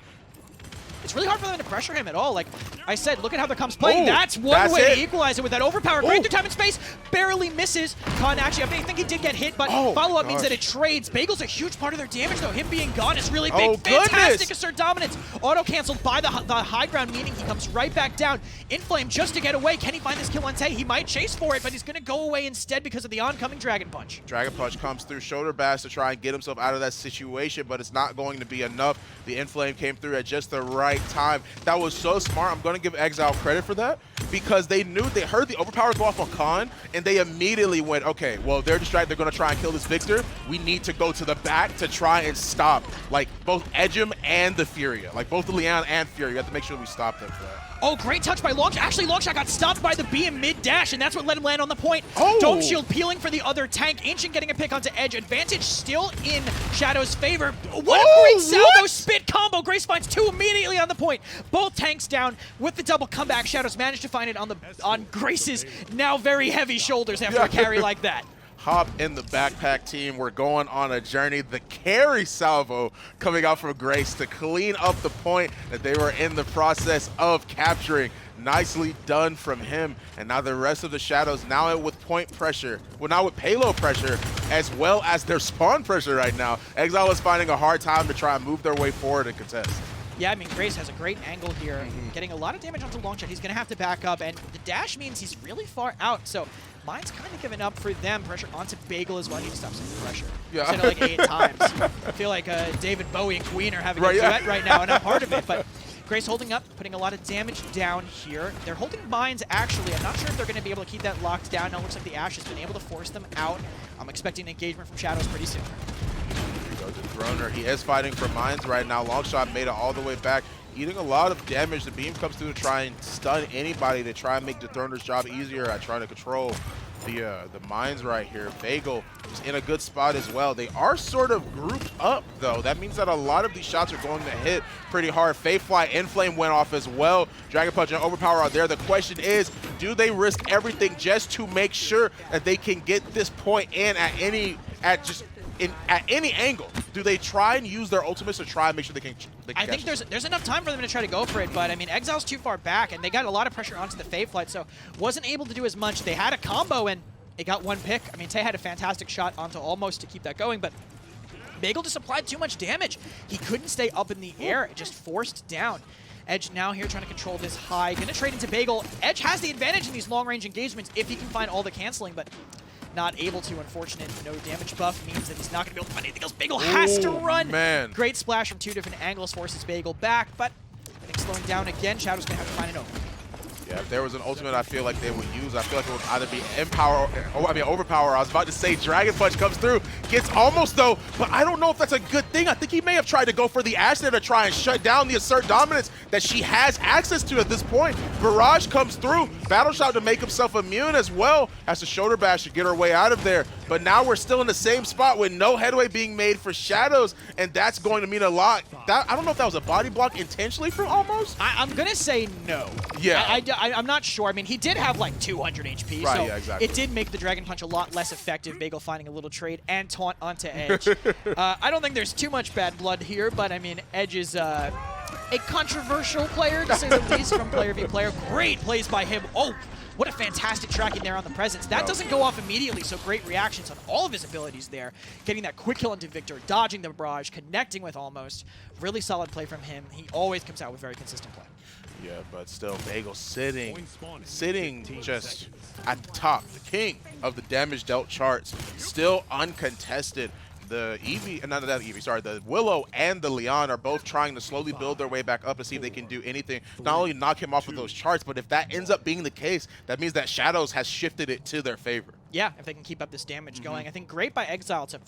It's really hard for them to pressure him at all. Like I said, look at how the comp's playing. That's one way to equalize it with that overpower. Great through time and space. Barely misses. Khan actually, I think he did get hit, but follow-up means that it trades. Bagel's a huge part of their damage, though. Him being gone is really big. Fantastic assert dominance. Auto-canceled by the high ground, meaning he comes right back down. Inflame just to get away. Can he find this kill on Tay? He might chase for it, but he's going to go away instead because of the oncoming Dragon Punch. Dragon Punch comes through shoulder bash to try and get himself out of that situation, but it's not going to be enough. The Inflame came through at just the right time. That was so smart. I'm going to give Exile credit for that because they heard the overpower go off on Khan, and they immediately went, okay, well, they're distracted. They're going to try and kill this Victor. We need to go to the back to try and stop, like, both Edgem and the Furia. Like, both the Leon and Furia. You have to make sure we stop them for that. Oh, great touch by Longshot. Actually, Longshot got stopped by the BM mid-dash, and that's what let him land on the point. Dome Shield peeling for the other tank. Ancient getting a pick onto Edge. Advantage still in Shadow's favor. What a great salvo spit combo. Grace finds two immediately on the point. Both tanks down with the double comeback. Shadows managed to find it on Grace's now very heavy shoulders after a carry like that. Hop in the backpack team. We're going on a journey. The carry salvo coming out from Grace to clean up the point that they were in the process of capturing. Nicely done from him. And now the rest of the Shadows now with point pressure. Well, now with payload pressure as well as their spawn pressure right now. Exile is finding a hard time to try and move their way forward and contest. Yeah, I mean, Grace has a great angle here, getting a lot of damage onto Longshot. He's going to have to back up, and the dash means he's really far out, so Mine's kind of given up for them. Pressure onto Bagel as well. I need to stop saying pressure. Yeah. I've said it like 8 times. I feel like David Bowie and Queen are having a duet right now, and I'm part of it, but Grace holding up, putting a lot of damage down here. They're holding Mines, actually. I'm not sure if they're going to be able to keep that locked down. Now it looks like the Ashe has been able to force them out. I'm expecting engagement from Shadows pretty soon. Go to Throner. He is fighting for Mines right now. Longshot made it all the way back, eating a lot of damage. The beam comes through to try and stun anybody to try and make the Throner's job easier at trying to control the Mines right here. Bagel is in a good spot as well. They are sort of grouped up, though. That means that a lot of these shots are going to hit pretty hard. Fly, Inflame went off as well. Dragon Punch and Overpower are there. The question is, do they risk everything just to make sure that they can get this point in at any angle? Do they try and use their ultimates to try and make sure they can I think there's enough time for them to try to go for it, but I mean, Exile's too far back, and they got a lot of pressure onto the Fae Flight, so wasn't able to do as much. They had a combo, and it got one pick. I mean, Tay had a fantastic shot onto Almost to keep that going, but Bagel just applied too much damage. He couldn't stay up in the air. It just forced down. Edge now here trying to control this high. Gonna trade into Bagel. Edge has the advantage in these long-range engagements if he can find all the canceling, but not able to. Unfortunate no damage buff means that he's not going to be able to find anything else. Bagel has to run. Man. Great splash from 2 different angles forces Bagel back, but I think slowing down again. Shadow's going to have to find an opening. Yeah, if there was an ultimate I feel like they would use, I feel like it would either be Overpower. I was about to say Dragon Punch comes through, gets Almost though, but I don't know if that's a good thing. I think he may have tried to go for the Ashe there to try and shut down the assert dominance that she has access to at this point. Barrage comes through, Battle Shout to make himself immune as well, has to shoulder bash to get her way out of there. But now we're still in the same spot with no headway being made for Shadows, and that's going to mean a lot. I don't know if that was a body block intentionally from Almost. I'm going to say no. Yeah. I'm not sure. I mean, he did have like 200 HP, right, so yeah, exactly. It did make the Dragon Punch a lot less effective. Bagel finding a little trade and taunt onto Edge. I don't think there's too much bad blood here, but I mean, Edge is a controversial player, to say the least, from player v player. Great plays by him. Oh, what a fantastic tracking there on the presence. That doesn't go off immediately, so great reactions on all of his abilities there. Getting that quick kill into Victor, dodging the barrage, connecting with Almost. Really solid play from him. He always comes out with very consistent play. Yeah, but still, Bagel sitting just at the top, the king of the damage dealt charts, still uncontested. the Eevee, not that Eevee, sorry, the Willow and the Leon are both trying to slowly build their way back up to see if they can do anything. Not only knock him off of those charts, but if that ends up being the case, that means that Shadows has shifted it to their favor. Yeah, if they can keep up this damage going. I think great by Exile to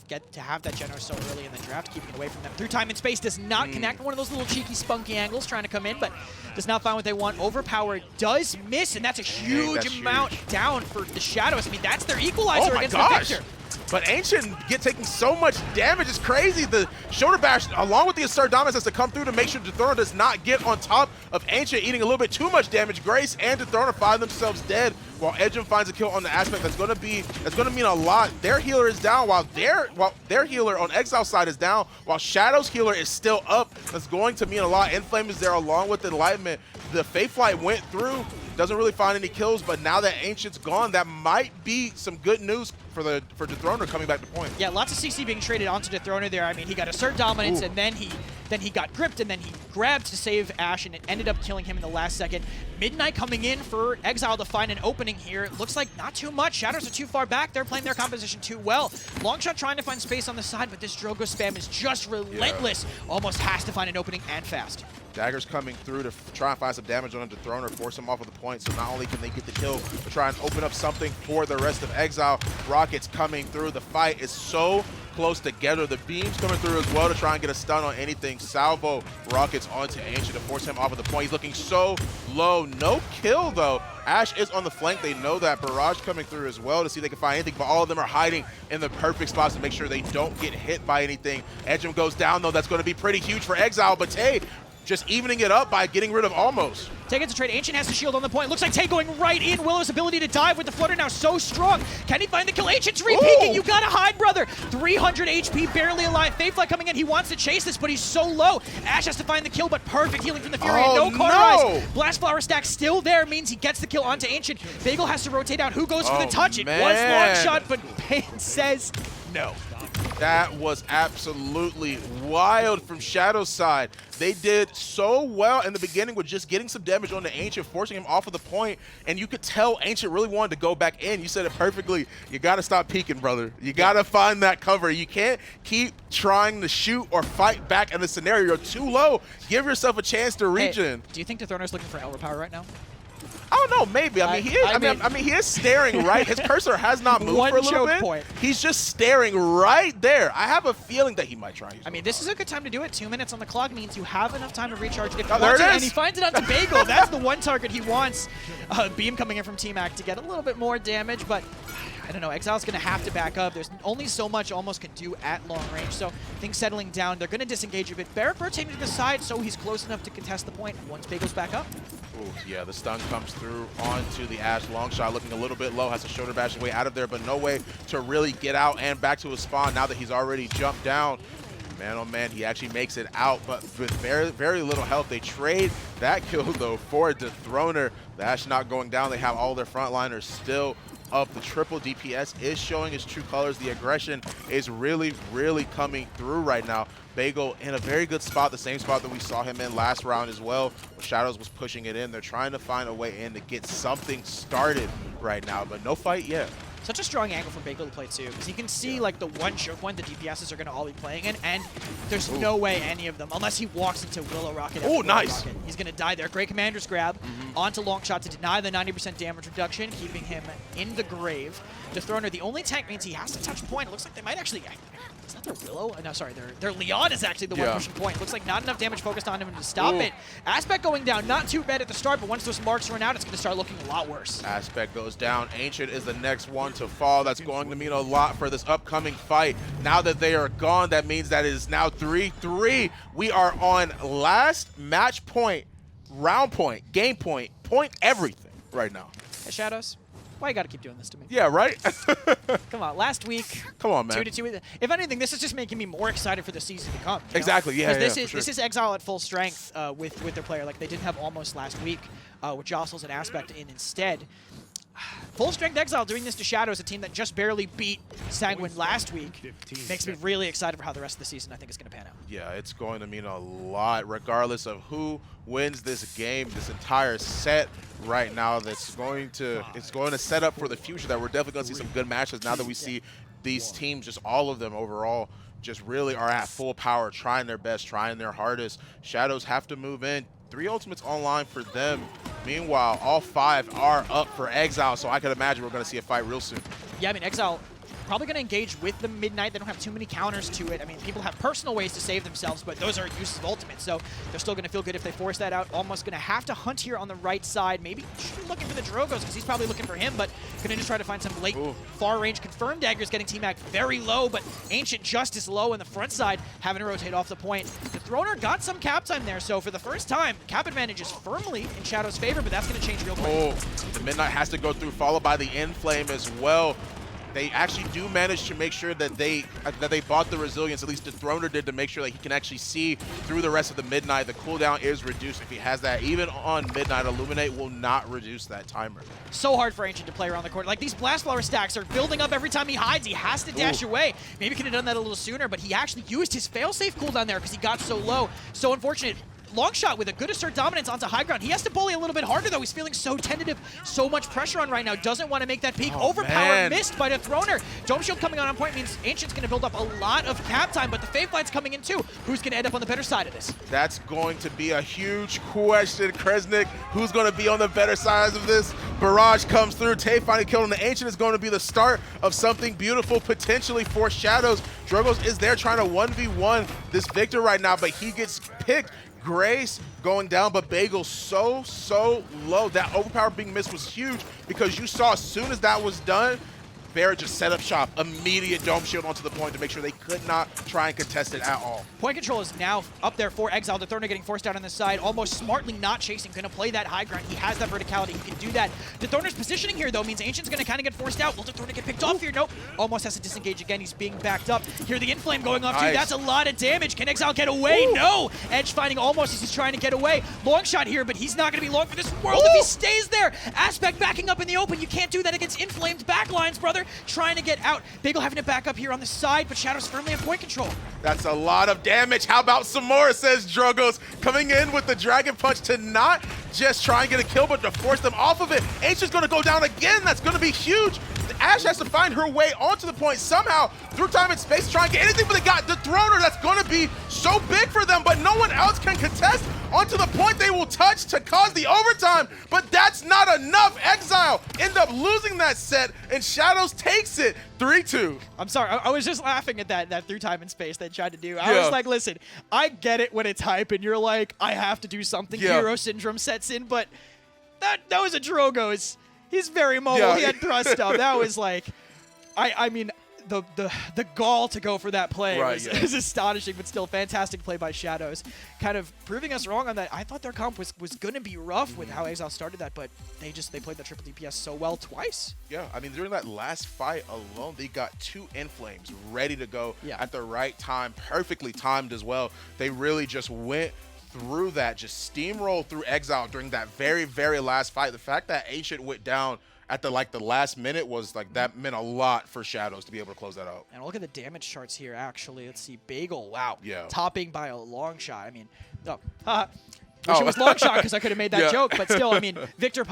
have that General so early in the draft, keeping it away from them. Through time and space does not connect. One of those little cheeky, spunky angles trying to come in, but does not find what they want. Overpower does miss, and that's a huge amount down for the Shadows. I mean, that's their equalizer against the Victor. But Ancient taking so much damage is crazy. The shoulder bash, along with the assert dominance, has to come through to make sure Dethroner does not get on top of Ancient, eating a little bit too much damage. Grace and Dethroner find themselves dead, while Edgem finds a kill on the Aspect. That's gonna mean a lot. Their healer is down, while their healer on Exile side is down, while Shadow's healer is still up. That's going to mean a lot. Inflame is there along with Enlightenment. The Fate Flight went through. Doesn't really find any kills, but now that Ancient's gone, that might be some good news for Dethroner coming back to point. Yeah, lots of CC being traded onto Dethroner there. I mean, he got assert dominance, and then he got gripped, and then he grabbed to save Ashe, and it ended up killing him in the last second. Midnight coming in for Exile to find an opening here. Looks like not too much. Shadows are too far back. They're playing their composition too well. Longshot trying to find space on the side, but this Drogo spam is just relentless. Yeah. Almost has to find an opening and fast. Daggers coming through to try and find some damage on Dethroner, force him off of the point, so not only can they get the kill, but try and open up something for the rest of Exile. Rockets coming through. The fight is so close together. The beams coming through as well to try and get a stun on anything. Salvo Rockets onto Ancient to force him off of the point. He's looking so low. No kill, though. Ashe is on the flank. They know that. Barrage coming through as well to see if they can find anything, but all of them are hiding in the perfect spots to make sure they don't get hit by anything. Edgem goes down, though. That's going to be pretty huge for Exile, but Tay just evening it up by getting rid of Almost. Tay gets a trade. Ancient has the shield on the point. Looks like Tay going right in. Willow's ability to dive with the flutter now so strong. Can he find the kill? Ancient's re-peeking. You gotta hide, brother. 300 HP, barely alive. Fatefly coming in. He wants to chase this, but he's so low. Ashe has to find the kill, but perfect healing from the Fury. No cauterize. Blast Flower stack still there means he gets the kill onto Ancient. Bagel has to rotate out. Who goes for the touch? Man. It was long shot, but Payne says no. That was absolutely wild from Shadow's side. They did so well in the beginning with just getting some damage on the Ancient, forcing him off of the point, and you could tell Ancient really wanted to go back in. You said it perfectly. You got to stop peeking, brother. You got to find that cover. You can't keep trying to shoot or fight back in the scenario. You're too low. Give yourself a chance to regen. Do you think Dethroner's looking for Elder power right now? I don't know, maybe. I mean, he is. I mean, he is staring right. His cursor has not moved for a little bit. Point. He's just staring right there. I have a feeling that he might try. I mean, this is a good time to do it. 2 minutes on the clock means you have enough time to recharge if you there want to. it is. And he finds it onto Bagel. That's the one target he wants. Beam coming in from T-Mac to get a little bit more damage, but I don't know. Exile's going to have to back up. There's only so much Almost can do at long range, so things settling down. They're going to disengage a bit. Barrett rotating to the side so he's close enough to contest the point once Bagel's back up. Ooh, yeah, the stun comes through onto the Ashe. Longshot looking a little bit low, has to shoulder bash his way out of there, but no way to really get out and back to his spawn now that he's already jumped down. Man, oh man, he actually makes it out, but with very, very little health. They trade that kill, though, for Dethroner. The Ashe not going down. They have all their frontliners still up. The triple DPS is showing its true colors. The aggression is really, really coming through right now. Bagel in a very good spot, the same spot that we saw him in last round as well. Shadows was pushing it in. They're trying to find a way in to get something started right now, but no fight yet. Such a strong angle for Bagel to play too, because he can see like the one choke point the DPSs are going to all be playing in, and there's no way any of them, unless he walks into Willow Rocket. Oh, nice. Rocket, he's going to die there. Great Commander's grab onto Longshot to deny the 90% damage reduction, keeping him in the grave. Dethroner, the only tank means he has to touch point. It looks like they might actually... Is that their Willow? No, sorry, their Leon is actually the one pushing point. Looks like not enough damage focused on him to stop it. Aspect going down, not too bad at the start, but once those marks run out, it's going to start looking a lot worse. Aspect goes down. Ancient is the next one to fall. That's going to mean a lot for this upcoming fight. Now that they are gone, that means that it is now 3-3. We are on last match point, round point, game point, everything right now. Hey, Shadows. Why you gotta keep doing this to me? Yeah, right? Come on, last week. Come on, man. 2-2. If anything, this is just making me more excited for the season to come. Exactly, yeah, this is Exile at full strength with their player. Like they didn't have Almost last week, with Jostles and Aspect in instead. Full strength Exile doing this to Shadows, a team that just barely beat Sanguine last week, makes me really excited for how the rest of the season I think is going to pan out. Yeah, it's going to mean a lot regardless of who wins this game, this entire set right now. It's going to set up for the future that we're definitely going to see some good matches now that we see these teams, just all of them overall, just really are at full power, trying their best, trying their hardest. Shadows have to move in. 3 ultimates online for them. Meanwhile, all 5 are up for Exile, so I could imagine we're going to see a fight real soon. Yeah, I mean, Exile probably going to engage with the Midnight. They don't have too many counters to it. I mean, people have personal ways to save themselves, but those are uses of ultimate, so they're still going to feel good if they force that out. Almost going to have to hunt here on the right side. Maybe looking for the Drogos, because he's probably looking for him, but going to just try to find some late far-range confirmed daggers, getting T-Mac very low, but Ancient just as low in the front side, having to rotate off the point. The Throner got some cap time there, so for the first time, cap advantage is firmly in Shadow's favor, but that's going to change real quick. The Midnight has to go through, followed by the Inflame as well. They actually do manage to make sure that they bought the resilience, at least the Throner did, to make sure that he can actually see through the rest of the Midnight. The cooldown is reduced if he has that. Even on Midnight, Illuminate will not reduce that timer. So hard for Ancient to play around the corner. Like, these Blast Flower stacks are building up every time he hides. He has to dash away. Maybe he could have done that a little sooner, but he actually used his failsafe cooldown there because he got so low. So unfortunate. Longshot with a good assert dominance onto high ground. He has to bully a little bit harder, though. He's feeling so tentative, so much pressure on right now. Doesn't want to make that peak. Overpower missed by the Throner. Dome Shield coming on point means Ancient's going to build up a lot of cap time, but the Fade Flight's coming in too. Who's going to end up on the better side of this? That's going to be a huge question, Kresnik. Who's going to be on the better side of this? Barrage comes through. Tay finally killed him. The Ancient is going to be the start of something beautiful, potentially for Shadows. Drogos is there trying to 1v1 this Victor right now, but he gets picked. Grace going down, but Bagel so low. That overpower being missed was huge because you saw as soon as that was done, Barrett just set up shop, immediate Dome Shield onto the point to make sure they could not try and contest it at all. Point control is now up there for Exile. The Throner getting forced out on the side, almost smartly not chasing, going to play that high ground. He has that verticality, he can do that. The Throner's positioning here, though, means Ancient's going to kind of get forced out. Will the Throner get picked off here? Nope. Almost has to disengage again. He's being backed up. Here, the Inflame going off, too. That's a lot of damage. Can Exile get away? No! Edge finding Almost as he's trying to get away. Long shot here, but he's not going to be long for this world if he stays there. Aspect backing up in the open. You can't do that against inflamed backlines, brother. Trying to get out. Bagel having to back up here on the side, but Shadow's firmly at point control. That's a lot of damage. How about some more, says Drogos, coming in with the Dragon Punch to not just try and get a kill, but to force them off of it. Ancient's going to go down again. That's going to be huge. Ash has to find her way onto the point somehow through time and space, try and get anything, but they got the Throner. That's going to be so big for them, but no one else can contest onto the point they will touch to cause the overtime, but that's not enough. Exile end up losing that set, and Shadows takes it 3-2. I'm sorry, I was just laughing at that through time and space they tried to do. I was like, listen, I get it when it's hype and you're like, I have to do something. Hero syndrome sets in, but that was a Drogos. He's very mobile. He had thrust up. That was like, I mean, the gall to go for that play was astonishing, but still fantastic play by Shadows. Kind of proving us wrong on that. I thought their comp was going to be rough with how Exile started that, but they played the triple DPS so well twice. Yeah, I mean, during that last fight alone, they got 2 Inflames ready to go at the right time, perfectly timed as well. They really just went through that, just steamrolled through Exile during that very last fight. The fact that Ancient went down at the last minute was that meant a lot for Shadows to be able to close that out. And look at the damage charts here, actually. Let's see, Bagel, wow. Topping by a long shot. I mean, wish it was long shot because I could have made that joke, but still, I mean, Victor,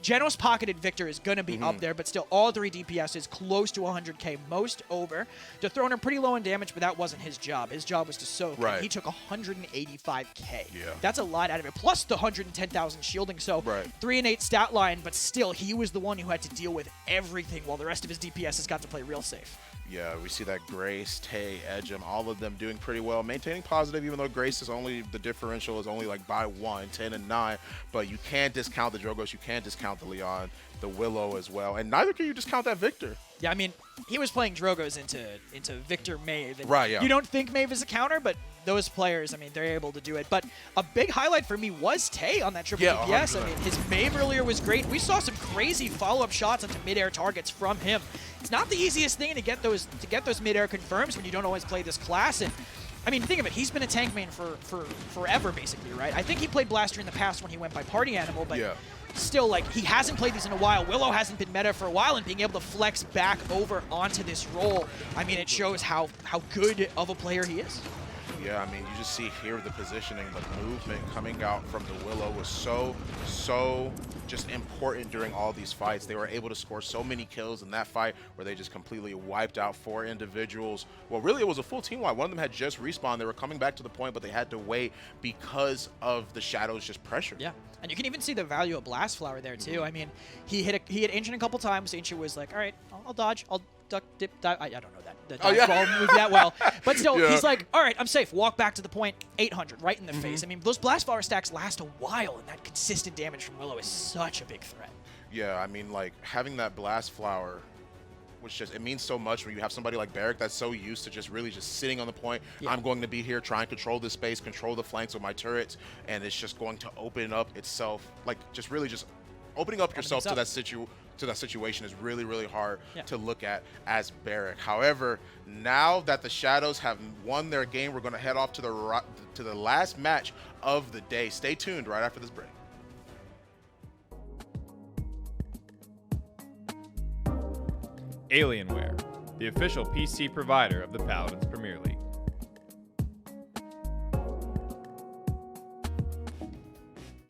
Genos pocketed Victor is going to be up there, but still all 3 DPS is close to 100k, most over. The Throner pretty low in damage, but that wasn't his job. His job was to soak. Right. He took 185k. That's a lot out of it, plus the 110,000 shielding. So 3 and 8 stat line, but still he was the one who had to deal with everything while the rest of his DPS has got to play real safe. Yeah, we see that Grace, Tay, Edgem, all of them doing pretty well, maintaining positive, even though Grace is only, the differential is only by 1, 10 and 9, but you can't discount the Drogos, you can't discount the Leon, the Willow as well, and neither can you discount that Victor. Yeah, I mean, he was playing Drogos into Victor Maeve. And you don't think Maeve is a counter, but those players, I mean, they're able to do it. But a big highlight for me was Tay on that triple DPS. 100%. I mean, his Maeve earlier was great. We saw some crazy follow-up shots onto mid-air targets from him. It's not the easiest thing to get those mid-air confirms when you don't always play this class. And I mean, think of it. He's been a tank main for forever, basically, right? I think he played Blaster in the past when he went by Party Animal, but still, like, he hasn't played these in a while. Willow hasn't been meta for a while, and being able to flex back over onto this role, I mean, it shows how good of a player he is. Yeah, I mean, you just see here the positioning, the movement coming out from the Willow was so just important during all these fights. They were able to score so many kills in that fight where they just completely wiped out 4 individuals. Well, really, it was a full team wipe. One of them had just respawned. They were coming back to the point, but they had to wait because of the Shadows just pressure. Yeah, and you can even see the value of Blast Flower there, too. I mean, he hit Ancient a couple times. Ancient was like, all right, I'll dodge. I'll duck, dip, dive. I don't know the dodgeball move that well. But still, he's like, all right, I'm safe. Walk back to the point, 800, right in the face. I mean, those Blast Flower stacks last a while, and that consistent damage from Willow is such a big threat. Yeah, I mean, like, having that Blast Flower, which just, it means so much when you have somebody like Barrick that's so used to just really just sitting on the point. Yeah. I'm going to be here, try and control this space, control the flanks with my turrets, and it's just going to open up itself, like, just really just opening up yourself to that situation is really, really hard to look at as Barrick. However, now that the Shadows have won their game, we're going to head off to the last match of the day. Stay tuned right after this break. Alienware, the official PC provider of the Paladins Premier League.